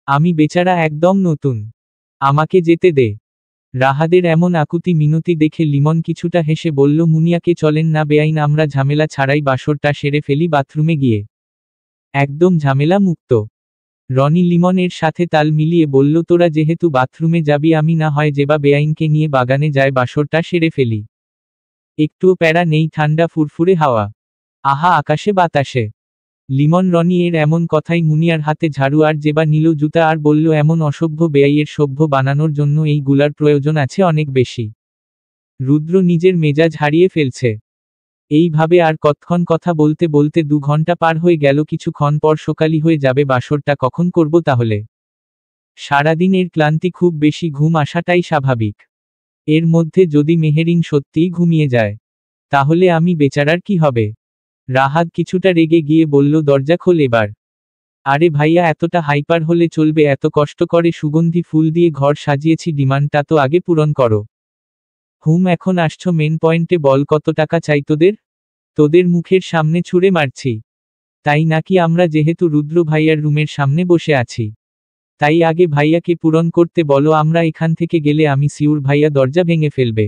Speaker 1: আমি বেচারা একদম নতুন, আমাকে যেতে দে। রাহাদের এমন আকুতি মিনতি দেখে লিমন কিছুটা হেসে বলল, মুনিয়াকে চলেন না বেআইন, আমরা ঝামেলা ছাড়াই বাসরটা সেরে ফেলি বাথরুমে গিয়ে, একদম ঝামেলা মুক্ত। রনি লিমনের সাথে তাল মিলিয়ে বলল, তোরা যেহেতু বাথরুমে যাবি আমি না হয় জেবা বেআইনকে নিয়ে বাগানে যায় বাসরটা সেরে ফেলি, একটুও প্যারা নেই, ঠান্ডা ফুরফুরে হাওয়া, আহা আকাশে বাতাসে। লিমন রনি এর এমন কথাই মুনিয়ার হাতে ঝাড়ু আর জেবা নিল জুতা আর বলল, এমন অসভ্য বেআইয়ের সভ্য বানানোর জন্য এই গুলার প্রয়োজন আছে অনেক বেশি। রুদ্র নিজের মেজাজ হারিয়ে ফেলছে। এইভাবে আর কতক্ষণ কথা বলতে বলতে 2 ঘন্টা পার হয়ে গেল। কিছুক্ষণ পর সকালই হয়ে যাবে, বাসরটা কখন করব তাহলে? সারাদিনের ক্লান্তি, খুব বেশি ঘুম আসাটাই স্বাভাবিক। এর মধ্যে যদি মেহেরিন সত্যিই ঘুমিয়ে যায় তাহলে আমি বেচারার কি হবে? রাহাত কিছুটা রেগে গিয়ে বলল, দরজা খোল এবার। আরে ভাইয়া এতটা হাইপার হলে চলবে? এত কষ্ট করে সুগন্ধি ফুল দিয়ে ঘর সাজিয়েছি, ডিমান্ডটা তো আগে পূরণ করো। এখন আসছো মেন পয়েন্টে, বল কত টাকা চাই তোদের? তোদের মুখের সামনে ছুঁড়ে মারছি তাই নাকি? আমরা যেহেতু রুদ্র ভাইয়ার রুমের সামনে বসে আছি তাই আগে ভাইয়াকে পূরণ করতে বলো, আমরা এখান থেকে গেলে আমি সিউর ভাইয়া দরজা ভেঙে ফেলবে।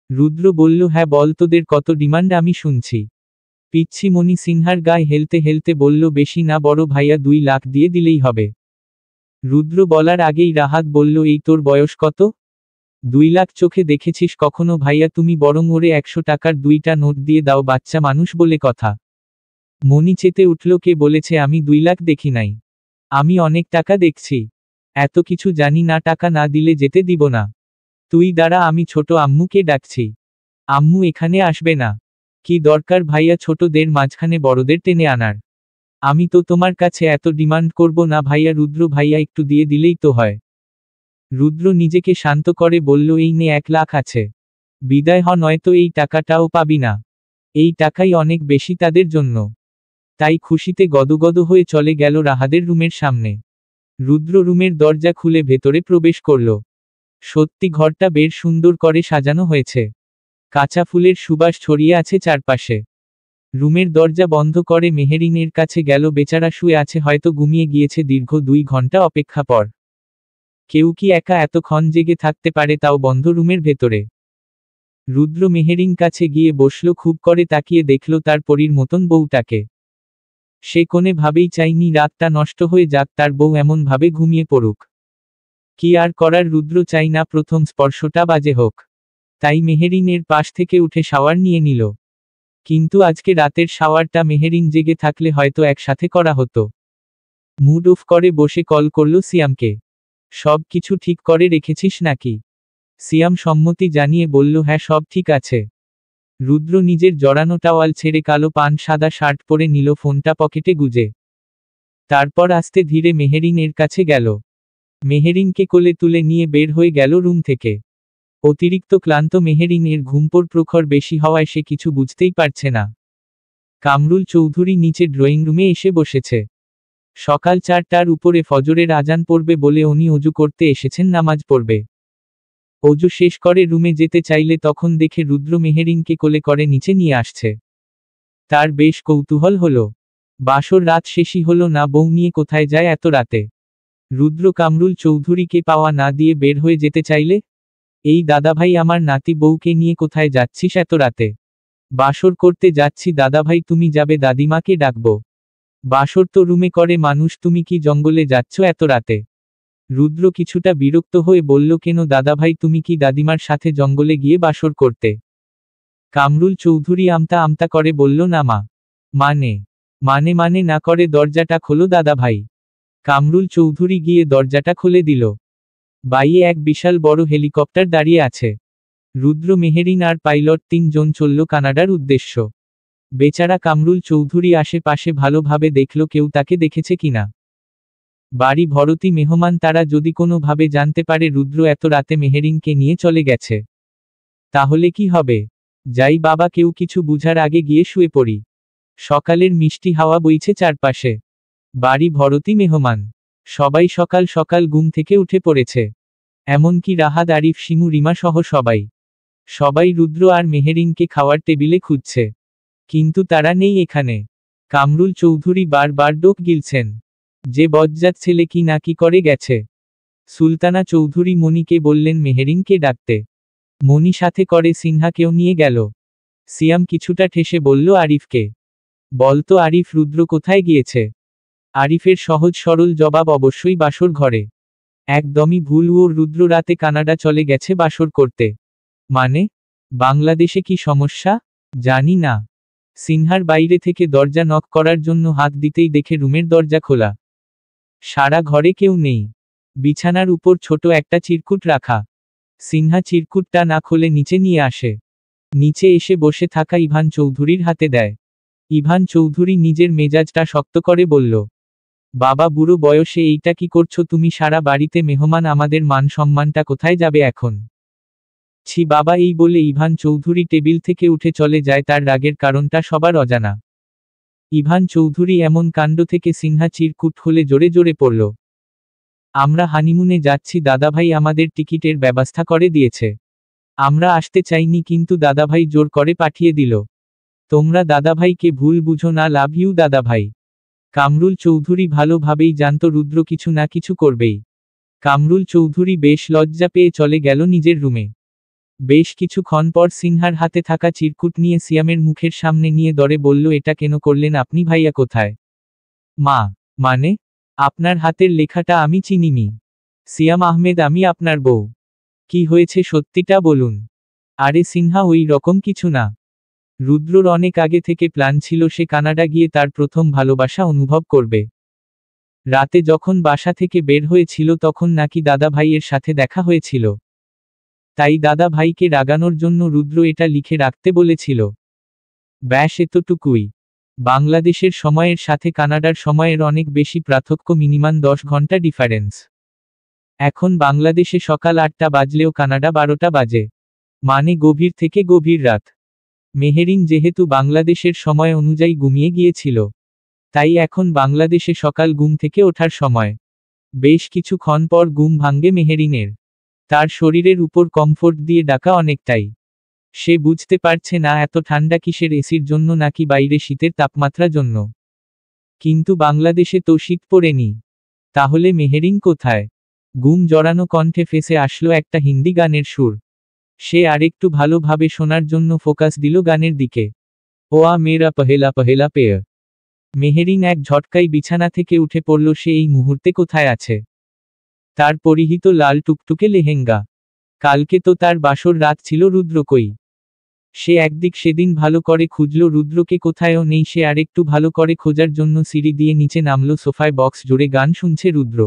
Speaker 1: রুদ্র বলল, হ্যাঁ বল তোদের কত ডিমান্ড আমি শুনছি। পিচ্ছি মনি সিনহার গায়ে হেলতে হেলতে বলল, বেশি না বড় ভাইয়া 2 লাখ দিয়ে দিলেই হবে। রুদ্র বলার আগেই রাহাত বলল, এই তোর বয়স কত? 2 লাখ চোখে দেখেছিস কখনো ভাইয়া? তুমি বরং ওরে 100 টাকার 2টা নোট দিয়ে দাও, বাচ্চা মানুষ বলে কথা। মনি চেতে উঠল, কে বলেছে আমি 2 লাখ দেখি নাই? আমি অনেক টাকা দেখছি। এত কিছু জানি না, টাকা না দিলে যেতে দিব না। তুই দাঁড়া, আমি ছোট আম্মুকে ডাকছি। আম্মু এখানে আসবে না। কি দরকার ভাইয়া ছোটদের মাঝখানে বড়দের টেনে আনার? আমি তো তোমার কাছে এত ডিমান্ড করব না ভাইয়া। রুদ্র ভাইয়া একটু দিয়ে দিলেই তো হয়। রুদ্র নিজেকে শান্ত করে বলল, এই নে 1 লাখ আছে। বিদায় হ, নয়তো এই টাকাটাও পাবি না। এই টাকাই অনেক বেশি তাদের জন্য। তাই খুশিতে গদগদ হয়ে চলে গেল রাহাদের রুমের সামনে। রুদ্র রুমের দরজা খুলে ভেতরে প্রবেশ করল। সত্যি ঘরটা বেশ সুন্দর করে সাজানো হয়েছে। কাঁচা ফুলের সুবাস ছড়িয়ে আছে চারপাশে। রুমের দরজা বন্ধ করে মেহেরিনের কাছে গেল। বেচারা শুয়ে আছে, হয়তো ঘুমিয়ে গিয়েছে দীর্ঘ 2 ঘন্টা অপেক্ষা পর। কেউ কি একা এতক্ষণ জেগে থাকতে পারে, তাও বন্ধ রুমের ভেতরে? রুদ্র মেহেরিন কাছে গিয়ে বসল, খুব করে তাকিয়ে দেখল তার পরীর মতন বউটাকে। সে কোনে ভাবেই চাইনি রাতটা নষ্ট হয়ে যাক, তার বউ এমন ভাবে ঘুমিয়ে পড়ুক। কি আর করার, রুদ্র চাই না প্রথম স্পর্শটা বাজে হোক। তাই মেহেরিনের পাশ থেকে উঠে শাওয়ার নিয়ে নিল। কিন্তু আজকে রাতের শাওয়ারটা মেহেরিন জেগে থাকলে হয়তো একসাথে করা হতো। মুড অফ করে বসে কল করল সিয়ামকে। সব কিছু ঠিক করে রেখেছিস নাকি? সিয়াম সম্মতি জানিয়ে বলল, হ্যাঁ, সব ঠিক আছে। রুদ্র নিজের জড়ানো টাওয়াল ছেড়ে কালো পান সাদা শার্ট পরে নিল, ফোনটা পকেটে গুজে। তারপর আস্তে ধীরে মেহেরিনের কাছে গেল। মেহেরিনকে কোলে তুলে নিয়ে বের হয়ে গেল রুম থেকে। অতিরিক্ত ক্লান্ত মেহেরিনের ঘুমপোর প্রখর বেশি হওয়ায় সে কিছু বুঝতেই পারছে না। কামরুল চৌধুরী নিচে ড্রয়িং রুমে এসে বসেছে। সকাল 4টার উপরে ফজরের আজান পড়বে বলে উনি অজু করতে এসেছেন, নামাজ পড়বে। অজু শেষ করে রুমে যেতে চাইলে তখন দেখে রুদ্র মেহেরিনকে কোলে করে নিচে নিয়ে আসছে। তার বেশ কৌতূহল হলো। বাসর রাত শেষই হলো না, বউ নিয়ে কোথায় যায় এত রাতে? রুদ্র কামরুল চৌধুরীকে পাওয়া না দিয়ে বের হয়ে যেতে চাইলে, এই দাদাভাই, আমার নাতি বউকে নিয়ে কোথায় যাচ্ছিস এত রাতে? বাসর করতে যাচ্ছি দাদাভাই। তুমি যাবে? দাদিমাকে ডাকবো। বাসর তো রুমে করে মানুষ, তুমি কি জঙ্গলে যাচ্ছ এত রাতে? রুদ্র কিছুটা বিরক্ত হয়ে বলল, কেন দাদাভাই, তুমি কি দাদিমার সাথে জঙ্গলে গিয়ে বাসর করতে? কামরুল চৌধুরী আমতা আমতা করে বলল, না মা। মানে মানে না করে দরজাটা খোলো দাদাভাই। কামরুল চৌধুরী গিয়ে দরজাটা খুলে দিল। বাইরে এক বিশাল বড় হেলিকপ্টার দাঁড়িয়ে আছে। রুদ্র, মেহেরিন আর পাইলট 3 জন চলল কানাডার উদ্দেশ্য। বেচারা কামরুল চৌধুরী আশেপাশে ভালোভাবে দেখল কেউ তাকে দেখেছে কিনা। বাড়ি ভরতি মেহমান, তারা যদি কোনো ভাবে জানতে পারে রুদ্র এত রাতে মেহেরিনকে নিয়ে চলে গেছে, তাহলে কি হবে? যাই বাবা, কেউ কিছু বুঝার আগে গিয়ে শুয়ে পড়ি। সকালের মিষ্টি হাওয়া বইছে চারপাশে। বাড়ি ভরতি মেহমান। সবাই সকাল সকাল ঘুম থেকে উঠে পড়েছে। এমনকি রাহাত, আরিফ, শিমু, রিমা সহ সবাই। সবাই রুদ্র আর মেহেরিনকে খাওয়ার টেবিলে খুঁজছে, কিন্তু তারা নেই এখানে। কামরুল চৌধুরী বারবার ডোক গিলছেন, যে বজ্জাত ছেলে কি না কি করে গেছে। সুলতানা চৌধুরী মনিকে বললেন মেহেরিনকে ডাকতে। মনি সাথে করে সিনহাকেও নিয়ে গেল। সিয়াম কিছুটা ঠেসে বলল আরিফকে, বলতো আরিফ, রুদ্র কোথায় গিয়েছে? আরিফের সহজ সরল জবাব, অবশ্যই বাসর ঘরে। একদমই ভুল, ওর রুদ্র রাতে কানাডা চলে গেছে বাসর করতে। মানে? বাংলাদেশে কি সমস্যা? জানি না। সিনহার বাইরে থেকে দরজা নক করার জন্য হাত দিতেই দেখে রুমের দরজা খোলা। সারা ঘরে কেউ নেই। বিছানার উপর ছোট একটা চিরকুট রাখা। সিনহা চিরকুটটা না খুলে নিচে নিয়ে আসে। নিচে এসে বসে থাকা ইভান চৌধুরীর হাতে দেয়। ইভান চৌধুরী নিজের মেজাজটা শক্ত করে বলল, বাবা, বুড়ো বয়সে এইটা কি করছো তুমি? সারা বাড়িতে মেহমান, আমাদের মান সম্মানটা কোথায় যাবে এখন? ছি বাবা, এই বলে ইভান চৌধুরী টেবিল থেকে উঠে চলে যায়। তার রাগের কারণটা সবার অজানা। ইভান চৌধুরী এমন কাণ্ড থেকে সিনহা চিরকুট খুলে জোরে জোরে পড়ল, আমরা হানিমুনে যাচ্ছি দাদাভাই, আমাদের টিকিটের ব্যবস্থা করে দিয়েছে। আমরা আসতে চাইনি, কিন্তু দাদাভাই জোর করে পাঠিয়ে দিল। তোমরা দাদাভাইকে ভুল বুঝো না, লাভ ইউ দাদাভাই। কামরুল চৌধুরী ভালোভাবেই জানত রুদ্র কিছু না কিছু করবেই। কামরুল চৌধুরী বেশ লজ্জা পেয়ে চলে গেল নিজের রুমে। বেশ কিছুক্ষণ পর সিনহার হাতে থাকা চিরকুট নিয়ে সিয়ামের মুখের সামনে নিয়ে দরে বলল, এটা কেন করলেন আপনি ভাইয়া? কোথায়? মা, মানে? আপনার হাতের লেখাটা আমি চিনিনি। সিয়াম আহমেদ, আমি আপনার বউ। কি হয়েছে সত্যিটা বলুন। আরে সিনহা, ওই রকম কিছু না। রুদ্রর অনেক আগে থেকে প্ল্যান ছিল সে কানাডা গিয়ে তার প্রথম ভালোবাসা অনুভব করবে। রাতে যখন বাসা থেকে বের হয়েছিল তখন নাকি দাদা ভাইয়ের সাথে দেখা হয়েছিল। তাই দাদা ভাইকে রাগানোর জন্য রুদ্র এটা লিখে রাখতে বলেছিল। ব্যাস এতটুকুই। বাংলাদেশের সময়ের সাথে কানাডার সময়ের অনেক বেশি পার্থক্য, মিনিমাম 10 ঘন্টা ডিফারেন্স। এখন বাংলাদেশে সকাল 8টা বাজলেও কানাডা 12টা বাজে। মানে গভীর থেকে গভীর রাত। মেহেরিন যেহেতু বাংলাদেশের সময় অনুযায়ী ঘুমিয়ে গিয়েছিল, তাই এখন বাংলাদেশে সকাল ঘুম থেকে ওঠার সময়। বেশ কিছুক্ষণ পর ঘুম ভাঙ্গে মেহেরিনের। তার শরীরের উপর কমফোর্ট দিয়ে ঢাকা অনেকটাই। সে বুঝতে পারছে না এত ঠান্ডা কিসের, এসির জন্য নাকি বাইরে শীতের তাপমাত্রা জন্য। কিন্তু বাংলাদেশে তো শীত পড়েনি। তাহলে মেহেরিন কোথায়? ঘুম জড়ানো কণ্ঠে ফেসে আসলো একটা হিন্দি গানের সুর। সে আরেকটু ভালোভাবে শোনার জন্য ফোকাস দিল গানের দিকে। ওয়া মেরা পহেলা পহেলা পেয়। মেহেরিন এক ঝটকায় বিছানা থেকে উঠে পড়ল। সে এই মুহূর্তে কোথায় আছে? তার পরিহিত লাল টুকটুকে লেহেঙ্গা। কালকে তো তার বাসর রাত ছিল, রুদ্র কই? সে একদিক সেদিন ভালো করে খুঁজল, রুদ্রকে কোথায়ও নেই। সে আরেকটু ভালো করে খোঁজার জন্য সিঁড়ি দিয়ে নিচে নামল। সোফায় বক্স জুড়ে গান শুনছে রুদ্র।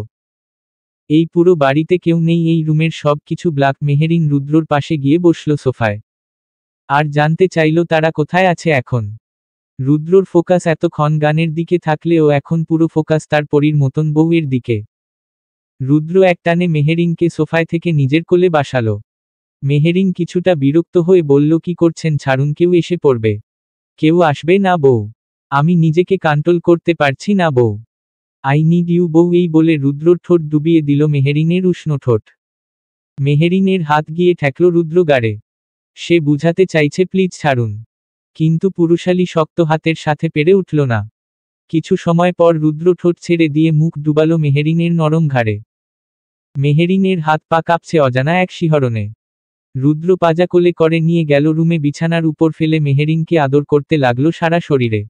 Speaker 1: এই পুরো বাড়িতে কেউ নেই, এই রুমের সব কিছু ব্ল্যাক। মেহেরিন রুদ্রর পাশে গিয়ে বসল সোফায়। আর জানতে চাইল তারা কোথায় আছে এখন। রুদ্রর ফোকাস এতক্ষণ গানের দিকে থাকলেও এখন পুরো ফোকাস তার পরীর মতন বউয়ের দিকে। রুদ্র একটানে মেহেরিনকে সোফায় থেকে নিজের কোলে বসালো। মেহেরিন কিছুটা বিরক্ত হয়ে বলল, কি করছেন, ছাড়ুন, কেউ এসে পড়বে। কেউ আসবে না বউ। আমি নিজেকে কন্ট্রোল করতে পারছি না বউ। আই নিড ইউ বউ। এই বলে রুদ্রর ঠোঁট ডুবিয়ে দিল মেহেরিনের উষ্ণ ঠোঁট। মেহেরিনের হাত গিয়ে ঠেকল রুদ্র গাড়ে। সে বুঝাতে চাইছে প্লিজ ছাড়ুন, কিন্তু পুরুষালী শক্ত হাতের সাথে পেরে উঠল না। কিছু সময় পর রুদ্র ঠোঁট ছেড়ে দিয়ে মুখ ডুবালো মেহেরিনের নরম ঘাড়ে। মেহেরিনের হাত পা কাঁপছে অজানা এক শিহরণে। রুদ্র পাজা কোলে করে নিয়ে গেল রুমে, বিছানার উপর ফেলে মেহেরিনকে আদর করতে লাগলো সারা শরীরে।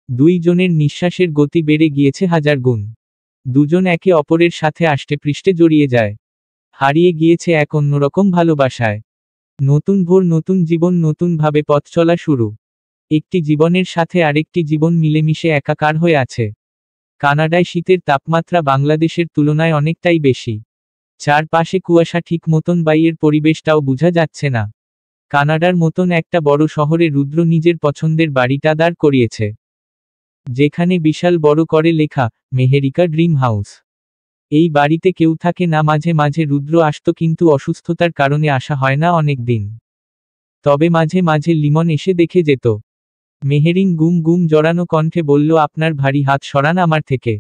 Speaker 1: দুইজনের নিঃশ্বাসের গতি বেড়ে গিয়েছে হাজার গুণ। দুজন একে অপরের সাথে আষ্টে পৃষ্ঠে জড়িয়ে যায়। হারিয়ে গিয়েছে এক অন্যরকম ভালোবাসায়। নতুন ভোর, নতুন জীবন, নতুনভাবে পথ চলা শুরু। একটি জীবনের সাথে আরেকটি জীবন মিলেমিশে একাকার হয়ে আছে। কানাডায় শীতের তাপমাত্রা বাংলাদেশের তুলনায় অনেকটাই বেশি। চারপাশে কুয়াশা, ঠিক মতন বাইরের পরিবেশটাও বোঝা যাচ্ছে না। কানাডার মতন একটা বড় শহরে রুদ্র নিজের পছন্দের বাড়িটা দাঁড় করিয়েছে, যেখানে বিশাল বড় করে লেখা মেহেরিকা ড্রিম হাউস। এই বাড়িতে কেউ থাকে না। মাঝে মাঝে রুদ্র আসতো, কিন্তু অসুস্থতার কারণে আসা হয় না অনেক দিন। তবে মাঝে মাঝে লিমন এসে দেখে যেত। মেহেরিন গুম গুম জড়ানো কণ্ঠে বলল, আপনার ভারী হাত সরান আমার থেকে।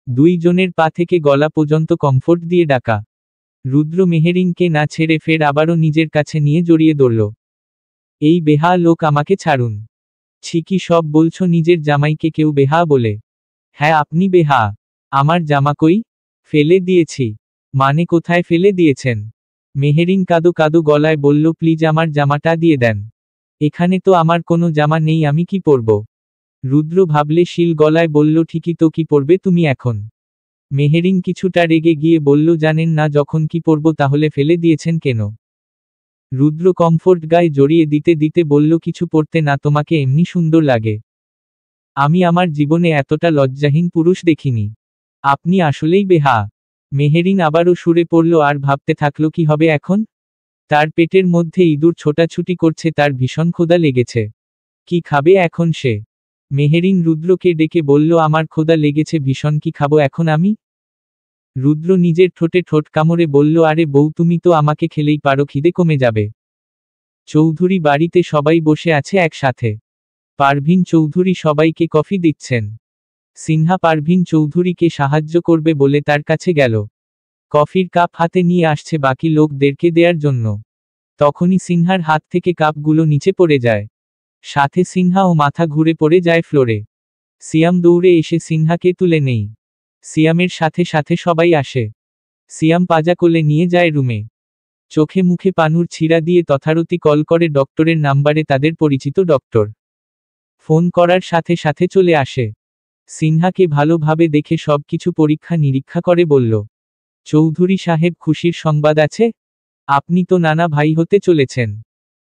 Speaker 1: দুইজনের পা থেকে গলা পর্যন্ত কমফোর্ট দিয়ে ডাকা। রুদ্র মেহেরিনকে না ছেড়ে ফের আবারও নিজের কাছে নিয়ে জড়িয়ে ধরল। এই বেহা লোক, আমাকে ছাড়ুন। ছি, কি সব বলছো? নিজের জামাইকে কেউ বেহা বলে? হ্যাঁ, আপনি বেহা। আমার জামা কই? ফেলে দিয়েছি। মানে কোথায় ফেলে দিয়েছেন? মেহেরিন কাঁদো কাঁদো গলায় বলল, প্লিজ আমার জামাটা দিয়ে দেন। এখানে তো আমার কোনো জামা নেই, আমি কি পরব? রুদ্র ভাবলে শিল গলায় বলল, ঠিকই তো, কি পরবে তুমি এখন? মেহেরিন কিছুটা রেগে গিয়ে বলল, জানেন না যখন কি পরব, তাহলে ফেলে দিয়েছেন কেন? রুদ্র কমফোর্ট গায়ে জড়িয়ে দিতে দিতে বলল, কিছু পরতে না, তোমাকে এমনি সুন্দর লাগে। আমি আমার জীবনে এতটা লজ্জাহীন পুরুষ দেখিনি। আপনি আসলেই বেহা। মেহেরিন আবারও সুরে পড়ল আর ভাবতে থাকলো কি হবে এখন। তার পেটের মধ্যে ইঁদুর ছোটাছুটি করছে, তার ভীষণ ক্ষুধা লেগেছে। কি খাবে এখন সে? মেহেরিন রুদ্রকে ডেকে বলল, আমার ক্ষুধা লেগেছে ভীষণ, কি খাবো এখন আমি? রুদ্র নিজের ঠোঁটে ঠোঁট কামড়ে বলল, আরে বউ, তুমি তো আমাকে খেলেই পারো, খিদে কমে যাবে। চৌধুরী বাড়িতে সবাই বসে আছে একসাথে। পারভিন চৌধুরী সবাইকে কফি দিচ্ছেন। সিনহা পারভিন চৌধুরীকে সাহায্য করবে বলে তার কাছে গেল। কফির কাপ হাতে নিয়ে আসছে বাকি লোকদেরকে দেয়ার জন্য। তখনই সিনহার হাত থেকে কাপগুলো নিচে পড়ে যায়। সাথে সিনহাও মাথা ঘুরে পড়ে যায় ফ্লোরে। সিয়াম দৌড়ে এসে সিনহাকে তুলে নেই। সিয়ামের সাথে সাথে সবাই আসে। সিয়াম পাজা কোলে নিয়ে যায় রুমে। চোখে মুখে পানুর ছিঁড়া দিয়ে তথারতি কল করে ডক্টরের নাম্বারে, তাদের পরিচিত ডক্টর। ফোন করার সাথে সাথে চলে আসে। সিনহাকে ভালোভাবে দেখে সবকিছু পরীক্ষা নিরীক্ষা করে বলল, চৌধুরী সাহেব, খুশির সংবাদ আছে। আপনি তো নানা ভাই হতে চলেছেন।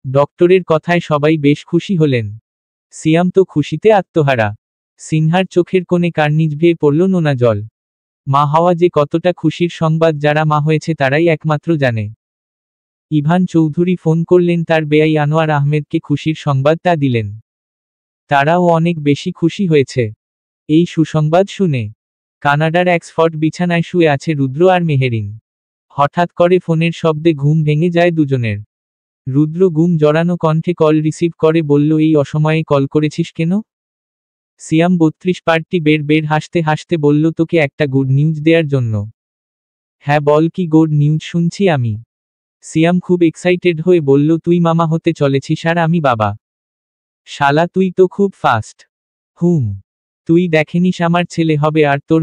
Speaker 1: ডক্টরের কথায় সবাই বেশ খুশি হলেন। সিয়াম তো খুশিতে আত্মহারা। সিনহার চোখের কোণে কার্নিজ ভেয়ে পড়ল নোনা জল। মা হওয়া যে কতটা খুশির সংবাদ, যারা মা হয়েছে তারাই একমাত্র জানে। ইভান চৌধুরী ফোন করলেন তার বেয়াই আনোয়ার আহমেদকে, খুশির সংবাদটা দিলেন। তারাও অনেক বেশি খুশি হয়েছে এই সুসংবাদ শুনে। কানাডার অ্যাক্সফোর্ড বিছানায় শুয়ে আছে রুদ্র আর মেহেরিন। হঠাৎ করে ফোনের শব্দে ঘুম ভেঙে যায় দুজনের। রুদ্র ঘুম জড়ানো কণ্ঠে কল রিসিভ করে বলল, এই অসময়ে কল করেছিস কেন? সিয়াম 32 পার্টি বের হাসতে হাসতে বলল, তোকে একটা গুড নিউজ দেওয়ার জন্য। হ্যাঁ বল, কি গুড নিউজ শুনছি আমি। সিয়াম খুব এক্সাইটেড হয়ে বলল, তুই মামা হতে চলেছিস আর আমি বাবা। শালা তুই তো খুব ফাস্ট। তুই দেখেনিস আমার ছেলে হবে আর তোর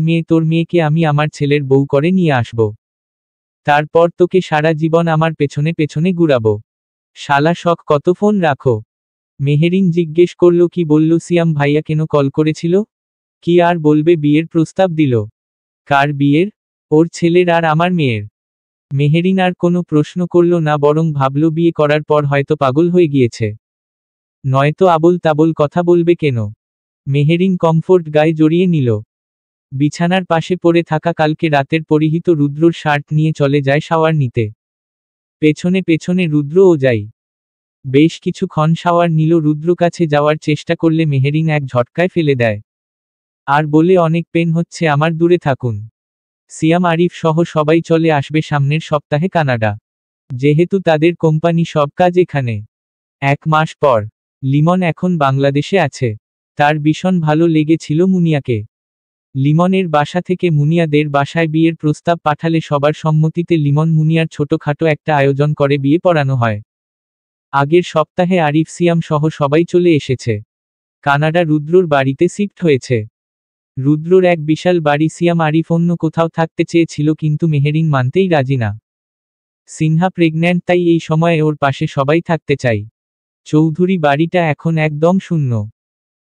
Speaker 1: মেয়েকে আমি আমার ছেলের বউ করে নিয়ে আসব। তারপর তোকে সারা জীবন আমার পেছনে পেছনে ঘুরাবো। শালা শখ কত, ফোন রাখো। মেহেরিন জিজ্ঞেস করল, কি বলল সিয়াম ভাইয়া, কেন কল করেছিল? কি আর বলবে, বিয়ের প্রস্তাব দিল। কার বিয়ের? ওর ছেলের আর আমার মেয়ের। মেহেরিন আর কোনো প্রশ্ন করল না, বরং ভাবল বিয়ে করার পর হয়তো পাগল হয়ে গিয়েছে, নয়তো আবোল তাবোল কথা বলবে কেন। মেহেরিন কমফোর্ট গায়ে জড়িয়ে নিল। বিছানার পাশে পড়ে থাকা কালকে রাতের পরিহিত রুদ্রর শার্ট নিয়ে চলে যায় শাওয়ার নিতে। পেছনে পেছনে রুদ্রও যায়। বেশ কিছুক্ষণ শাওয়ার নিল। রুদ্র কাছে যাওয়ার চেষ্টা করলে মেহেরিন এক ঝটকায় ফেলে দেয় আর বলে, অনেক পেন হচ্ছে আমার, দূরে থাকুন। সিয়াম আরিফ সহ সবাই চলে আসবে সামনের সপ্তাহে কানাডা, যেহেতু তাদের কোম্পানি সব কাজ এখানে। 1 মাস পর লিমন এখন বাংলাদেশে আছে। তার ভীষণ ভালো লেগেছিল মুনিয়াকে। লিমনের বাসা থেকে মুনিয়াদের বাসায় বিয়ের প্রস্তাব পাঠালে সবার সম্মতিতে লিমন মুনিয়ার ছোটখাটো একটা আয়োজন করে বিয়ে পড়ানো হয়। আগের সপ্তাহে আরিফ সিয়াম সহ সবাই চলে এসেছে। কানাডা রুদ্রর বাড়িতে শিফট হয়েছে। রুদ্রর এক বিশাল বাড়ি। সিয়াম আরিফ অন্য কোথাও থাকতে চেয়েছিল, কিন্তু মেহেরিন মানতেই রাজি না। সিনহা প্রেগন্যান্ট, তাই এই সময়ে ওর পাশে সবাই থাকতে চাই। চৌধুরী বাড়িটা এখন একদম শূন্য।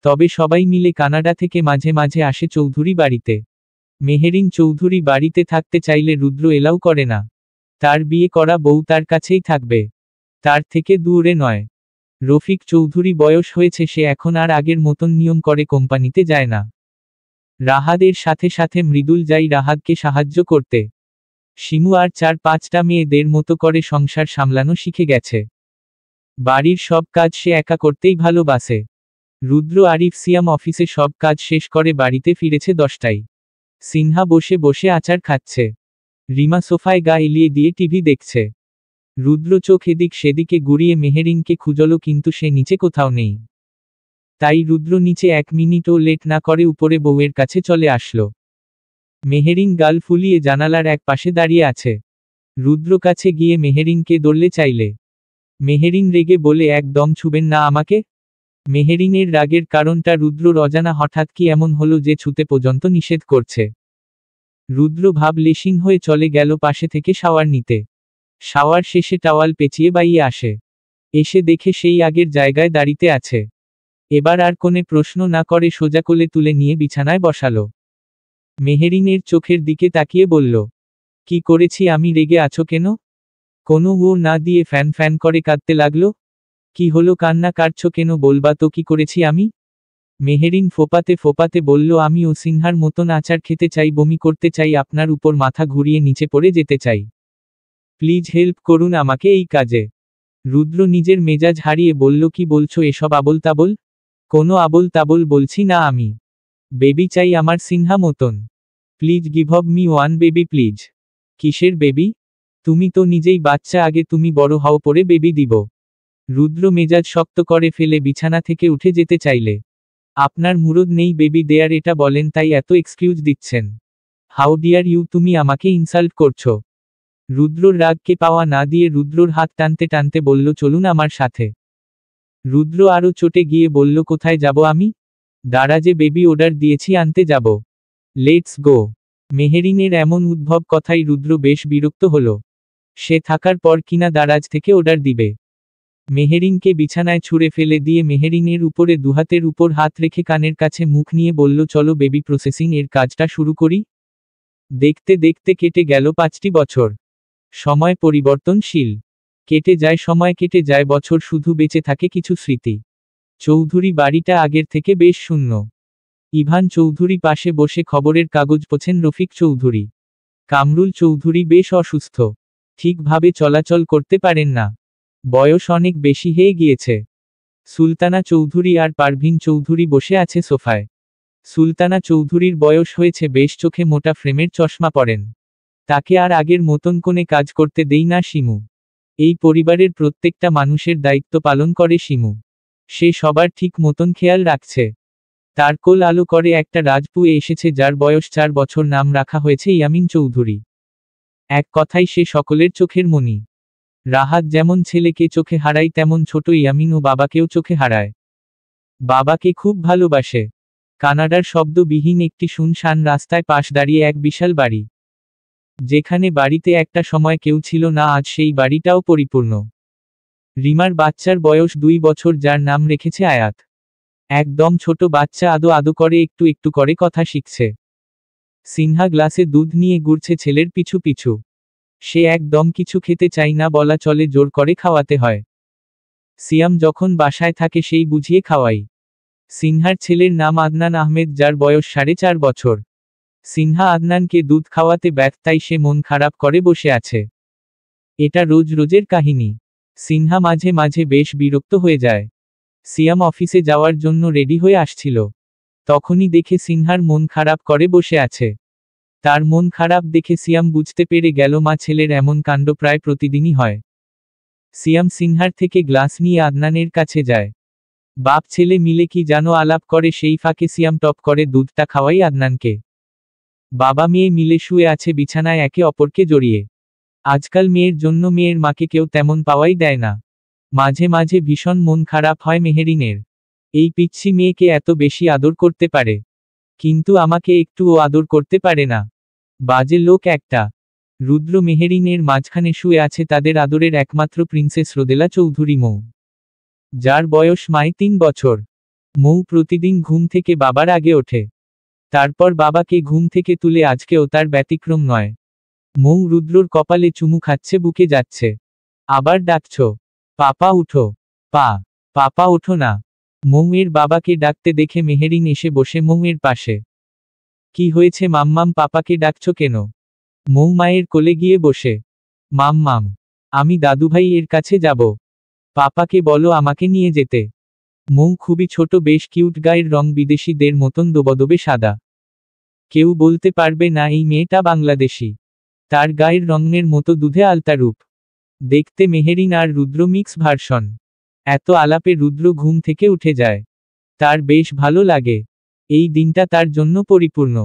Speaker 1: তবে সবাই মিলে কানাডা থেকে মাঝে মাঝে আসে চৌধুরী বাড়িতে। মেহেরিন চৌধুরী বাড়িতে থাকতে চাইলে রুদ্র এলাও করে না। তার বিয়ে করা বউ তার কাছেই থাকবে, তার থেকে দূরে নয়। রফিক চৌধুরী বয়স হয়েছে, সে এখন আর আগের মতন নিয়ম করে কোম্পানিতে যায় না। রাহাদের সাথে সাথে মৃদুল যাই রাহাদকে সাহায্য করতে। শিমু আর 4-5টা মেয়েদের মতো করে সংসার সামলানো শিখে গেছে। বাড়ির সব কাজ সে একা করতেই ভালোবাসে। রুদ্র আরিফ সিয়াম অফিসে সব কাজ শেষ করে বাড়িতে ফিরেছে 10টায়। সিনহা বসে বসে আচার খাচ্ছে। রিমা সোফায় গা এলিয়ে দিয়ে টিভি দেখছে। রুদ্র চোখ এদিক সেদিকে ঘুরিয়ে মেহেরিনকে খুঁজল, কিন্তু সে নিচে কোথাও নেই। তাই রুদ্র নিচে 1 মিনিটও লেট না করে উপরে বউয়ের কাছে চলে আসলো। মেহেরিন গাল ফুলিয়ে জানালার এক পাশে দাঁড়িয়ে আছে। রুদ্র কাছে গিয়ে মেহেরিনকে ধরলে চাইলে। মেহেরিন রেগে বলে, একদম ছুবেন না আমাকে। মেহেরিনের রাগের কারণটা রুদ্রর অজানা। হঠাৎ কি এমন হলো যে ছুতে পর্যন্ত নিষেধ করছে। রুদ্র ভাবলেশীন হয়ে চলে গেল পাশে থেকে শাওয়ার নিতে। শাওয়ার শেষে টাওয়াল পেঁচিয়ে বাইয়ে আসে। এসে দেখে সেই আগের জায়গায় দাঁড়িয়ে আছে। এবার আর কোনো প্রশ্ন না করে সোজা কোলে তুলে নিয়ে বিছানায় বসালো। মেহেরিনের চোখের দিকে তাকিয়ে বলল, কি করেছি আমি, রেগে আছো কেন? কোনো ও না দিয়ে ফ্যান ফ্যান করে কাঁদতে লাগলো। কি হলো, কান্না কাটছো কেন, বলবা তো কি করেছি আমি। মেহেরিন ফোপাতে ফোপাতে বলল, আমি ও সিনহার মতন আচার খেতে চাই, বমি করতে চাই, আপনার উপর মাথা ঘুরিয়ে নিচে পড়ে যেতে চাই। প্লিজ হেল্প করুন আমাকে এই কাজে। রুদ্র নিজের মেজাজ হারিয়ে বলল, কি বলছো এসব আবোল তাবোল? কোনো আবোল তাবোল বলছি না আমি। বেবি চাই আমার সিনহা মতন। Please give me one baby please. কিসের বেবি? তুমি তো নিজেই বাচ্চা, আগে তুমি বড় হও পরে বেবি দিব। রুদ্র মেজাজ শক্ত করে ফেলে বিছানা থেকে উঠে যেতে চাইলে। আপনার মুরদ নেই বেবি দেয়ার, এটা বলেন তাই এত এক্সকিউজ দিচ্ছেন। হাউ ডিয়ার ইউ, তুমি আমাকে ইনসাল্ট করছো। রুদ্রর রাগকে পাওয়া না দিয়ে রুদ্রর হাত টানতে টানতে বলল, চলুন আমার সাথে। রুদ্র আরও চটে গিয়ে বলল, কোথায় যাব আমি? দাঁড়া, যে বেবি অর্ডার দিয়েছি আনতে যাব। Let's go. মেহেরিনের এমন উদ্ভব কথাই রুদ্র বেশ বিরক্ত হলো। সে থাকার পর কিনা দারাজ থেকে অর্ডার দিবে। মেহেরিনকে বিছানায় ছুঁড়ে ফেলে দিয়ে মেহেরিনের উপরে দুহাতের উপর হাত রেখে কানের কাছে মুখ নিয়ে বলল, চলো বেবি প্রসেসিং এর কাজটা শুরু করি। দেখতে দেখতে কেটে গেল 5টি বছর। সময় পরিবর্তনশীল। কেটে যায় সময়, কেটে যায় বছর, শুধু বেঁচে থাকে কিছু স্মৃতি। চৌধুরী বাড়িটা আগের থেকে বেশ শূন্য। ইভান চৌধুরী পাশে বসে খবরের কাগজ পড়ছেন। রফিক চৌধুরী, কামরুল চৌধুরী বেশ অসুস্থ, ঠিকভাবে চলাচল করতে পারেন না, বয়স অনেক বেশি হয়ে গিয়েছে। সুলতানা চৌধুরী আর পারভিন চৌধুরী বসে আছে সোফায়। সুলতানা চৌধুরীর বয়স হয়েছে বেশ, চোখে মোটা ফ্রেমের চশমা পরেন। তাকে আর আগের মতন কোনে কাজ করতে দেই না শিমু। এই পরিবারের প্রত্যেকটা মানুষের দায়িত্ব পালন করে শিমু। সে সবার ঠিক মতন খেয়াল রাখছে। তার কোল আলো করে একটা রাজপু এসেছে যার বয়স 4 বছর, নাম রাখা হয়েছে ইয়ামিন চৌধুরী। এক কথায় সে সকলের চোখের মণি। রাহাত যেমন ছেলেকে চোখে হারায় তেমন ছোট ইয়ামিনও বাবাকেও চোখে হারায়। বাবাকে খুব ভালোবাসে। কানাডার শব্দবিহীন একটি শুনশান রাস্তায় পাশ দাঁড়িয়ে এক বিশাল বাড়ি। যেখানে বাড়িতে একটা সময় কেউ ছিল না, আজ সেই বাড়িটাও পরিপূর্ণ। রিমার বাচ্চার বয়স 2 বছর, যার নাম রেখেছে আয়াত। একদম ছোট বাচ্চা, আদো আদো করে একটু একটু করে কথা শিখছে। সিনহা গ্লাসে দুধ নিয়ে ঘুরছে ছেলের পিছু পিছু। সে একদম কিছু খেতে চাই না বলা চলে, জোর করে খাওয়াতে হয়। সিয়াম যখন বাসায় থাকে সেই বুঝিয়ে খাওয়াই। সিনহার ছেলের নাম আদনান আহমেদ, যার বয়স 4.5 বছর। সিনহা আদনানকে দুধ খাওয়াতে ব্যর্থ, তাই সে মন খারাপ করে বসে আছে। এটা রোজ রোজের কাহিনী। সিনহা মাঝে মাঝে বেশ বিরক্ত হয়ে যায়। সিয়াম অফিসে যাওয়ার জন্য রেডি হয়ে আসছিল। তখনই দেখে সিনহার মন খারাপ করে বসে আছে। তার মন খারাপ দেখে সিয়াম বুঝতে পেরে গেল মা ছেলের এমন কাণ্ড প্রায় প্রতিদিনই হয়। সিয়াম সিনহার থেকে গ্লাস নিয়ে আদনানের কাছে যায়। বাপ ছেলে মিলে কি যেন আলাপ করে, সেই ফাঁকে সিয়াম টপ করে দুধটা খাওয়াই আদনানকে। বাবা মেয়ে মিলে শুয়ে আছে বিছানায় একে অপরকে জড়িয়ে। আজকাল মেয়ের জন্য মেয়ের মাকে কেউ তেমন পাওয়াই দেয় না। মাঝে মাঝে ভীষণ মন খারাপ হয় মেহেরিনের। এই পিচ্ছি মেয়েকে এত বেশি আদর করতে পারে, কিন্তু আমাকে একটুও আদর করতে পারে না। বাজে লোক একটা। রুদ্র মেহেরিনের মাঝখানে শুয়ে আছে তাদের আদরের একমাত্র প্রিন্সেস রোদেলা চৌধুরী মৌ, যার বয়স মাত্র 3 বছর। মৌ প্রতিদিন ঘুম থেকে বাবার আগে ওঠে। তারপর বাবাকে ঘুম থেকে তুলে, আজকেও তার ব্যতিক্রম নয়। মৌ রুদ্রর কপালে চুমু খাচ্ছে, বুকে যাচ্ছে। আবার ডাকছ, পাপা উঠো, পাপা ওঠো না। মৌয়ের বাবাকে ডাকতে দেখে মেহেরিন এসে বসে মৌয়ের পাশে। কি হয়েছে মাম্মাম, পাপাকে ডাকছ কেন? মৌ মায়ের কোলে গিয়ে বসে। মাম্মাম, আমি দাদুভাই এর কাছে যাব। পাপাকে বলো আমাকে নিয়ে যেতে। মৌ খুবই ছোট, বেশ কিউট, গায়ের রং বিদেশিদের মতন দোবদোবে সাদা। কেউ বলতে পারবে না এই মেয়েটা বাংলাদেশি। তার গায়ের রঙের মতো দুধে আলতা রূপ। দেখতে মেহেরিন আর রুদ্র মিক্স ভার্সন। এত আলাপে রুদ্র ঘুম থেকে উঠে যায়। তার বেশ ভালো লাগে। এই দিনটা তার জন্য পরিপূর্ণ।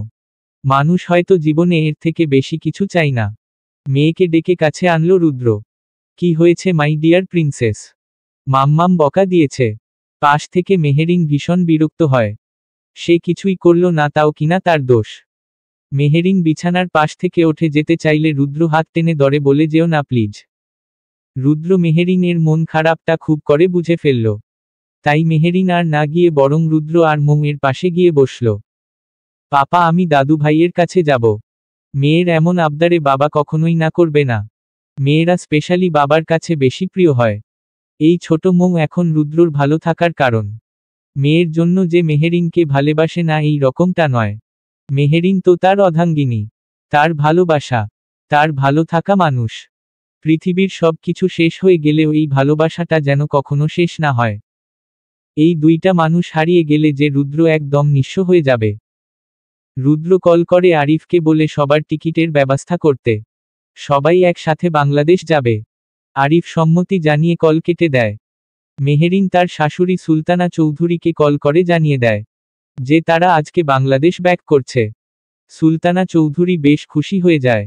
Speaker 1: মানুষ হয়তো জীবনে এর থেকে বেশি কিছু চাই না। মেয়েকে ডেকে কাছে আনলো রুদ্র। কি হয়েছে মাই ডিয়ার প্রিন্সেস? মাম্মাম বকা দিয়েছে। পাশ থেকে মেহেরিন ভীষণ বিরক্ত হয়। সে কিছুই করল না, তাও কিনা তার দোষ। মেহেরিন বিছানার পাশ থেকে উঠে যেতে চাইলে রুদ্র হাত টেনে ধরে বলে, যেও না প্লিজ। রুদ্র মেহেরিনের মন খারাপটা খুব করে বুঝে ফেলল। তাই মেহেরিন আর না গিয়ে বরং রুদ্র আর মৌয়ের পাশে গিয়ে বসল। পাপা, আমি দাদু ভাইয়ের কাছে যাব। মেয়ের এমন আবদারে বাবা কখনোই না করবে না। মেয়েরা স্পেশালি বাবার কাছে বেশি প্রিয় হয়। এই ছোট মৌ এখন রুদ্রর ভালো থাকার কারণ। মেয়ের জন্য যে মেহেরিনকে ভালোবাসে না এই রকমটা নয়। মেহেরিন তো তার অর্ধাঙ্গিনী, তার ভালোবাসা, তার ভালো থাকা মানুষ। পৃথিবীর সব কিছু শেষ হয়ে গেলেও এই ভালোবাসাটা যেন কখনো শেষ না হয়। এই দুইটা মানুষ হারিয়ে গেলে যে রুদ্র একদম নিঃস্ব হয়ে যাবে। রুদ্র কল করে আরিফকে, বলে সবার টিকিটের ব্যবস্থা করতে। সবাই একসাথে বাংলাদেশ যাবে। আরিফ সম্মতি জানিয়ে কল কেটে দেয়। মেহেরিন তার শাশুড়ি সুলতানা চৌধুরীকে কল করে জানিয়ে দেয় যে তারা আজকে বাংলাদেশ ব্যাক করছে। সুলতানা চৌধুরী বেশ খুশি হয়ে যায়।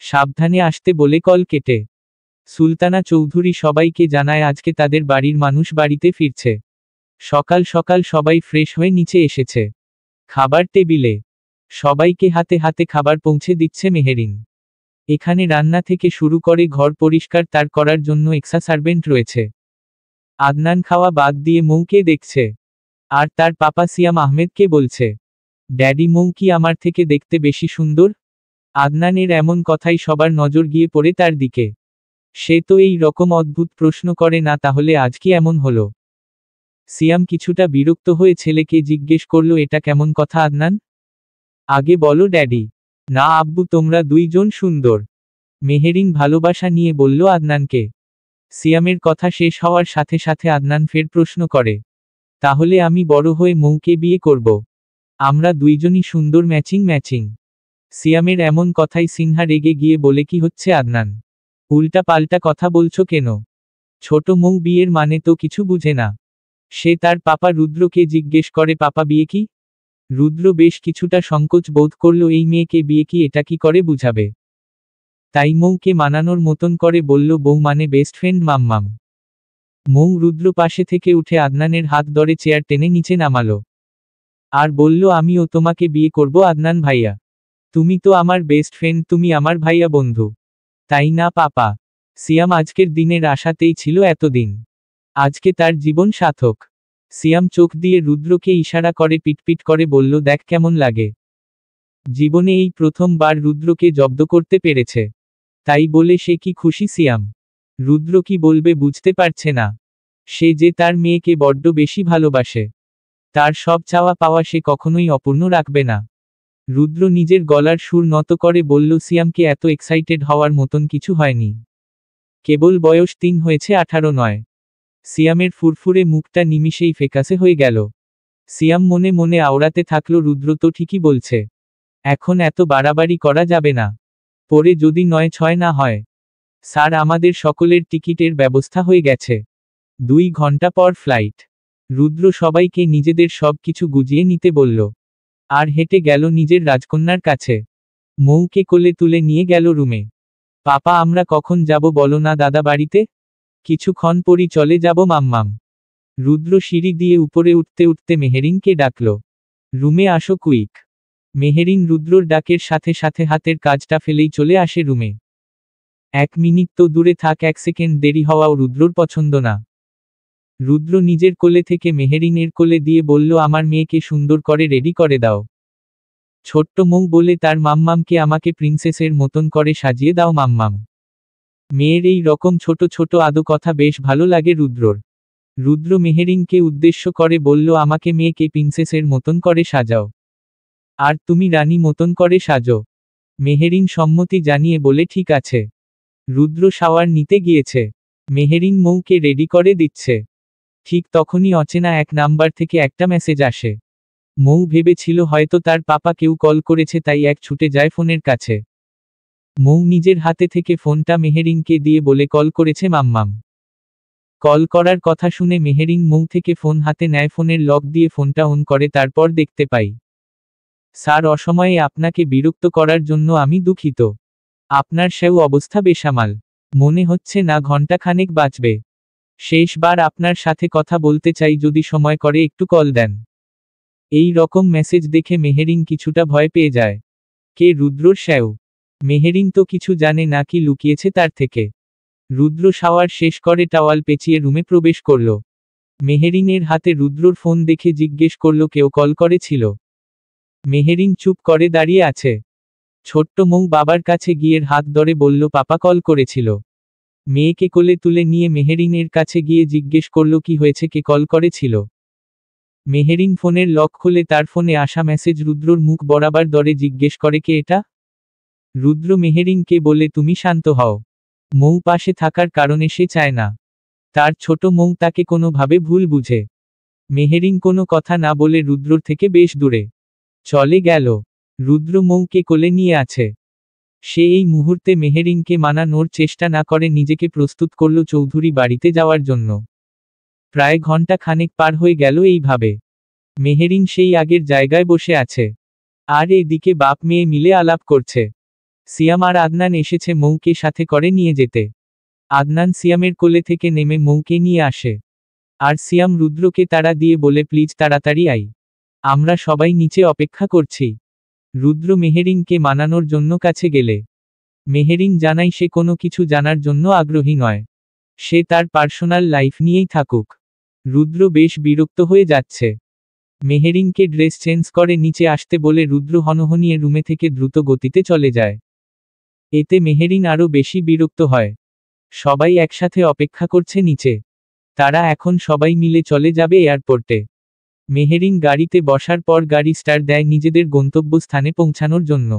Speaker 1: সাবধানে আসতে বলে কল কেটে সুলতানা চৌধুরী সবাইকে জানায় আজকে তাদের বাড়ির মানুষ বাড়িতে ফিরছে। সকাল সকাল সবাই ফ্রেশ হয়ে নিচে এসেছে। খাবার টেবিলে সবাইকে হাতে হাতে খাবার পৌঁছে দিচ্ছে মেহেরিন। এখানে রান্না থেকে শুরু করে ঘর পরিষ্কার তার করার জন্য এক্সট্রা সার্ভেন্ট রয়েছে। আদনান খাওয়া বাদ দিয়ে মৌকে দেখছে আর তার পাপা সিয়াম আহমেদকে বলছে, ড্যাডি, মৌ কি আমার থেকে দেখতে বেশি সুন্দর? আদনানের এমন কথাই সবার নজর গিয়ে পড়ে তার দিকে। সে তো এই রকম অদ্ভুত প্রশ্ন করে না, তাহলে আজ কি এমন হলো? সিয়াম কিছুটা বিরক্ত হয়ে ছেলেকে জিজ্ঞেস করল, এটা কেমন কথা আদনান? আগে বলো ড্যাডি। না আব্বু, তোমরা দুইজন সুন্দর। মেহেরিন ভালোবাসা নিয়ে বলল আদনানকে। সিয়ামের কথা শেষ হওয়ার সাথে সাথে আদনান ফের প্রশ্ন করে, তাহলে আমি বড় হয়ে মৌকে বিয়ে করব? আমরা দুইজনই সুন্দর ম্যাচিং ম্যাচিং। সিয়ামের এমন কথাই সিনহা রেগে গিয়ে বলে, কি হচ্ছে আদনান, উল্টা পাল্টা কথা বলছো কেন? ছোট মৌ বিয়ের মানে তো কিছু বুঝে না। সে তার পাপা রুদ্রকে জিজ্ঞেস করে, পাপা বিয়ে কি? রুদ্র বেশ কিছুটা সংকোচ বোধ করল, এই মেয়েকে বিয়ে কি এটা কি করে বুঝাবে। তাই মৌকে মানানোর মতন করে বলল, বউ মানে বেস্ট ফ্রেন্ড মাম্মাম। মৌ রুদ্র পাশে থেকে উঠে আদনানের হাত ধরে চেয়ার টেনে নিচে নামালো আর বলল, আমিও তোমাকে বিয়ে করব আদনান ভাইয়া। তুমি তো আমার বেস্ট ফ্রেন্ড, তুমি আমার ভাইয়া বন্ধু, তাই না পাপা? সিয়াম আজকের দিনের আশাতেই ছিল এতদিন। আজকে তার জীবন সার্থক। সিয়াম চোখ দিয়ে রুদ্রকে ইশারা করে পিটপিট করে বলল, দেখ কেমন লাগে। জীবনে এই প্রথমবার রুদ্রকে জব্দ করতে পেরেছে, তাই বলে সে কি খুশি সিয়াম। রুদ্র কি বলবে বুঝতে পারছে না। সে যে তার মেয়েকে বড্ড বেশি ভালোবাসে, তার সব চাওয়া পাওয়া সে কখনোই অপূর্ণ রাখবে না। রুদ্র নিজের গলার সুর নত করে বলল, সিয়ামকে এত এক্সাইটেড হওয়ার মতন কিছু হয়নি, কেবল বয়স 3 হয়েছে, 18 নয়। সিয়ামের ফুরফুরে মুখটা নিমিষেই ফ্যাকাশে হয়ে গেল। সিয়াম মনে মনে আওড়াতে থাকল, রুদ্র তো ঠিকই বলছে, এখন এত বাড়াবাড়ি করা যাবে না, পরে যদি 9-6 না হয়। স্যার, আমাদের সকলের টিকিটের ব্যবস্থা হয়ে গেছে, 2 ঘন্টা পর ফ্লাইট। রুদ্র সবাইকে নিজেদের সব কিছু গুজিয়ে নিতে বলল আর হেঁটে গেল নিজের রাজকন্যার কাছে। মৌকে কোলে তুলে নিয়ে গেল রুমে। পাপা, আমরা কখন যাব বলো না দাদা বাড়িতে? কিছুক্ষণ পরই চলে যাব মাম্মাম। রুদ্র সিঁড়ি দিয়ে উপরে উঠতে উঠতে মেহেরিনকে ডাকল, রুমে আসো কুইক। মেহেরিন রুদ্রর ডাকের সাথে সাথে হাতের কাজটা ফেলেই চলে আসে রুমে। 1 মিনিট তো দূরে থাক, 1 সেকেন্ড দেরি হওয়াও রুদ্রর পছন্দ না। রুদ্র নিজের কোলে থেকে মেহেরিনের কোলে দিয়ে বলল, আমার মেয়েকে সুন্দর করে রেডি করে দাও। ছোট্ট মৌ বলে তার মাম্মামকে, আমাকে প্রিন্সেসের মতন করে সাজিয়ে দাও মাম্মাম। মেয়ের এই রকম ছোট ছোট আদো কথা বেশ ভালো লাগে রুদ্রর। রুদ্র মেহেরিনকে উদ্দেশ্য করে বলল, আমাকে মেয়েকে প্রিন্সেসের মতন করে সাজাও, আর তুমি রানী মতন করে সাজো। মেহেরিন সম্মতি জানিয়ে বলে, ঠিক আছে। রুদ্র শাওয়ার নিতে গিয়েছে, মেহেরিন মৌকে রেডি করে দিচ্ছে। ঠিক তখনই অচেনা 1 নাম্বার থেকে একটা মেসেজ আসে। মৌ ভেবেছিল হয়তো তার পাপা কেউ কল করেছে, তাই এক ছুটে যায় ফোনের কাছে। মৌ নিজের হাতে থেকে ফোনটা মেহেরিনকে দিয়ে বলে, কল করেছে মাম্মাম। কল করার কথা শুনে মেহেরিন মৌ থেকে ফোন হাতে নেয়, ফোনের লক দিয়ে ফোনটা অন করে, তারপর দেখতে পাই, স্যার, অসময়ে আপনাকে বিরক্ত করার জন্য আমি দুঃখিত। আপনার সেও অবস্থা বেসামাল, মনে হচ্ছে না ঘন্টাখানেক বাঁচবে। শেষবার আপনার সাথে কথা বলতে চাই, যদি সময় করে একটু কল দেন। এই রকম মেসেজ দেখে মেহেরিন কিছুটা ভয় পেয়ে যায়। কে রুদ্রর সেও? মেহেরিন তো কিছু জানে না কি লুকিয়েছে তার থেকে। রুদ্র শাওয়ার শেষ করে টাওয়াল পেঁচিয়ে রুমে প্রবেশ করল। মেহেরিনের হাতে রুদ্রর ফোন দেখে জিজ্ঞেস করল, কেউ কল করেছিল? মেহেরিন চুপ করে দাঁড়িয়ে আছে। ছোট্ট মৌ বাবার কাছে গিয়ে হাত ধরে বলল, পাপা কল করেছিল। মেয়েকে কোলে তুলে নিয়ে মেহেরিনের কাছে গিয়ে জিজ্ঞেস করল, কি হয়েছে, কে কল করেছিল? মেহেরিন ফোনের লক খুলে তার ফোনে আসা মেসেজ রুদ্রর মুখ বরাবর ধরে জিজ্ঞেস করে, কে এটা? রুদ্র মেহেরিনকে বলে, তুমি শান্ত হও। মৌ পাশে থাকার কারণে সে চায় না তার ছোট মৌ তাকে কোনোভাবে ভুল বুঝে। মেহেরিন কোনো কথা না বলে রুদ্রর থেকে বেশ দূরে চলে গেল। রুদ্র মৌকে কোলে নিয়ে আছে। সে এই মুহূর্তে মেহেরিনকে মানানোর চেষ্টা না করে নিজেকে প্রস্তুত করল চৌধুরী বাড়িতে যাওয়ার জন্য। প্রায় ঘন্টা খানেক পার হয়ে গেল এইভাবে। মেহেরিন সেই আগের জায়গায় বসে আছে, আর এদিকে বাপ মেয়ে মিলে আলাপ করছে। সিয়াম আর আদনান এসেছে মৌকে সাথে করে নিয়ে যেতে। আদনান সিয়ামের কোলে থেকে নেমে মৌকে নিয়ে আসে, আর সিয়াম রুদ্রকে তাড়া দিয়ে বলে, প্লিজ তাড়াতাড়ি আই, আমরা সবাই নিচে অপেক্ষা করছি। রুদ্র মেহেরিনকে মানানোর জন্য কাছে গেলে মেহেরিন জানায় সে কোনো কিছু জানার জন্য আগ্রহী নয়, সে তার পার্সোনাল লাইফ নিয়েই থাকুক। রুদ্র বেশ বিরক্ত হয়ে যাচ্ছে। মেহেরিনকে ড্রেস চেঞ্জ করে নিচে আসতে বলে রুদ্র হনহনিয়ে রুমে থেকে দ্রুত গতিতে চলে যায়। এতে মেহেরিন আরও বেশি বিরক্ত হয়। সবাই একসাথে অপেক্ষা করছে নিচে, তারা এখন সবাই মিলে চলে যাবে এয়ারপোর্টে। মেহেরিন গাড়িতে বসার পর গাড়ি স্টার্ট দেয় নিজেদের গন্তব্যস্থানে পৌঁছানোর জন্য।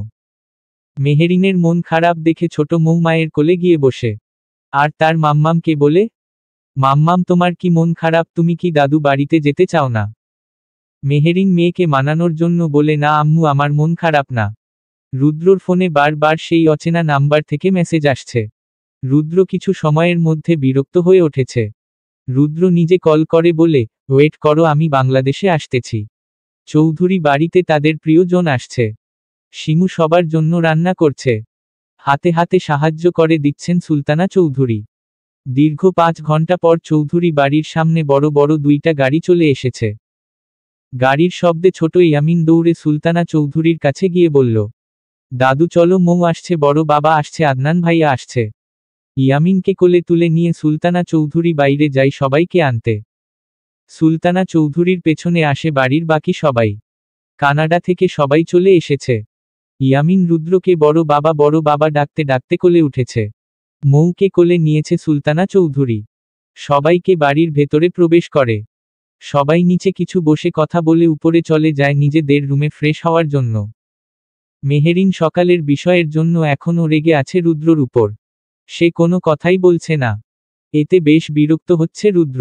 Speaker 1: মেহেরিনের মন খারাপ দেখে ছোট মৌ মায়ের কোলে গিয়ে বসে, আর তার মাম্মামকে বলে, মাম্মাম, তোমার কি মন খারাপ? তুমি কি দাদু বাড়িতে যেতে চাও না? মেহেরিন মেয়েকে মানানোর জন্য বলে, না আম্মু, আমার মন খারাপ না। রুদ্রর ফোনে বারবার সেই অচেনা নাম্বার থেকে মেসেজ আসছে। রুদ্র কিছু সময়ের মধ্যে বিরক্ত হয়ে উঠেছে। রুদ্র নিজে কল করে বলে, ওয়েট করো, আমি বাংলাদেশে আসতেছি। চৌধুরী বাড়িতে তাদের প্রিয়জন আসছে। শিমু সবার জন্য রান্না করছে। হাতে হাতে সাহায্য করে দিচ্ছেন সুলতানা চৌধুরী। দীর্ঘ 5 ঘন্টা পর চৌধুরী বাড়ির সামনে বড় বড় 2টা গাড়ি চলে এসেছে। গাড়ির শব্দে ছোট ইয়ামিন দৌড়ে সুলতানা চৌধুরীর কাছে গিয়ে বলল, দাদু চলো, মৌ আসছে, বড় বাবা আসছে, আদনান ভাইয়া আসছে। ইয়ামিনকে কোলে তুলে নিয়ে সুলতানা চৌধুরী বাইরে যায় সবাইকে আনতে। সুলতানা চৌধুরীর পেছনে আসে বাড়ির বাকি সবাই। কানাডা থেকে সবাই চলে এসেছে। ইয়ামিন রুদ্রকে বড় বাবা ডাকতে ডাকতে কোলে উঠেছে। মৌকে কোলে নিয়েছে সুলতানা চৌধুরী। সবাইকে বাড়ির ভেতরে প্রবেশ করে। সবাই নিচে কিছু বসে কথা বলে উপরে চলে যায় নিজেদের রুমে ফ্রেশ হওয়ার জন্য। মেহেরিন সকালের বিষয়ের জন্য এখনও রেগে আছে রুদ্রর উপর। সে কোনো কথাই বলছে না। এতে বেশ বিরক্ত হচ্ছে রুদ্র।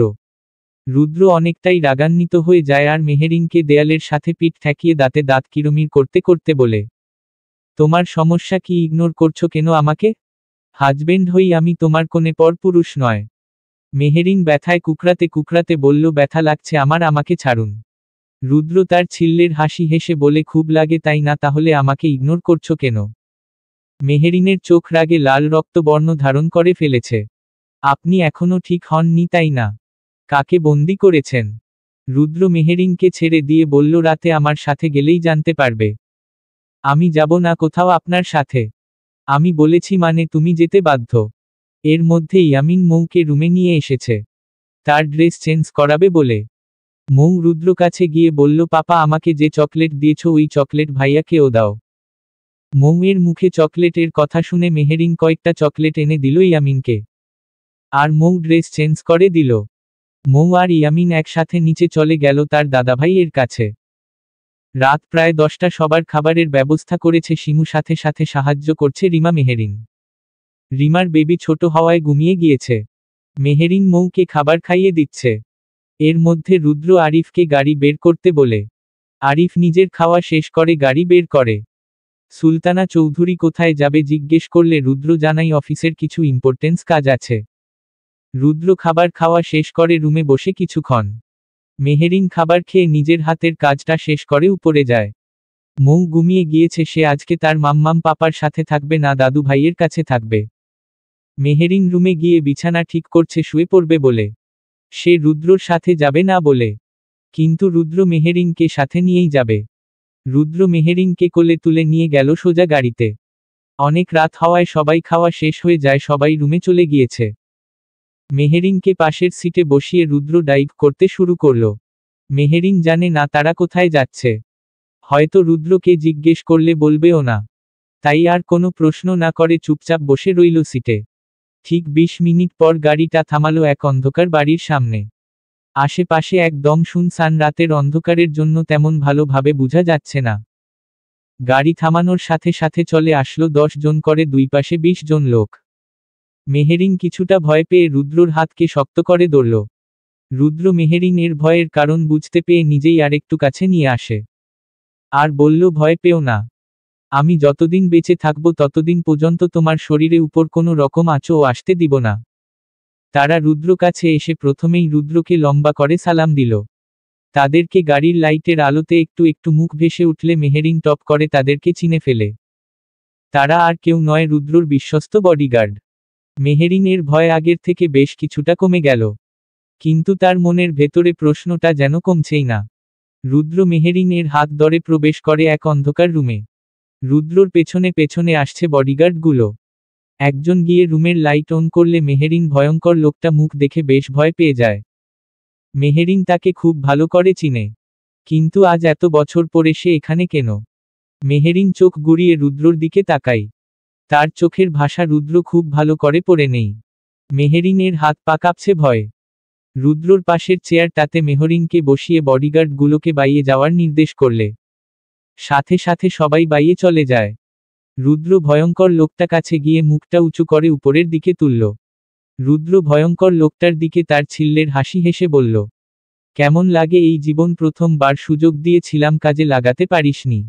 Speaker 1: রুদ্র অনেকটাই রাগান্বিত হয়ে যায় আর মেহেরিনকে দেয়ালের সাথে পিঠ ঠেকিয়ে দাঁতে দাঁত কিরমির করতে করতে বলে, তোমার সমস্যা কি? ইগনোর করছো কেন আমাকে? হাজবেন্ড হই আমি, তোমার কোনে পরপুরুষ নয়। মেহেরিন ব্যথায় কুকরাতে কুকরাতে বলল, ব্যথা লাগছে আমার, আমাকে ছাড়ুন। রুদ্র তার ছিল্লের হাসি হেসে বলে, খুব লাগে তাই না? তাহলে আমাকে ইগনোর করছো কেন? মেহেরিনের চোখ রাগে লাল রক্তবর্ণ ধারণ করে ফেলেছে। আপনি এখনো ঠিক হননি তাই না? কাকে বন্দি করেছেন? রুদ্র মেহেরিনকে ছেড়ে দিয়ে বলল, রাতে আমার সাথে গেলেই জানতে পারবে। আমি যাব না কোথাও আপনার সাথে। আমি বলেছি মানে তুমি যেতে বাধ্য। এর মধ্যে ইয়ামিন মৌকে রুমে নিয়ে এসেছে তার ড্রেস চেঞ্জ করাবে বলে। মৌ রুদ্র কাছে গিয়ে বলল, পাপা আমাকে যে চকলেট দিয়েছ ওই চকলেট ভাইয়াকেও দাও। মৌয়ের মুখে চকলেটের কথা শুনে মেহেরিন কয়েকটা চকলেট এনে দিল ইয়ামিনকে। আর মৌ ড্রেস চেঞ্জ করে দিল। মৌ আর ইয়ামিন একসাথে নিচে চলে গেল তার দাদাভাই এর কাছে। রাত প্রায় 10টা। সবার খাবারের ব্যবস্থা করেছে শিমু, সাথে সাথে সাহায্য করছে রিমা। মেহেরিন রিমার বেবি ছোট হওয়ায় ঘুমিয়ে গিয়েছে। মেহেরিন মৌকে খাবার খাইয়ে দিচ্ছে। এর মধ্যে রুদ্র আরিফকে গাড়ি বের করতে বলে। আরিফ নিজের খাওয়া শেষ করে গাড়ি বের করে। সুলতানা চৌধুরী কোথায় যাবে জিজ্ঞেস করলে রুদ্র জানাই অফিসের কিছু ইম্পর্টেন্স কাজ আছে। রুদ্র খাবার খাওয়া শেষ করে রুমে বসে কিছুক্ষণ। মেহেরিন খাবার খেয়ে নিজের হাতের কাজটা শেষ করে উপরে যায়। মৌ ঘুমিয়ে গিয়েছে, সে আজকে তার মাম্মাম পাপার সাথে থাকবে না, দাদু ভাইয়ের কাছে থাকবে। মেহেরিন রুমে গিয়ে বিছানা ঠিক করছে শুয়ে পড়বে বলে। সে রুদ্রর সাথে যাবে না বলে। কিন্তু রুদ্র মেহেরিনকে সাথে নিয়েই যাবে। রুদ্র মেহেরিনকে কোলে তুলে নিয়ে গেল সোজা গাড়িতে। অনেক রাত হওয়ায় সবাই খাওয়া শেষ হয়ে যায়, সবাই রুমে চলে গিয়েছে। মেহেরিনকে পাশের সিটে বসিয়ে রুদ্র ড্রাইভ করতে শুরু করল। মেহেরিন জানে না তারা কোথায় যাচ্ছে। হয়তো রুদ্রকে জিজ্ঞেস করলে বলবেও না। তাই আর কোনো প্রশ্ন না করে চুপচাপ বসে রইল সিটে। ঠিক 20 মিনিট পর গাড়িটা থামালো এক অন্ধকার বাড়ির সামনে। আশেপাশে একদম শুনশান, রাতের অন্ধকারের জন্য তেমন ভালোভাবে বোঝা যাচ্ছে না। গাড়ি থামানোর সাথে সাথে চলে আসলো 10 জন করে, দুই পাশে 20 জন লোক। মেহেরিন কিছুটা ভয় পেয়ে রুদ্রর হাতকে শক্ত করে ধরল। রুদ্র মেহেরিন এর ভয়ের কারণ বুঝতে পেয়ে নিজেই আরেকটু কাছে নিয়ে আসে। আর বলল, ভয় পেও না। আমি যতদিন বেঁচে থাকব ততদিন পর্যন্ত তোমার শরীরে উপর কোনো রকম আঁচও আসতে দিব না। তারা রুদ্র কাছে এসে প্রথমেই রুদ্রকে লম্বা করে সালাম দিল। তাদেরকে গাড়ির লাইটের আলোতে একটু একটু মুখ ভেসে উঠলে মেহেরিন টপ করে তাদেরকে চিনে ফেলে। তারা আর কেউ নয়, রুদ্রর বিশ্বস্ত বডিগার্ড। মেহেরিনের ভয় আগের থেকে বেশ কিছুটা কমে গেল। কিন্তু তার মনের ভেতরে প্রশ্নটা যেন কমছেই না। রুদ্র মেহেরিনের হাত ধরে প্রবেশ করে এক অন্ধকার রুমে। রুদ্রর পেছনে পেছনে আসছে বডিগার্ডগুলো। একজন গিয়ে রুমের লাইট অন করলে মেহেরিন ভয়ঙ্কর লোকটা মুখ দেখে বেশ ভয় পেয়ে যায়। মেহেরিন তাকে খুব ভালো করে চিনে। কিন্তু আজ এত বছর পরে সে এখানে কেন? মেহেরিন চোখ ঘুরিয়ে রুদ্রর দিকে তাকাই। তার চোখের ভাষা রুদ্র খুব ভালো করে পড়ে নেই। মেহেরিনের হাত পা কাঁপছে ভয়ে। রুদ্রর পাশের চেয়ারটাতে মেহরিনকে বসিয়ে বডিগার্ডগুলোকে বাইয়ে যাওয়ার নির্দেশ করলে। সাথে সাথে সবাই বাইয়ে চলে যায়। রুদ্র ভয়ঙ্কর লোকটা কাছে গিয়ে মুখটা উঁচু করে উপরের দিকে তুলল। রুদ্র ভয়ঙ্কর লোকটার দিকে তার ছিল্লের হাসি হেসে বলল, কেমন লাগে এই জীবন প্রথমবার সুযোগ দিয়েছিলাম কাজে লাগাতে পারিসনি।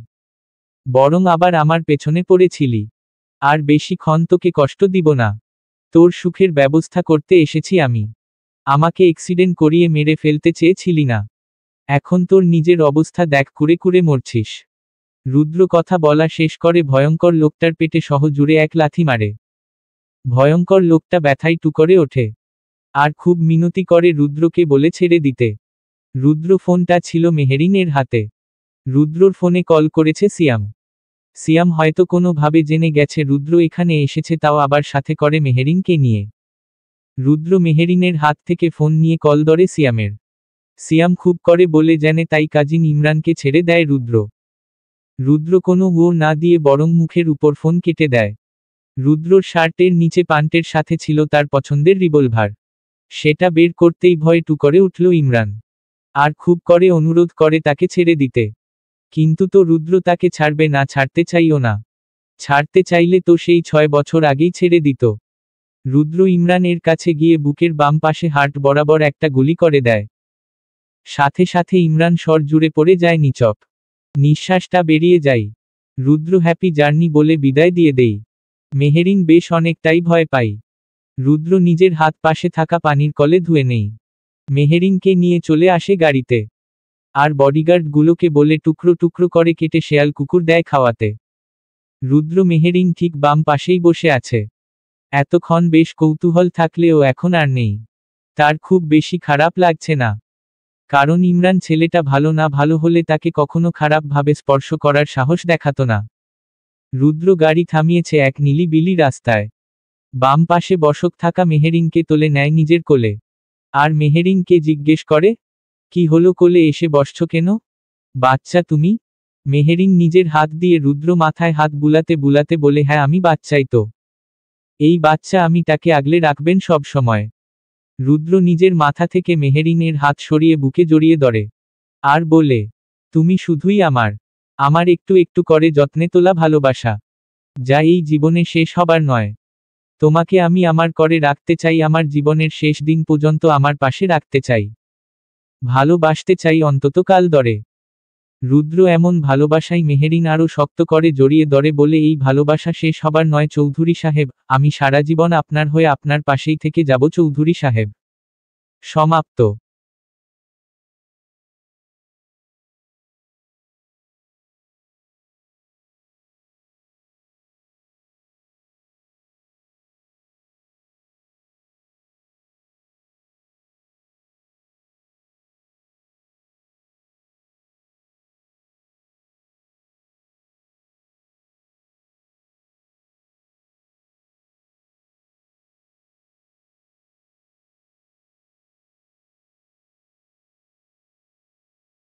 Speaker 1: বরং আবার আমার পেছনে পড়েছিলি। আর বেশিক্ষণ তোকে কষ্ট দিব না। তোর সুখের ব্যবস্থা করতে এসেছি আমি। আমাকে অ্যাক্সিডেন্ট করিয়ে মেরে ফেলতে চেয়েছিলি না। এখন তোর নিজের অবস্থা দেখ, কুরে কুরে মরছিস। রুদ্র কথা বলা শেষ করে ভয়ঙ্কর লোকটার পেটে সহ জুড়ে এক লাথি মারে। ভয়ঙ্কর লোকটা ব্যথায় টুকরে ওঠে। আর খুব মিনতি করে রুদ্রকে বলে ছেড়ে দিতে। রুদ্র ফোনটা ছিল মেহেরিনের হাতে। রুদ্রর ফোনে কল করেছে সিয়াম। সিয়াম হয়তো কোনোভাবে জেনে গেছে রুদ্র এখানে এসেছে, তাও আবার সাথে করে মেহেরিনকে নিয়ে। রুদ্র মেহেরিনের হাত থেকে ফোন নিয়ে কল ধরে সিয়ামের। সিয়াম খুব করে বলে জানে তাই কাজিন ইমরানকে ছেড়ে দেয় রুদ্র। রুদ্র কোনো উড় না দিয়ে বরং মুখের উপর ফোন কেটে দেয়। রুদ্রর শার্টের নিচে প্যান্টের সাথে ছিল তার পছন্দের রিভলভার। সেটা বের করতেই ভয় টুকরে উঠল ইমরান। আর খুব করে অনুরোধ করে তাকে ছেড়ে দিতে। কিন্তু তো রুদ্র তাকে ছাড়বে না, ছাড়তে চাইও না। ছাড়তে চাইলে তো সেই 6 বছর আগেই ছেড়ে দিত। রুদ্র ইমরানের কাছে গিয়ে বুকের বাম পাশে হার্ট বরাবর একটা গুলি করে দেয়। সাথে সাথে ইমরান স্বর জুড়ে পড়ে যায় নিচপ। নিঃশ্বাসটা বেরিয়ে যায়। রুদ্র হ্যাপি জার্নি বলে বিদায় দিয়ে দেই। মেহেরিন বেশ অনেকটাই ভয় পাই। রুদ্র নিজের হাত পাশে থাকা পানির কলে ধুয়ে নেই। মেহেরিনকে নিয়ে চলে আসে গাড়িতে। আর বডিগার্ডগুলোকে বলে টুকরো টুকরো করে কেটে শেয়াল কুকুর দেয় খাওয়াতে। রুদ্র মেহেরিন ঠিক বাম পাশেই বসে আছে। এতক্ষণ বেশ কৌতূহল থাকলেও এখন আর নেই। তার খুব বেশি খারাপ লাগছে না। কারণ ইমরান ছেলেটা ভালো না, ভালো হলে তাকে কখনো খারাপভাবে স্পর্শ করার সাহস দেখাতো না। রুদ্র গাড়ি থামিয়েছে এক নিলিবিলি রাস্তায়। বাম পাশে বসক থাকা মেহেরিনকে তোলে নেয় নিজের কোলে। আর মেহেরিনকে জিজ্ঞেস করে, কি হলো, কোলে এসে বসছ কেন? বাচ্চা তুমি? মেহেরিন নিজের হাত দিয়ে রুদ্র মাথায় হাত বুলাতে বুলাতে বলে, হ্যাঁ আমি বাচ্চাই তো। এই বাচ্চা আমি, তাকে আগলে রাখবেন সব সময়। রুদ্র নিজের মাথা থেকে মেহেরিনের হাত সরিয়ে বুকে জড়িয়ে ধরে। আর বলে, তুমি শুধুই আমার। আমার একটু একটু করে যত্নে তোলা ভালোবাসা। যা এই জীবনে শেষ হবার নয়। তোমাকে আমি আমার করে রাখতে চাই, আমার জীবনের শেষ দিন পর্যন্ত আমার পাশে রাখতে চাই। ভালোবাসতে চাই অন্তত কাল ধরে। রুদ্র এমন ভালোবাসায় মেহেরিন আরও শক্ত করে জড়িয়ে ধরে, বলে এই ভালোবাসা শেষ হবার নয় চৌধুরী সাহেব, আমি সারা জীবন আপনার হয়ে আপনার পাশেই থেকে যাব চৌধুরী সাহেব। সমাপ্ত।